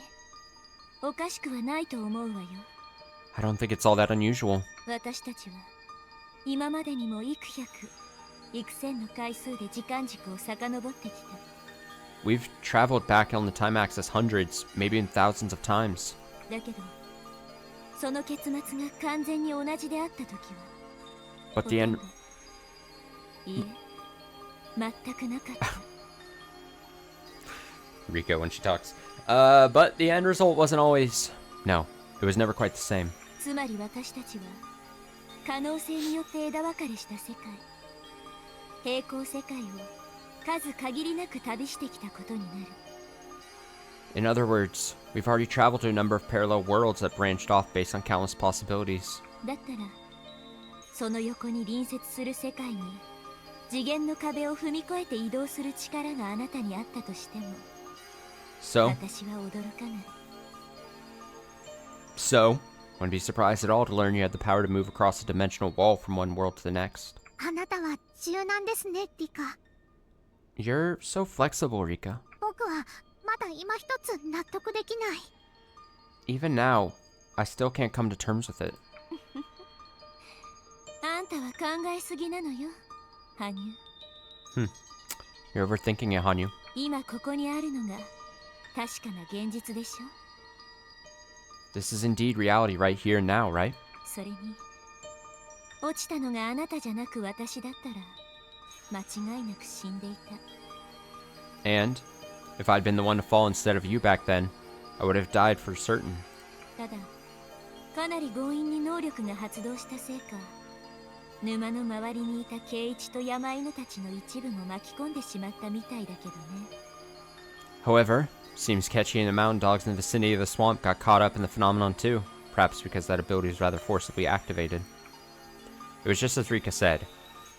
おかしくはないと思うわよ。
I don't think it's all that unusual.
私たちは今までにも幾百、幾千の回数で時間軸を遡ってきた。
We've traveled back on the time axis hundreds, maybe in thousands of times.
だけど、その結末が完全に同じであったときは。
But the end.
いえ、全くなかった。
Rika when she talks. But the end result wasn't always. No, it was never quite the same.
つまり私たちは可能性によって枝分かれした世界、平行世界を数限りなく旅してきたことになる。
In other words, we've already traveled to a number of parallel worlds that branched off based on countless possibilities.
だったら、その横に隣接する世界に次元の壁を踏み越えて移動する力があなたにあったとしても、
So,
私は驚かない。
So, wouldn't be surprised at all to learn you had the power to move across a dimensional wall from one world to the next.
あなたは柔軟ですね、リカ。
You're so flexible, Rika.
僕はまだ今一つ納得できない。
Even now, I still can't come to terms with it.
あんたは考えすぎなのよ、羽生。
You're overthinking it, Hanyu.
今ここにあるのが確かな現実でしょ。
This is indeed reality right here and now, right?
それに、落ちたのがあなたじゃなく私だったら間違いなく死んでいた。
And if I'd been the one to fall instead of you back then, I would have died for certain.
ただかなり強引に能力が発動したせいか沼の周りにいた圭一と山犬たちの一部も巻き込んでしまったみたいだけどね。
However, seems Ketchy and the mountain dogs in the vicinity of the swamp got caught up in the phenomenon too, perhaps because that ability was rather forcibly activated. It was just as Rika said.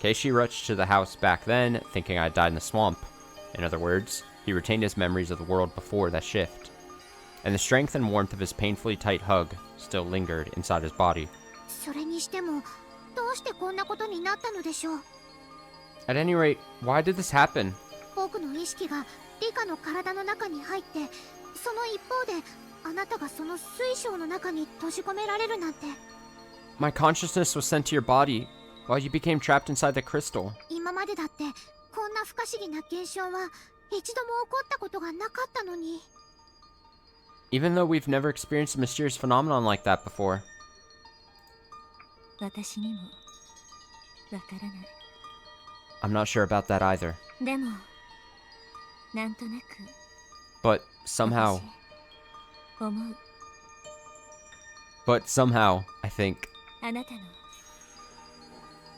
Keishi rushed to the house back then, thinking I had died in the swamp. In other words, he retained his memories of the world before that shift. And the strength and warmth of his painfully tight hug still lingered inside his body.
それにしてもどうしてこんなことになったのでしょう。
At any rate, why did this happen?
僕の意識がリカの体の中に入って、その一方であなたがその水晶の中に閉じ込められるなんて。
My consciousness was sent to your body while you became trapped inside the crystal.
今までだってこんな不可思議な現象は一度も起こったことがなかったのに。
Even though we've never experienced a mysterious phenomenon like that before.
私にもわからない。
I'm not sure about that either.
でもなんとなく
But somehow,
思う。
but somehow, I think
あなたの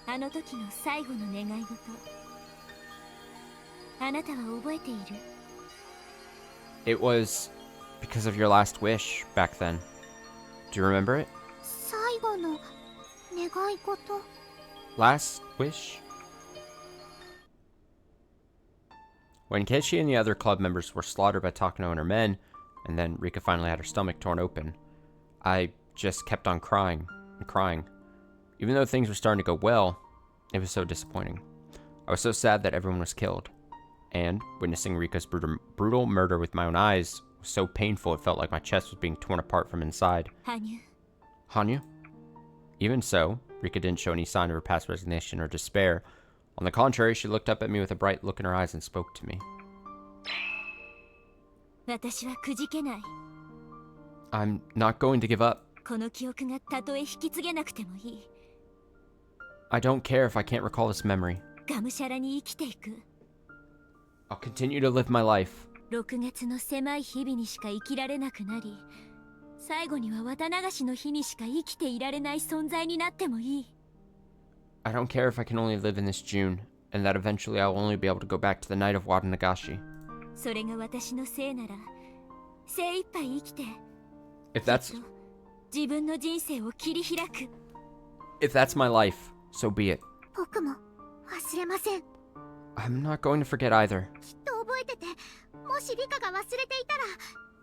あの時の最後の願い事、あなたは覚えている？
it was because of your last wish back then. Do you remember it?
最後の願い事。
Last wish? When Keiichi and the other club members were slaughtered by Takano and her men, and then Rika finally had her stomach torn open, I just kept on crying and crying. Even though things were starting to go well, it was so disappointing. I was so sad that everyone was killed, and witnessing Rika's brutal murder with my own eyes was so painful it felt like my chest was being torn apart from inside.
Hanyu.
Hanyu? Even so, Rika didn't show any sign of her past resignation or despair. On the contrary, she looked up at me with a bright look in her eyes and spoke to me.
私はくじけない。
I'm not going to give up.
この記憶がたとえ引き継げなくてもいい。
I don't care if I can't recall this memory.
がむしゃらに生きていく。
I'll continue to live my life.
6月の狭い日々にしか生きられなくなり、最後には綿流しの日にしか生きていられない存在になってもいい。
I don't care if I can only live in this June, and that eventually I'll only be able to go back to the night of Watanagashi.
それが私のせいなら、精一杯生きて、
If that's
自分の人生を切り開く。
if that's my life, so be it.
僕も忘れません。
I'm not going to forget either.
きっと覚えてて、もしリカが忘れていたら、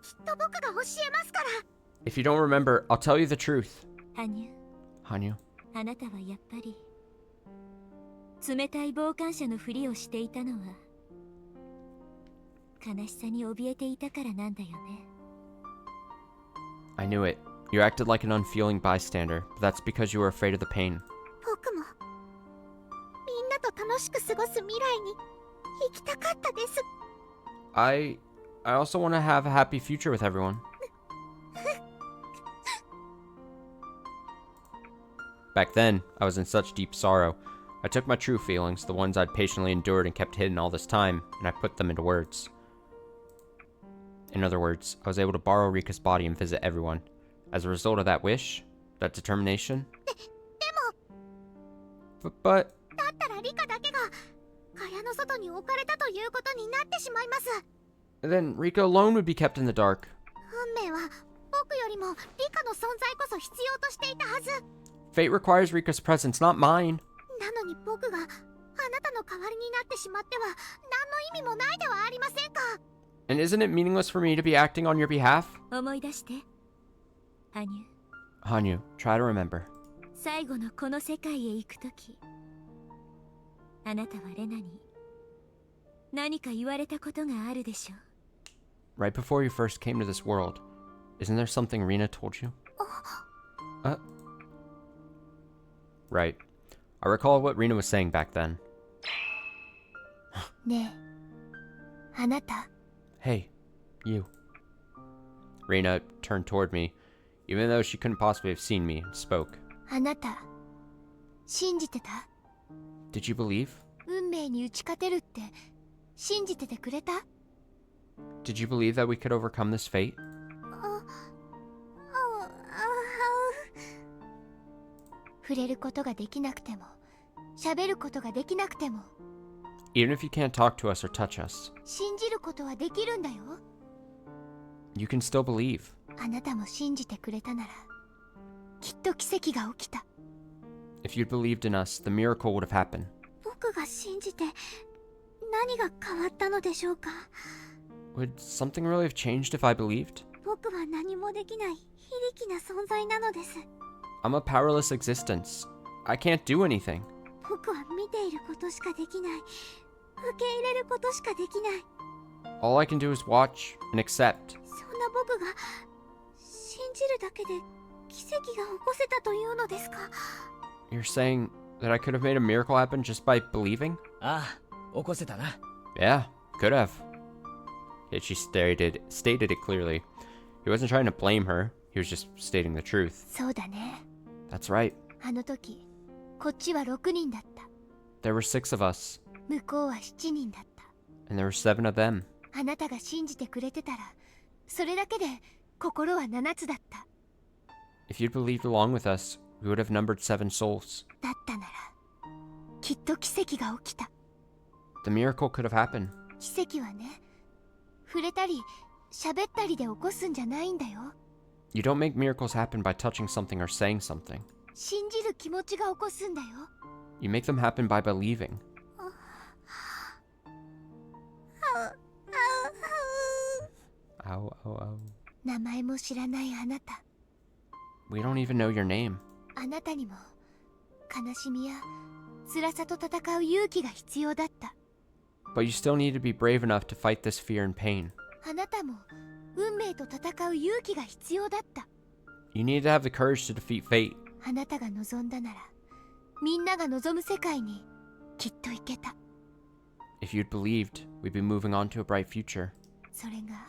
きっと僕が教えますから。
If you don't remember, I'll tell you the truth.
ハニュ、
Hanyu,
あなたはやっぱり冷たい傍観者のふりをしていたのは悲しさに怯えていたからなんだよね。
I knew it. You acted like an unfeeling bystander, but that's because you were afraid of the pain.
僕もみんなと楽しく過ごす未来に行きたかったです。
I also want to have a happy future with everyone. Back then, I was in such deep sorrow. I took my true feelings, the ones I'd patiently endured and kept hidden all this time, and I put them into words. In other words, I was able to borrow Rika's body and visit everyone. As a result of that wish, that determination. But
だったらリカだけが蚊帳の外に置かれたということになってしまいます。
then Rika alone would be kept in the dark.
運命は僕よりもリカの存在こそ必要としていたはず。
Fate requires Rika's presence, not mine.
なのに僕があなたの代わりになってしまっては何の意味もないではありませんか。
And isn't it meaningless for me to be acting on your behalf?
思い出して、ハニュ。
Hanyu, try to remember.
最後のこの世界へ行くとき、あなたはレナに何か言われたことがあるでしょう。
Right before you first came to this world, isn't there something Rina told you? Right. I recall what Rina was saying back then.
ねえ、あなた。
Hey, you. Rina turned toward me, even though she couldn't possibly have seen me, and spoke.
あなた、信じてた？
Did you believe?
運命に打ち勝てるって信じててくれた？
Did you believe that we could overcome this fate?
触れることができなくても、喋ることができなくても、
Even if you can't talk to us or touch us,
信じることはできるんだよ。
you can still believe.
あなたも信じてくれたなら、きっと奇跡が起きた。
If you'd believed in us, the miracle would have happened.
僕が信じて何が変わったのでしょうか。
Would something really have changed if I believed?
僕は何もできない非力な存在なのです。
I'm a powerless existence. I can't do anything.
僕は見ていることしかできない。受け入れることしかできない。
All I can do is watch and accept.
そんな僕が信じるだけで奇跡が起こせたというのですか？
You're saying that I could have made a miracle happen just by believing?
ああ、起こせたな。
Yeah, could have. Yet she stated it clearly. He wasn't trying to blame her. He was just stating the truth.
そうだね。
That's right.
あの時、こっちは6人だった。
There were 6 of us,
向こうは7人だった。
and there were 7 of them.
あなたが信じてくれてたら、それだけで心は7つだった。
If you'd believed along with us, we would have numbered 7 souls.
だったなら、きっと奇跡が起きた。
The miracle could have happened.
奇跡はね、触れたり喋ったりで起こすんじゃないんだよ。
You don't make miracles happen by touching something or saying something.
信じる気持ちが起こすんだよ。
You make them happen by believing. Ow, ow, ow.
名前も知らないあなた。
We don't even know your name.
あなたにも悲しみや辛さと戦う勇気が必要だった。
But you still need to be brave enough to fight this fear and pain.
あなたも運命と戦う勇気が必要だった。
You need to have the courage to defeat fate.
あなたが望んだなら、みんなが望む世界にきっと行けた。
If you'd believed, we'd be moving on to a bright future.
それが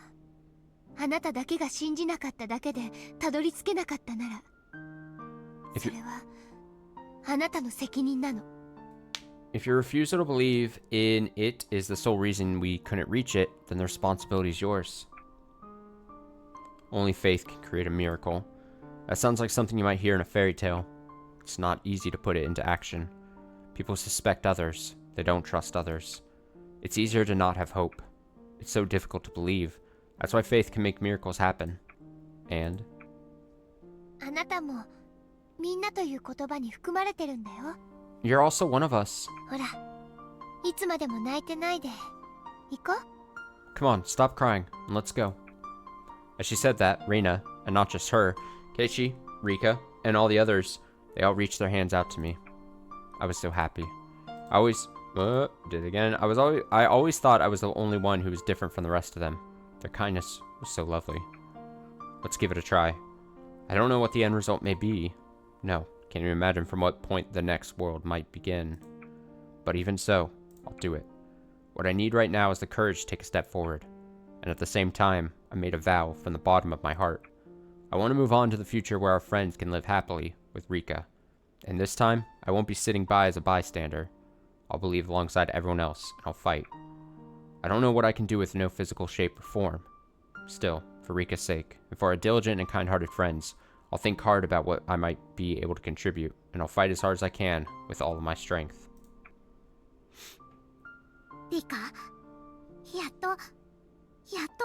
あなただけが信じなかっただけでたどり着けなかったなら、それはあなたの責任なの。
If your refusal to believe in it is the sole reason we couldn't reach it, then the responsibility is yours. Only faith can create a miracle. That sounds like something you might hear in a fairy tale. It's not easy to put it into action. People suspect others. They don't trust others. It's easier to not have hope. It's so difficult to believe. That's why faith can make miracles happen. And?
あなたもみんなという言葉に含まれてるんだよ。
You're also one of us.
ほら、いつまでも泣いてないで。行こう。
Come on, stop crying, and let's go. As she said that, Reina, and not just her, Keiichi, Rika, and all the others, they all reached their hands out to me. I was so happy. I always thought I was the only one who was different from the rest of them. Their kindness was so lovely. Let's give it a try. I don't know what the end result may be. No, can't even imagine from what point the next world might begin. But even so, I'll do it. What I need right now is the courage to take a step forward. And at the same time, I made a vow from the bottom of my heart. I want to move on to the future where our friends can live happily with Rika. And this time, I won't be sitting by as a bystander. I'll believe alongside everyone else, and I'll fight. I don't know what I can do with no physical shape or form. Still, for Rika's sake, and for our diligent and kind-hearted friends, I'll think hard about what I might be able to contribute, and I'll fight as hard as I can with all of my strength.
リカ、やっと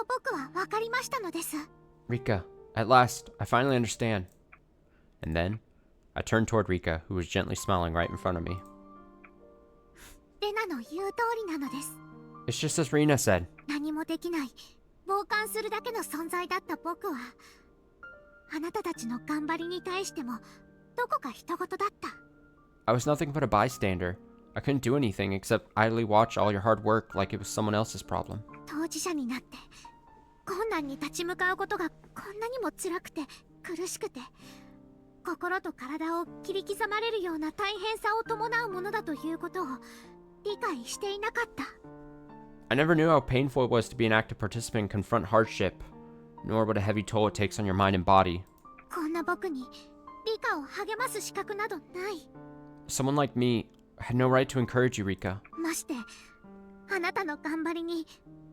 僕は分かりましたのです。
Rika, at last, I finally understand. And then, I turned toward Rika, who was gently smiling right in front of me.
レナの言う通りなのです。
It's just as Rina said.
何もできない、傍観するだけの存在だった僕は、あなたたちの頑張りに対しても、どこか人事だった。
I was nothing but a bystander. I couldn't do anything except idly watch all your hard work like it was someone else's problem.
当事者になって、困難に立ち向かうことがこんなにも辛くて苦しくて、心と体を切り刻まれるような大変さを伴うものだということを理解していなかった。
I never knew how painful it was to be an active participant and confront hardship, nor what a heavy toll it takes on your mind and body.
こんな僕にリカを励ます資格などない。
Someone like me had no right to encourage you, Rika.
ましてあなたの頑張りに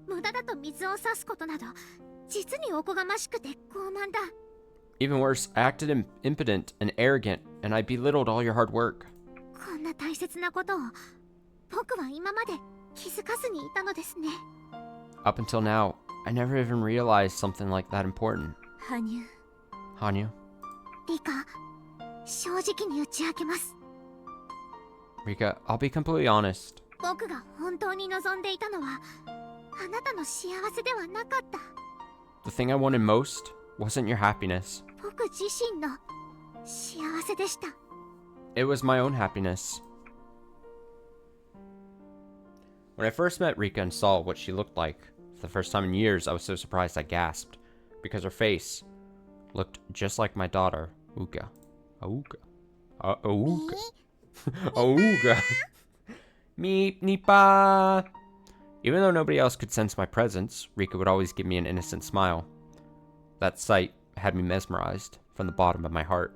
無駄だと水を差すことなど実におこがましくて傲慢だ。
Even worse, I acted impotent and arrogant, and I belittled all your hard work.
こんな大切なことを僕は今まで気づかずにいたのですね。
Up until now, I never even realized something like that important.
羽生
Hanyu,
リカ、正直に打ち明けます。
Rika, I'll be completely honest.
僕が本当に望んでいたのはあなたの幸せではなかった。
The thing I wanted most wasn't your happiness.
僕自身の幸せでした。
It was my own happiness. When I first met Rika and saw what she looked like, for the first time in years, I was so surprised I gasped, because her face looked just like my daughter, Uka. Auka. Auka. Auka. Meep Nipa. Even though nobody else could sense my presence, Rika would always give me an innocent smile. That sight had me mesmerized from the bottom of my heart.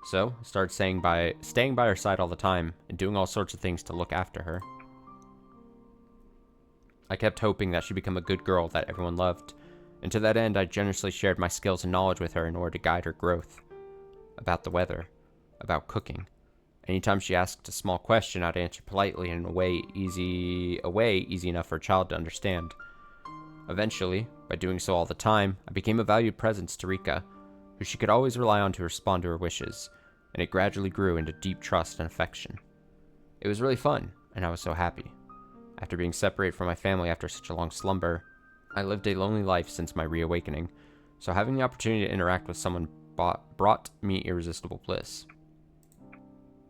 So, I started staying by her side all the time and doing all sorts of things to look after her. I kept hoping that she'd become a good girl that everyone loved, and to that end I generously shared my skills and knowledge with her in order to guide her growth. About the weather, about cooking. Anytime she asked a small question, I'd answer politely in a way easy enough for a child to understand. Eventually, by doing so all the time, I became a valued presence to Rika, who she could always rely on to respond to her wishes, and it gradually grew into deep trust and affection. It was really fun, and I was so happy. After being separated from my family after such a long slumber, I lived a lonely life since my reawakening, so having the opportunity to interact with someone brought me irresistible bliss.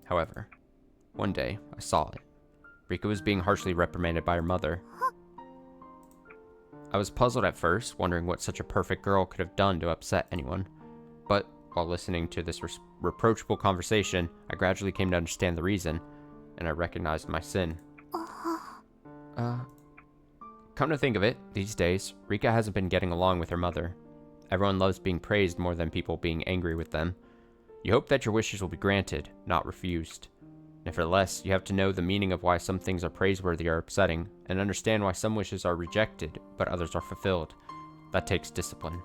However, one day, I saw it. Rika was being harshly reprimanded by her mother. I was puzzled at first, wondering what such a perfect girl could have done to upset anyone. But, while listening to this reproachful conversation, I gradually came to understand the reason, and I recognized my sin. Come to think of it, these days, Rika hasn't been getting along with her mother. Everyone loves being praised more than people being angry with them. You hope that your wishes will be granted, not refused. Nevertheless, you have to know the meaning of why some things are praiseworthy or upsetting, and understand why some wishes are rejected, but others are fulfilled. That takes discipline.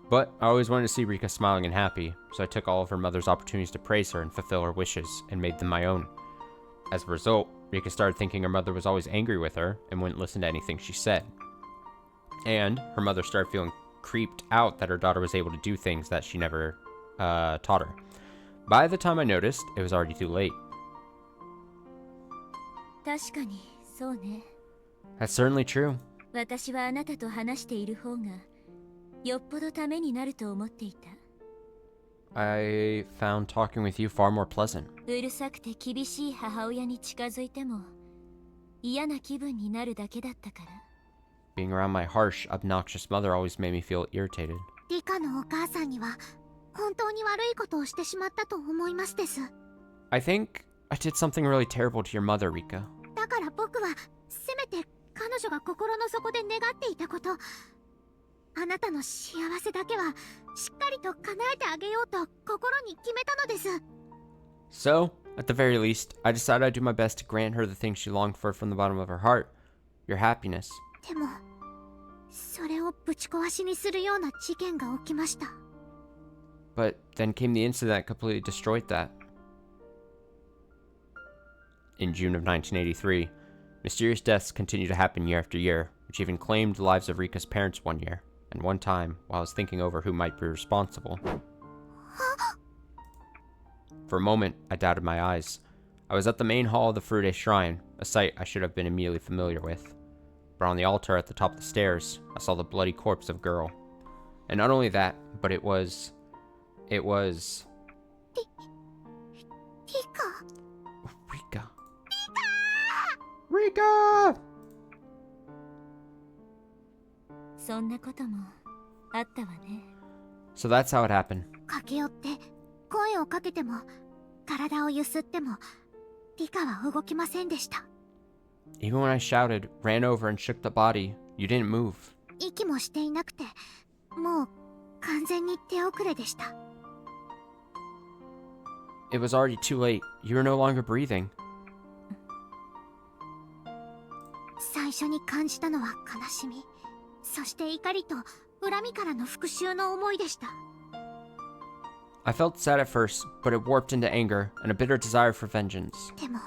But I always wanted to see Rika smiling and happy, so I took all of her mother's opportunities to praise her and fulfill her wishes, and made them my own. As a result, Rika started thinking her mother was always angry with her, and wouldn't listen to anything she said. And her mother started feeling creeped out that her daughter was able to do things that she never taught her. By the time I noticed, it was already too late.
確かにそうね。
That's certainly true.
私はあなたと話している方がよっぽどためになると思っていた。
I found talking with you far more pleasant.
うるさくて厳しい母親に近づいても嫌な気分になるだけだったから。
Being around my harsh, obnoxious mother always made me feel irritated.
リカのお母さんには本当に悪いことをしてしまったと思いますです。
I think I did something really terrible to your mother, Rika.
だから僕はせめて彼女が心の底で願っていたこと、あなたの幸せだけはしっかりと叶えてあげようと心に決めたのです。
So, at the very least, I decided I'd do my best to grant her the things she longed for from the bottom of her heart. Your happiness.
でもそれをぶち壊しにするような事件が起きました。
But then came the incident that completely destroyed that. In June of 1983, mysterious deaths continued to happen year after year, which even claimed the lives of Rika's parents one year, and one time, while I was thinking over who might be responsible. For a moment, I doubted my eyes. I was at the main hall of the Furude Shrine, a sight I should have been immediately familiar with. But on the altar at the top of the stairs, I saw the bloody corpse of a girl. And not only that, but it was...
Rika!
Rika!
そんなこともあったわね。
So that's how it happened.
駆け寄って声をかけても体をゆすってもリカは動きませんでした。
Even when I shouted, ran over and shook the body, you didn't move.
息もしていなくてもう完全に手遅れでした。
It was already too late. You were no longer breathing.
最初に感じたのは悲しみ、そして怒りと恨みからの復讐の思いでした。
I felt sad at first, but it warped into anger and a bitter desire for vengeance.
でも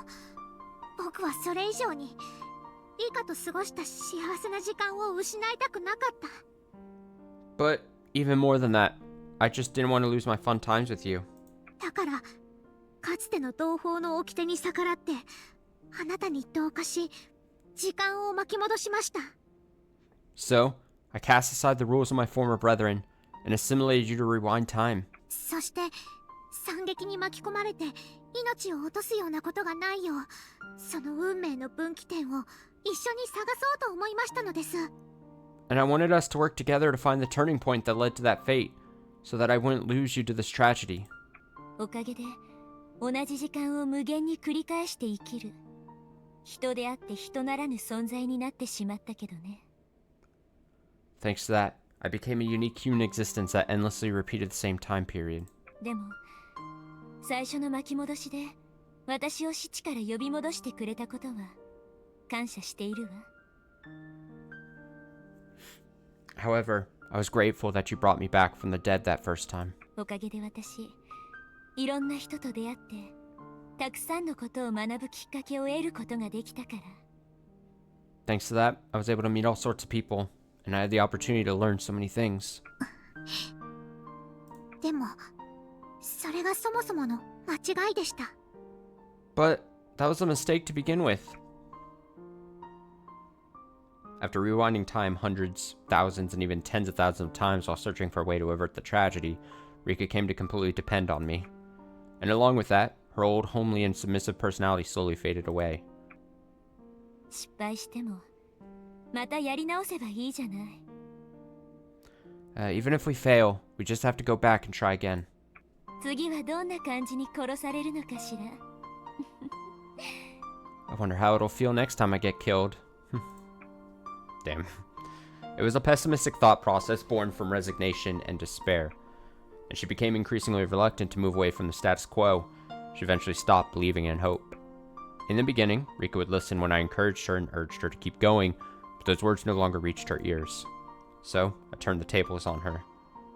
僕はそれ以上にリカと過ごした幸せな時間を失いたくなかった。
But even more than that, I just didn't want to lose my fun times with you.
だからかつての同胞の掟に逆らってあなたに同化し時間を巻き戻しました。
So, I cast aside the rules of my former brethren and assimilated you to rewind time.
そして惨劇に巻き込まれて命を落とすようなことがないよう、その運命の分岐点を一緒に探そうと思いましたのです。
And I wanted us to work together to find the turning point that led to that fate, so that I wouldn't lose you to this tragedy.
おかげで同じ時間を無限に繰り返して生きる人であって人ならぬ存在になってしまったけどね。
Thanks to that, I became a unique human existence that endlessly repeated the same time period.
でも最初の巻き戻しで私を死地から呼び戻してくれたことは感謝しているわ。
However, I was grateful that you brought me back from the dead that first time.
おかげで私いろんな人と出会ってたくさんのことを学ぶきっかけを得ることができたから。
Thanks to that, I was able to meet all sorts of people, and I had the opportunity to learn so many things.
でもそれがそもそもの間違いでした。
But that was a mistake to begin with. After rewinding time hundreds, thousands, and even tens of thousands of times while searching for a way to avert the tragedy, Rika came to completely depend on me. And along with that, her old homely and submissive personality slowly faded away.
失敗してもまたやり直せばいいじゃない。
Even if we fail, we just have to go back and try again.
次はどんな感じに殺されるのかしら。
I wonder how it'll feel next time I get killed. Damn. It was a pessimistic thought process born from resignation and despair, and she became increasingly reluctant to move away from the status quo. She eventually stopped believing in hope. In the beginning, Rika would listen when I encouraged her and urged her to keep going, but those words no longer reached her ears. So, I turned the tables on her.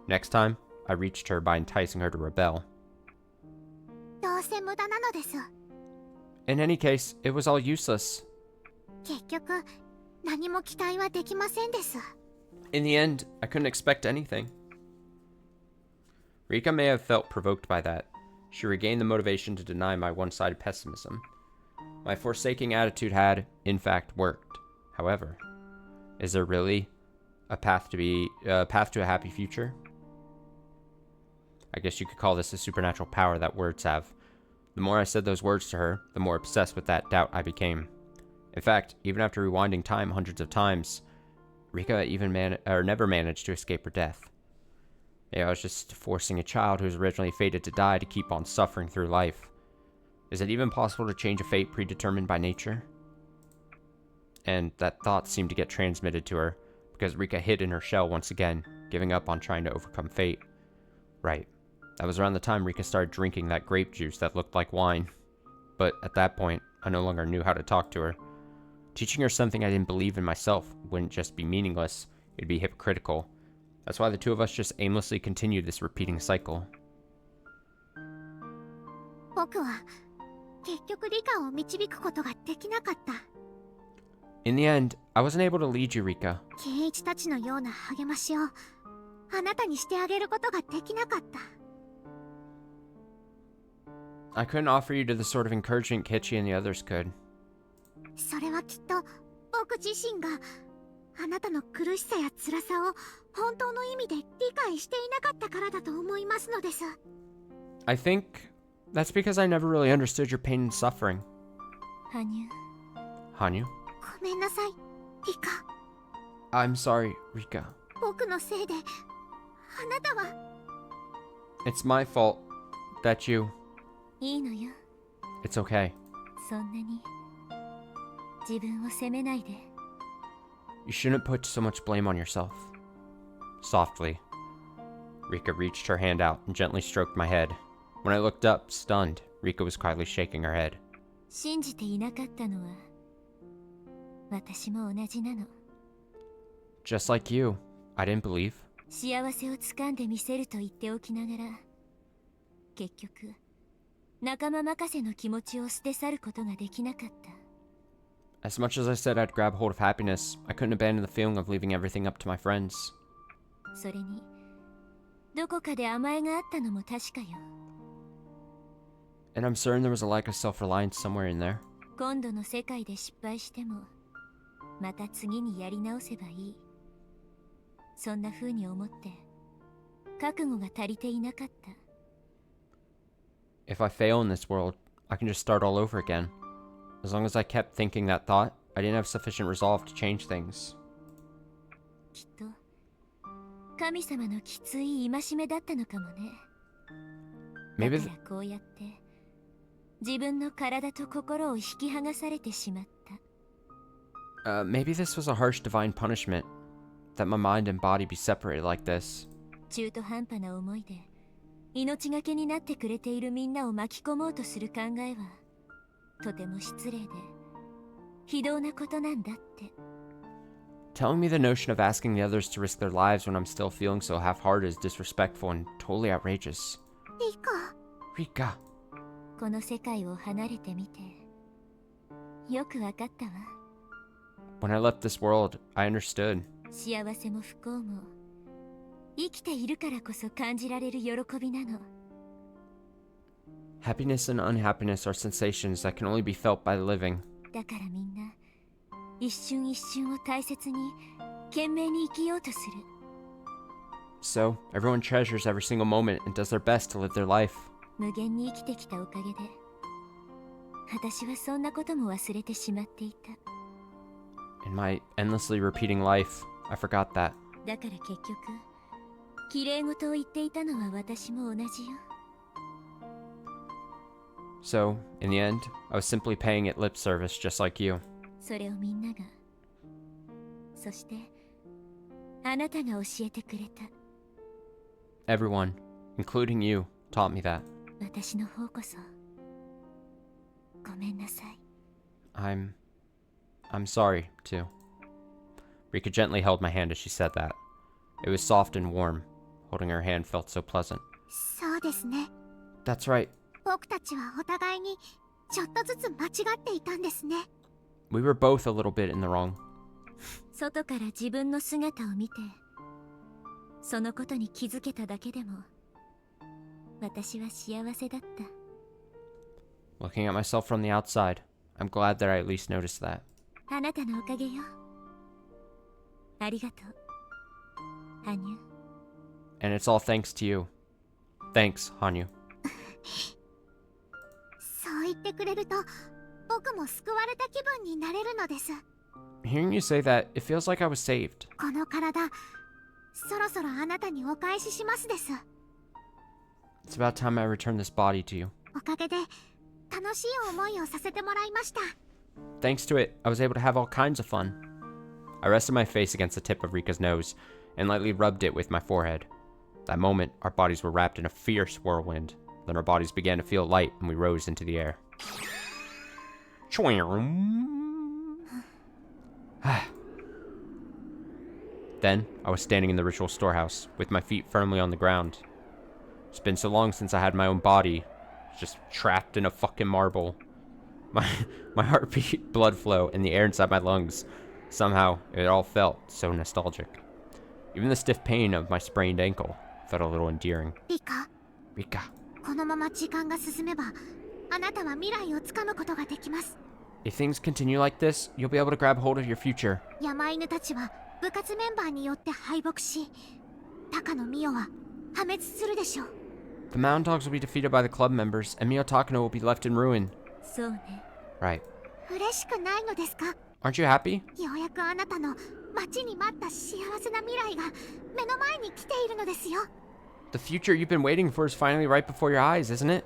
Next time, I reached her by enticing her to rebel.
どうせ無駄なのです。
In any case, it was all useless.
結局何も期待はできませんです。
In the end, I couldn't expect anything. Rika may have felt provoked by that. She regained the motivation to deny my one-sided pessimism. My forsaking attitude had, in fact, worked. However, is there really a path to a happy future? I guess you could call this a supernatural power that words have. The more I said those words to her, the more obsessed with that doubt I became. In fact, even after rewinding time hundreds of times, Rika never managed to escape her death. Maybe I was just forcing a child who was originally fated to die to keep on suffering through life. Is it even possible to change a fate predetermined by nature? And that thought seemed to get transmitted to her, because Rika hid in her shell once again, giving up on trying to overcome fate. Right. That was around the time Rika started drinking that grape juice that looked like wine. But at that point, I no longer knew how to talk to her. Teaching her something I didn't believe in myself wouldn't just be meaningless, it'd be hypocritical. That's why the two of us just aimlessly continued this repeating cycle.
僕は結局リカを導くことができなかった。
In the end, I wasn't able to lead you, Rika.
圭一たちのような励ましをあなたにしてあげることができなかった。
I couldn't offer you to the sort of encouragement Kichi and the others could.
それはきっと僕自身があなたの苦しさや辛さを本当の意味で理解していなかったからだと思いますのです。
I think that's because I never really understood your pain and suffering.
羽生。
Hanyu?
ごめんなさい、リカ。
I'm sorry, Rika.
僕のせいであなたは。
It's my fault that you...
いいのよ。
It's okay.
そんなに自分を責めないで。
You shouldn't put so much blame on yourself. Softly, Rika reached her hand out and gently stroked my head. When I looked up, stunned, Rika was quietly shaking her head.
信じていなかったのは私も同じなの。
Just like you, I didn't believe.
幸せをつかんでみせると言っておきながら、結局仲間任せの気持ちを捨て去ることができなかった。
As much as I said I'd grab hold of happiness, I couldn't abandon the feeling of leaving everything up to my friends.
それにどこかで甘えがあったのも確かよ。
And I'm certain there was a lack of self-reliance somewhere in there.
今度の世界で失敗してもまた次にやり直せばいい。そんな風に思って覚悟が足りていなかった。
If I fail in this world, I can just start all over again. As long as I kept thinking that thought, I didn't have sufficient resolve to change things.
きっと神様のきつい戒めだったのかもね。
Maybe
だからこうやって自分の体と心を引き剥がされてしまった。
maybe this was a harsh divine punishment, that my mind and body be separated like this.
中途半端な思いで命がけになってくれているみんなを巻き込もうとする考えはとても失礼で非道なことなんだって。
Telling me the notion of asking the others to risk their lives when I'm still feeling so half-hearted is disrespectful and totally outrageous.
リカ。
Rika.
この世界を離れてみてよくわかったわ。
When I left this world, I understood.
幸せも不幸も生きているからこそ感じられる喜びなの。
Happiness and unhappiness are sensations that can only be felt by the living.
だからみんな一瞬一瞬を大切に懸命に生きようとする。
So, everyone treasures every single moment and does their best to live their life.
無限に生きてきたおかげで私はそんなことも忘れてしまっていた。
In my endlessly repeating life, I forgot that.
だから結局綺麗事を言っていたのは私も同じよ。
So, in the end, I was simply paying it lip service just like you.
それをみんなが、そしてあなたが教えてくれた。
Everyone, including you, taught me that.
私の方こそごめんなさい。
I'm sorry, too. Rika gently held my hand as she said that. It was soft and warm. Holding her hand felt so pleasant.
そうですね。
That's right.
僕たちはお互いにちょっとずつ間違っていたんですね。
We were both a little bit in the wrong.
外から自分の姿を見てそのことに気づけただけでも私は幸せだった。
Looking at myself from the outside, I'm glad that I at least noticed that.
あなたのおかげよ。ありがとう、羽生。
And it's all thanks to you. Thanks, Hanyu.
そう言ってくれると僕も救われた気分になれるのです。
Hearing you say that, it feels like I was saved.
この体そろそろあなたにお返ししますです。
It's about time I return this body to you.
おかげで楽しい思いをさせてもらいました。
Thanks to it, I was able to have all kinds of fun. I rested my face against the tip of Rika's nose and lightly rubbed it with my forehead. That moment, our bodies were wrapped in a fierce whirlwind. Then our bodies began to feel light and we rose into the air. Then, I was standing in the ritual storehouse, with my feet firmly on the ground. It's been so long since I had my own body, just trapped in a fucking marble. My heartbeat, blood flow, and the air inside my lungs. Somehow, it all felt so nostalgic. Even the stiff pain of my sprained ankle felt a little endearing. Rika.
このまま時間が進めばあなたは未来をつかむことができます。
If things continue like this, you'll be able to grab hold of your future.
山犬たちは部活メンバーによって敗北し、高野美代は破滅するでしょう。
The Mountain Dogs will be defeated by the club members, and Miotsukushi will be left in ruin.
そうね。
Right.
嬉しくないのですか？
Aren't you happy?
ようやくあなたの待ちに待った幸せな未来が目の前に来ているのですよ。
The future you've been waiting for is finally right before your eyes, isn't it?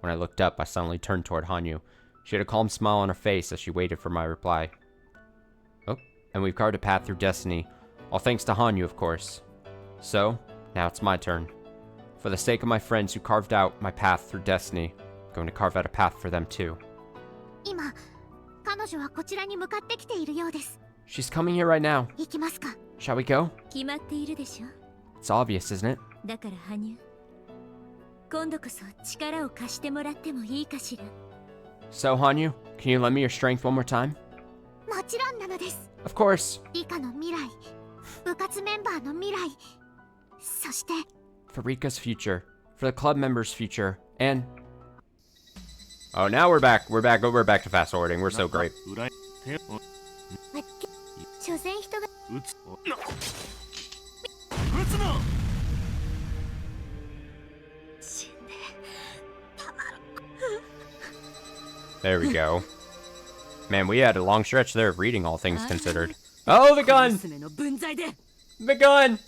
When I looked up, I suddenly turned toward Hanyu. She had a calm smile on her face as she waited for my reply. Oh, and we've carved a path through destiny. All thanks to Hanyu, of course. So, now it's my turn. For the sake of my friends who carved out my path through destiny, Going to carve out a path for them too.
今彼女はこちらに向かってきているようです。
She's coming here right now.
行きますか。
Shall we go?
決まっているでしょ。
It's obvious, isn't it?
だから羽生、今度こそ力を貸してもらってもいいかしら。
So, Hanyu, can you lend me your strength one more time?
もちろんなのです。
Of course.
リカの未来、部活メンバーの未来、そして
For Rika's future, for the club members' future, and... Oh, now we're back to fast forwarding. We're so great.
所詮人が
There we go. Man, we had a long stretch there of reading, all things considered. Oh, the gun! The gun!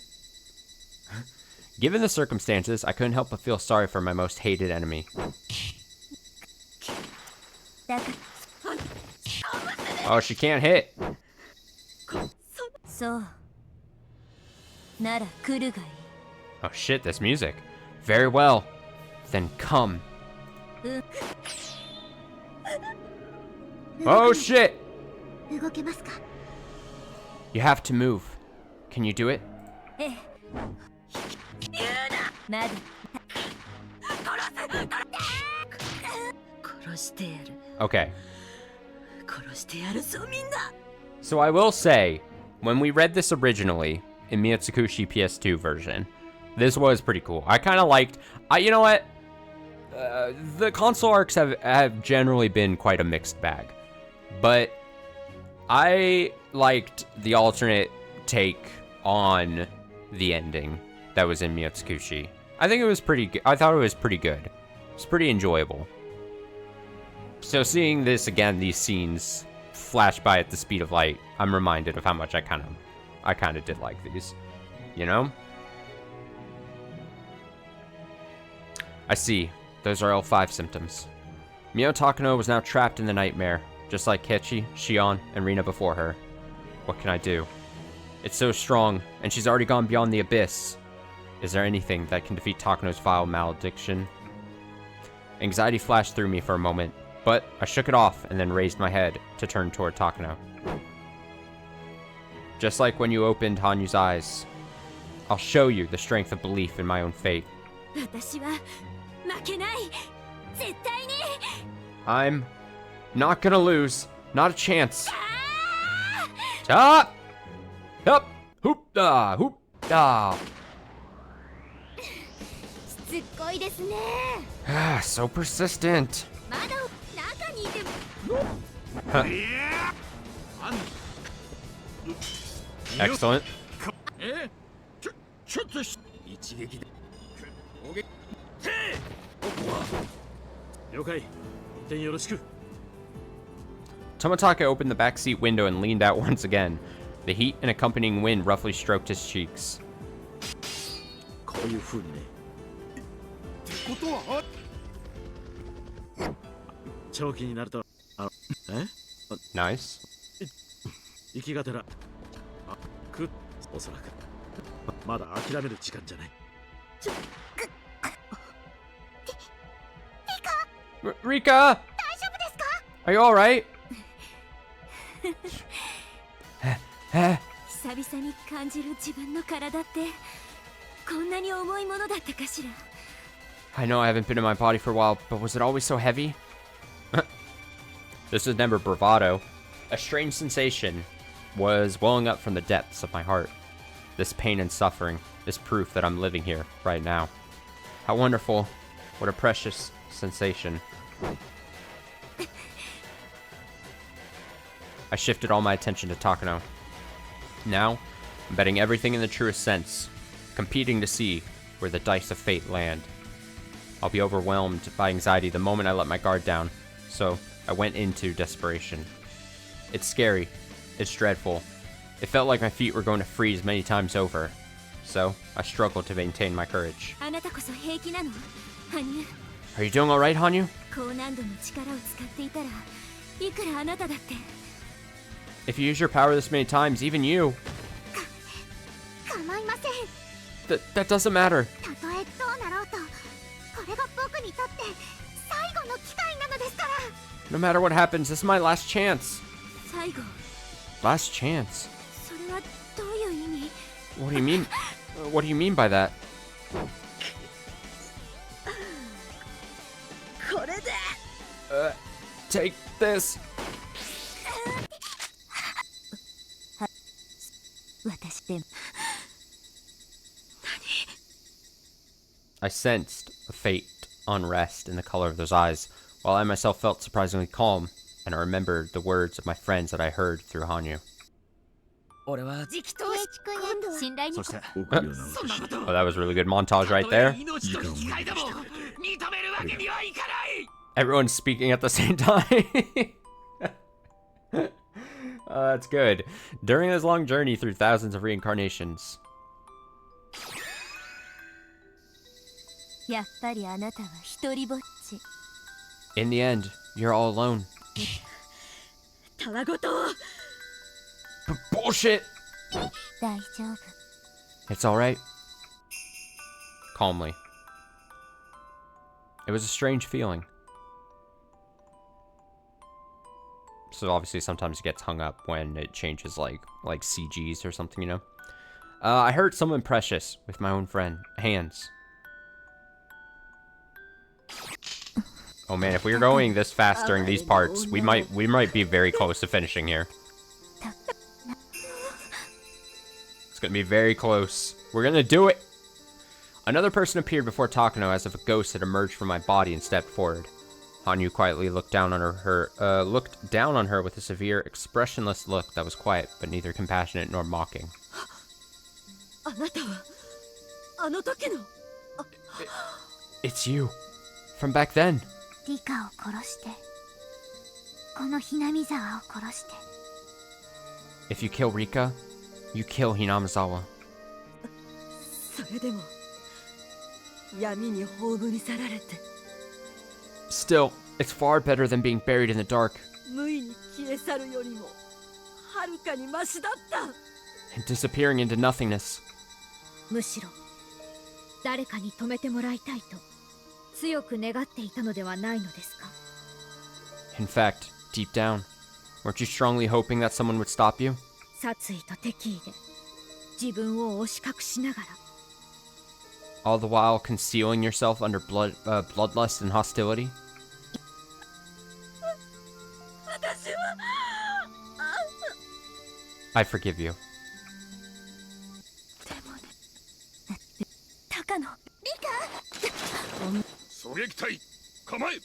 Given the circumstances, I couldn't help but feel sorry for my most hated enemy. Oh, she can't hit.
そう。なら来るがいい。
Oh shit, this music. Very well. Then come. Oh shit!
動けますか。
You have to move. Can you do it?
ええ。まだ。殺してやる。
Okay.
殺してやるぞみんな。
So I will say, when we read this originally in Miotsukushi PS2 version, this was pretty cool. I kind of liked. You know what? The console arcs have generally been quite a mixed bag, but I liked the alternate take on the ending that was in Miotsukushi. I think it was pretty good. I thought it was pretty good. It's pretty enjoyable. So seeing this again, these scenes flash by at the speed of light, I'm reminded of how much I kind of did like these, you know? I see. Those are L5 symptoms. Mio Takano was now trapped in the nightmare, just like Kechi, Shion, and Rina before her. What can I do? It's so strong, and she's already gone beyond the abyss. Is there anything that can defeat Takano's vile malediction? Anxiety flashed through me for a moment, but I shook it off and then raised my head to turn toward Takano. Just like when you opened Hanyu's eyes, I'll show you the strength of belief in my own fate.
私は負けない。絶対に。
I'm not gonna lose. Not a chance. Stop! Up! Hoop da! Hoop da!
しつこいですね。
Ah, so persistent.
まだ中にいても。
Huh. Excellent.
ちょっと一撃で。了解。一点よろしく。
Toмотaka opened the backseat window and leaned out once again. The heat and accompanying wind roughly stroked his cheeks.
こういう風にね。ってことは、長期になると、
Nice.
生きがてら、おそらくまだ諦める時間じゃない。
Rika!
大丈夫ですか？
Are you alright?
久々に感じる自分の体ってこんなに重いものだったかしら。
I know I haven't been in my body for a while, but was it always so heavy? This was never bravado. A strange sensation was welling up from the depths of my heart. This pain and suffering is proof that I'm living here right now. How wonderful. What a precious sensation. I shifted all my attention to Takano. Now, I'm betting everything in the truest sense, competing to see where the dice of fate land. I'll be overwhelmed by anxiety the moment I let my guard down, so I went into desperation. It's scary. It's dreadful. It felt like my feet were going to freeze many times over, so I struggled to maintain my courage.
あなたこそ平気なの？羽生。
Are you doing alright, Hanyu?
高難度の力を使っていたらいくらあなただって。
If you use your power this many times, even you.
構いません。
That doesn't matter.
たとえどうなろうと、これが僕にとって最後の
No matter what happens, this is my last chance.
最後
Last chance?
それはどういう意味？
What do you mean? What do you mean by that?
これで
Take this.
私で
I sensed a faint unrest in the color of those eyes, while I myself felt surprisingly calm, and I remembered the words of my friends that I heard through Hanyu.
俺は
圭一君や信頼に
そして
Oh, that was a really good montage right there.
命と引き換えでも認めるわけにはいかない。
Everyone's speaking at the same time. That's good. During this long journey through thousands of reincarnations.
やっぱりあなたは一人ぼっち。
In the end, you're all alone.
たわごと
Bullshit!
大丈夫。
It's alright. Calmly. It was a strange feeling. So obviously sometimes it gets hung up when it changes like CGs or something, you know? I hurt someone precious with my own hands. Oh man, if we were going this fast during these parts, we might be very close to finishing here. It's gonna be very close. We're gonna do it! Another person appeared before Takano as if a ghost had emerged from my body and stepped forward. Hanyu quietly looked down on her with a severe, expressionless look that was quiet, but neither compassionate nor mocking.
あなたはあの時の
It's you. From back then.
リカを殺してこのひなみ沢を殺して
If you kill Rika, you kill Hinamizawa.
それでも闇に葬り去られて
Still, it's far better than being buried in the dark
無意に消え去るよりもはるかにマシだった
and disappearing into nothingness.
むしろ誰かに止めてもらいたいと強く願っていたのではないのですか？
In fact, deep down, weren't you strongly hoping that someone would stop you?
殺意と敵意で自分を押し隠しながら
All the while concealing yourself under bloodlust and hostility?
私は
I forgive you.
高野
狙撃隊構え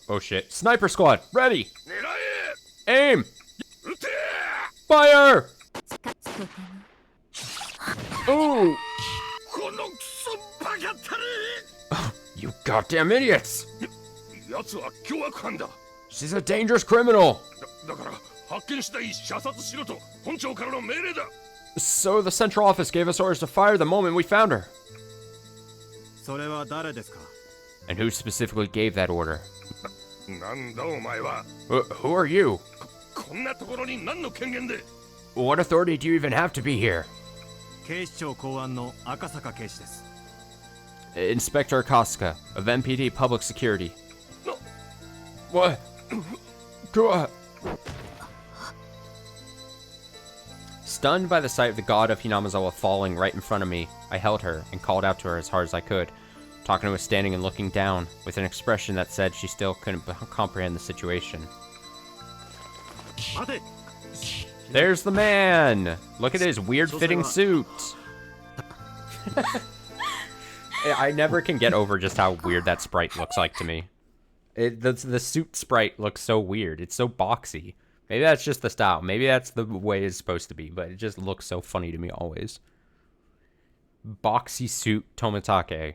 Oh shit. Sniper squad, ready!
狙え
Aim!
撃て
Fire!
とても
Ooh!
このクソバカたれ
You goddamn idiots!
奴は凶悪犯だ
She's a dangerous criminal!
だから発見次第射殺しろと本庁からの命令だ
So the central office gave us orders to fire the moment we found her.
それは誰ですか
And who specifically gave that order?
なんだお前は
Who are you?
こんなところに何の権限で
What authority do you even have to be here?
警視庁公安の赤坂警視です
Inspector Akasuka of MPD Public Security.
No.
What? Go ahead. Stunned by the sight of the god of Hinamizawa falling right in front of me, I held her and called out to her as hard as I could. Takano was standing and looking down, with an expression that said she still couldn't comprehend the situation. There's the man! Look at his weird-fitting suit! I never can get over just how weird that sprite looks like to me. The suit sprite looks so weird. It's so boxy. Maybe that's just the style. Maybe that's the way it's supposed to be, but it just looks so funny to me always. Boxy suit Tomitake.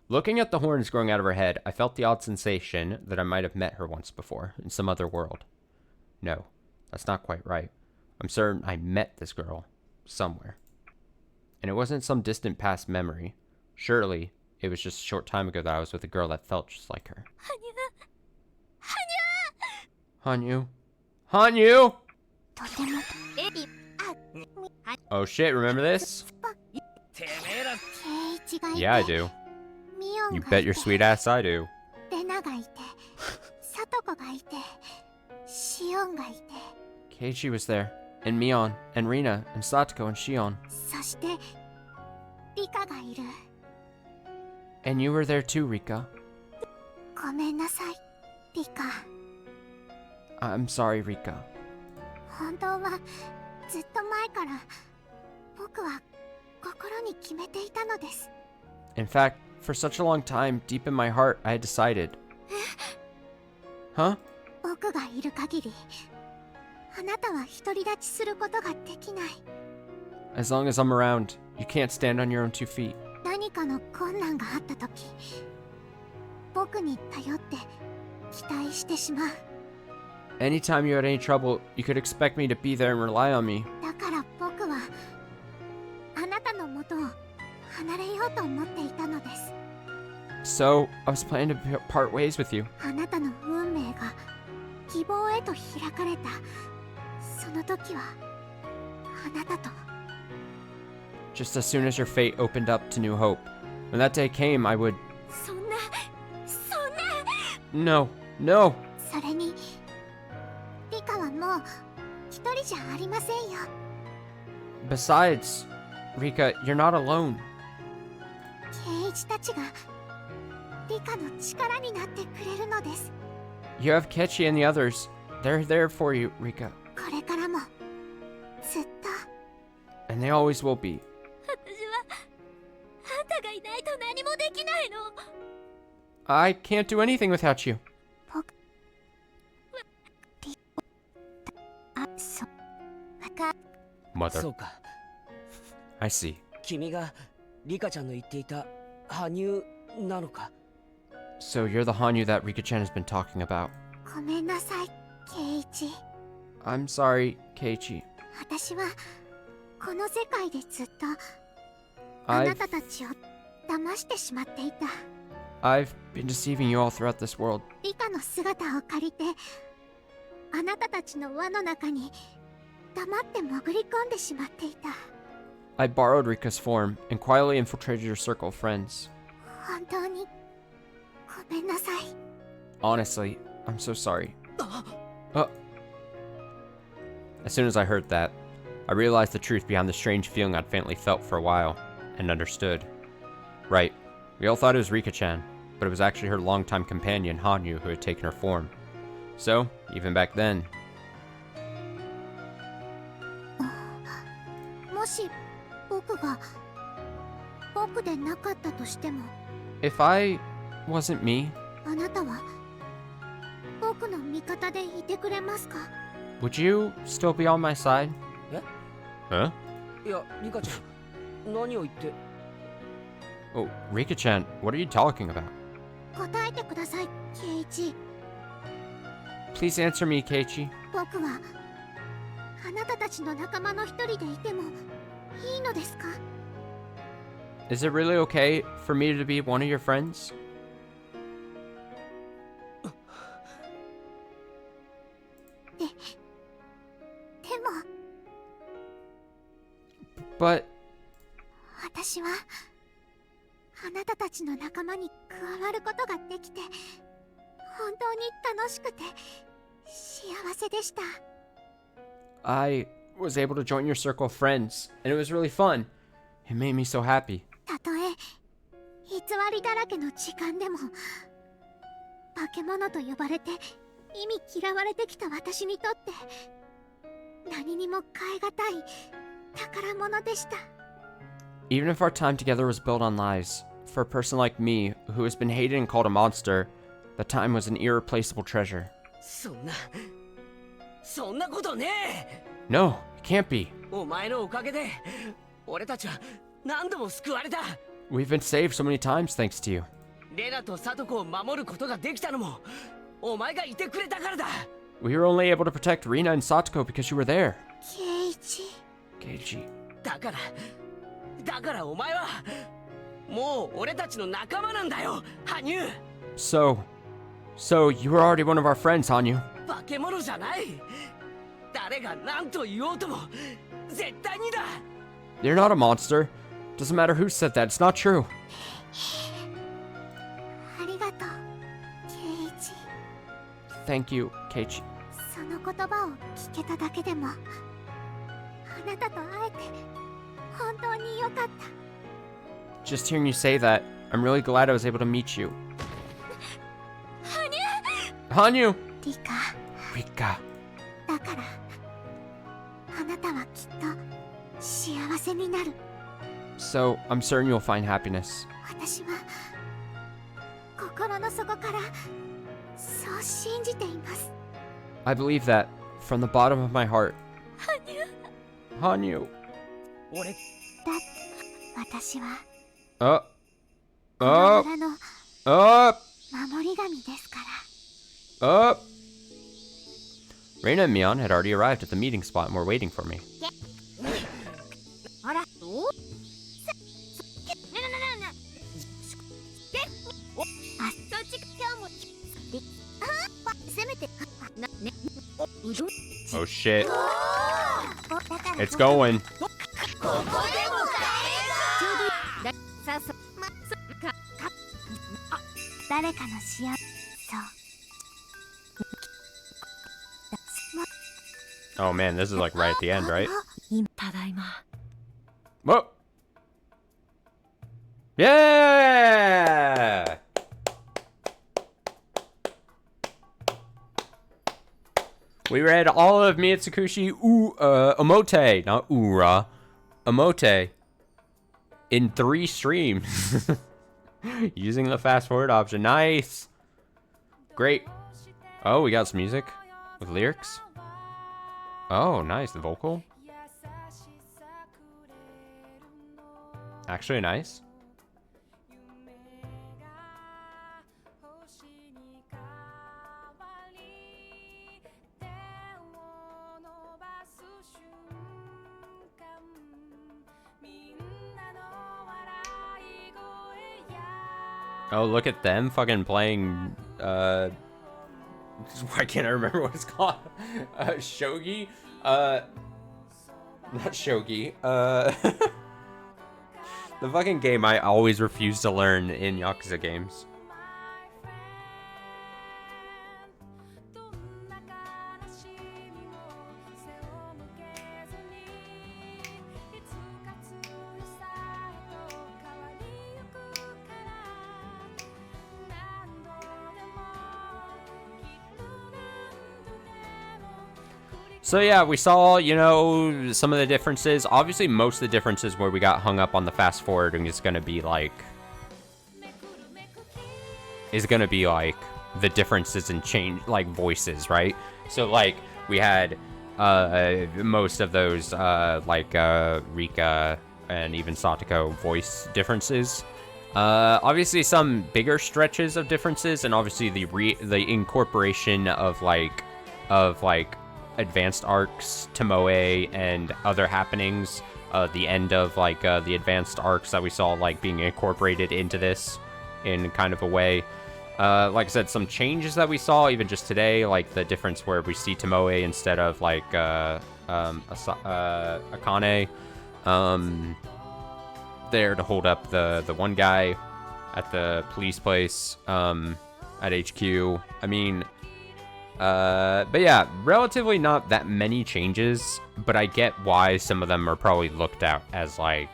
Looking at the horns growing out of her head, I felt the odd sensation that I might have met her once before, in some other world. No, that's not quite right. I'm certain I met this girl somewhere. And it wasn't some distant past memory. Surely, it was just a short time ago that I was with a girl that felt just like her. Hanyu? Hanyu? Oh shit, remember this? Yeah, I do. You bet your sweet ass I do.
シオンがいて、
Keiichi was there, and Mion, and Rina, and Satoko, and Shion.
そしてリカがいる。
And you were there too, Rika.
ごめんなさい、リカ。
I'm sorry, Rika.
本当はずっと前から僕は心に決めていたのです。
In fact, for such a long time, deep in my heart, I had decided. Huh?
僕がいる限りあなたは独り立ちすることができない。
As long as I'm around, you can't stand on your own 2 feet.
何かの困難があった時、僕に頼って期待してしまう。
Anytime you had any trouble, you could expect me to be there and rely on me.
だから僕はあなたの元を離れようと思っていたのです。
So, I was planning to part ways with you.
あなたの運命が希望へと開かれたその時はあなたと
Just as soon as your fate opened up to new hope. When that day came, I would...
そんな
No, no!
それにリカはもう一人じゃありませんよ。
Besides, Rika, you're not alone.
ケイイチたちがリカの力になってくれるのです。
You have Kechi and the others. They're there for you, Rika.
これからもずっと。
And they always will be.
私はあんたがいないと何もできないの。
I can't do anything without you.
僕そう。
Mother.
そうか。
I see.
君がリカちゃんの言っていた羽生なのか。
So you're the Hanyu that Rika-chan has been talking about.
ごめんなさい、ケイイチ。
I'm sorry, Keiichi.
私はこの世界でずっとあなたたちを騙してしまっていた。
I've been deceiving you all throughout this world.
リカの姿を借りてあなたたちの輪の中に黙って潜り込んでしまっていた。
I borrowed Rika's form and quietly infiltrated your circle of friends.
本当にごめんなさい。
Honestly, I'm so sorry. As soon as I heard that, I realized the truth behind the strange feeling I'd faintly felt for a while, and understood. Right, we all thought it was Rika-chan, but it was actually her longtime companion Hanyu who had taken her form. So, even back then...
もし僕が僕でなかったとしても、
If I wasn't me,
あなたは僕の味方でいてくれますか？
would you still be on my side?
え？
Huh?
いや、リカちゃん、何を言って。
Oh, Rika-chan, what are you talking about?
答えてください、ケイイチ。
Please answer me, Keiichi.
僕はあなたたちの仲間の一人でいてもいいのですか？
Is it really okay for me to be one of your friends?
でも
But
私はあなたたちの仲間に加わることができて本当に楽しくて幸せでした。
I was able to join your circle of friends, and it was really fun. It made me so happy.
たとえ偽りだらけの時間でも化け物と呼ばれて意味嫌われてきた私にとって何にも代え難い宝物でした。
Even if our time together was built on lies, for a person like me, who has been hated and called a monster, the time was an irreplaceable treasure.
そんなことねえ。
No, it can't be.
お前のおかげで俺たちは何度も救われた。
We've been saved so many times thanks to you.
レナとサトコを守ることができたのもお前がいてくれたからだ。
We were only able to protect Rina and Satoko because you were there.
ケイイチ。
Keiichi.
だからお前はもう俺たちの仲間なんだよ、羽生。
So you were already one of our friends, Hanyu.
化け物じゃない。誰が何と言おうとも絶対にだ。
You're not a monster. Doesn't matter who said that, it's not true.
ありがとう、ケイイチ。
Thank you, Keiichi.
そのの言葉を聞けただけでも、あなたと会えて本当に良かった。
Just hearing you say that, I'm really glad I was able to meet you. Hanyu!
Rika.
Rika.
だからあなたはきっと幸せになる。
So, I'm certain you'll find happiness.
私は心の底からそう信じています。
I believe that from the bottom of my heart. Hanyu.
だって私は
Oh.
この村の
Oh.
守り神ですから。
Oh. Reina and Mion had already arrived at the meeting spot and were waiting for me.
あら、どう？あ、そっち今日もせめてね、うどん。
Oh shit. It's going.
誰かの幸せ。そう。
Oh man, this is like right at the end, right?
ただいま。
Whoa! Yeah! We read all of Miotsukushi Omote, not Ura, Omote, in 3 streams. Using the fast forward option. Nice! Great. Oh, we got some music with lyrics. Oh, nice. The vocal. Actually nice. Oh, look at them fucking playing, why can't I remember what it's called? Shogi? Not Shogi, the fucking game I always refuse to learn in Yakuza games. So yeah, we saw, you know, some of the differences. Obviously, most of the differences where we got hung up on the fast forwarding is going to be like the differences in change, like voices, right? So like we had most of those Rika and even Satoko voice differences. Obviously some bigger stretches of differences, and obviously the incorporation of like advanced arcs, Tomoe, and other happenings. The end of like the advanced arcs that we saw like being incorporated into this in kind of a way. Like I said, some changes that we saw even just today, like the difference where we see Tomoe instead of like Akane there to hold up the one guy at the police place at HQ. I mean, but yeah, relatively not that many changes, but I get why some of them are probably looked at as like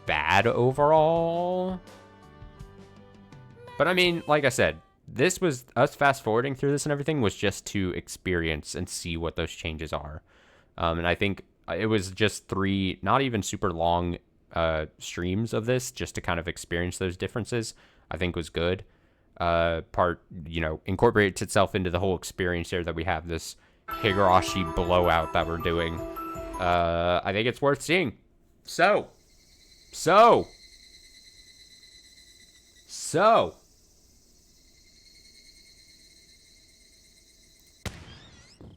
bad overall. But I mean, like I said, this was us fast forwarding through this and everything was just to experience and see what those changes are. And I think it was just 3 not even super long streams of this just to kind of experience those differences. I think was good. You know, incorporates itself into the whole experience here that we have this Higurashi blowout that we're doing. I think it's worth seeing. So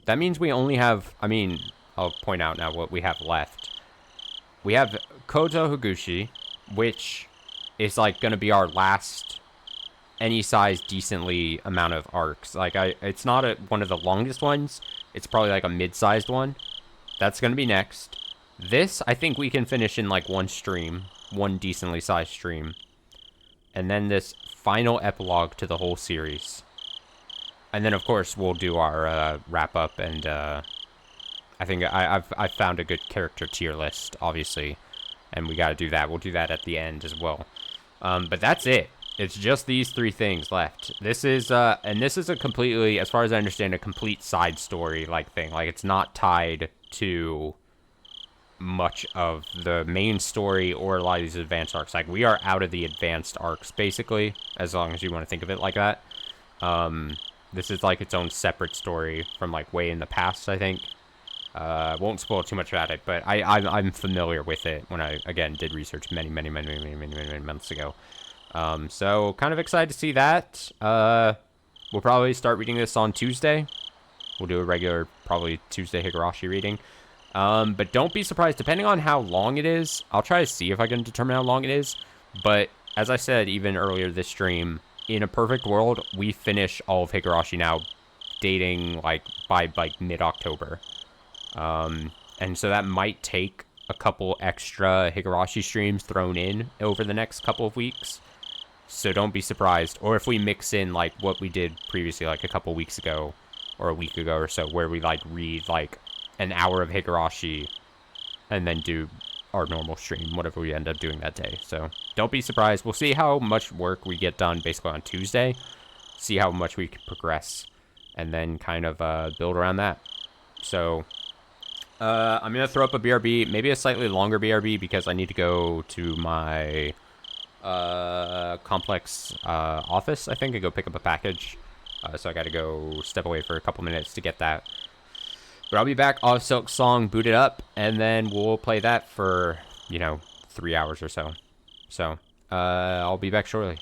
that means we only have, I mean, I'll point out now what we have left. We have Koto Higuchi, which is like going to be our last any size decently amount of arcs. Like it's not one of the longest ones. It's probably like a mid-sized one. That's going to be next. This, I think we can finish in like one stream, one decently sized stream. And then this final epilogue to the whole series. And then, of course, we'll do our wrap-up, and I think I've found a good character tier list, obviously, and we got to do that. We'll do that at the end as well. But that's it. It's just these 3 things left. This is, and this is a completely, as far as I understand, a complete side story-like thing. Like, it's not tied to much of the main story or a lot of these advanced arcs. Like, we are out of the advanced arcs, basically, as long as you want to think of it like that. This is, like, its own separate story from, like, way in the past, I think. Won't spoil too much about it, but I'm familiar with it when I, again, did research many months ago. So, kind of excited to see that. We'll probably start reading this on Tuesday. We'll do a regular, probably Tuesday Higurashi reading. But don't be surprised, depending on how long it is, I'll try to see if I can determine how long it is. But, as I said, even earlier this stream, in a perfect world, we finish all of Higurashi now, dating, like, by, like, mid-October. And so that might take a couple extra Higurashi streams thrown in over the next couple of weeks. So don't be surprised. Or if we mix in, like, what we did previously, like, a couple weeks ago, or a week ago or so, where we, like, read, like, an hour of Higurashi, and then do our normal stream, whatever we end up doing that day. So don't be surprised. We'll see how much work we get done basically on Tuesday, see how much we can progress, and then kind of build around that. So I'm going to throw up a BRB, maybe a slightly longer BRB, because I need to go to my complex office, I think, and go pick up a package. So I got to go step away for a couple minutes to get that. But I'll be back, I'll have Silk Song booted up, and then we'll play that for, 3 hours or so. So, I'll be back shortly.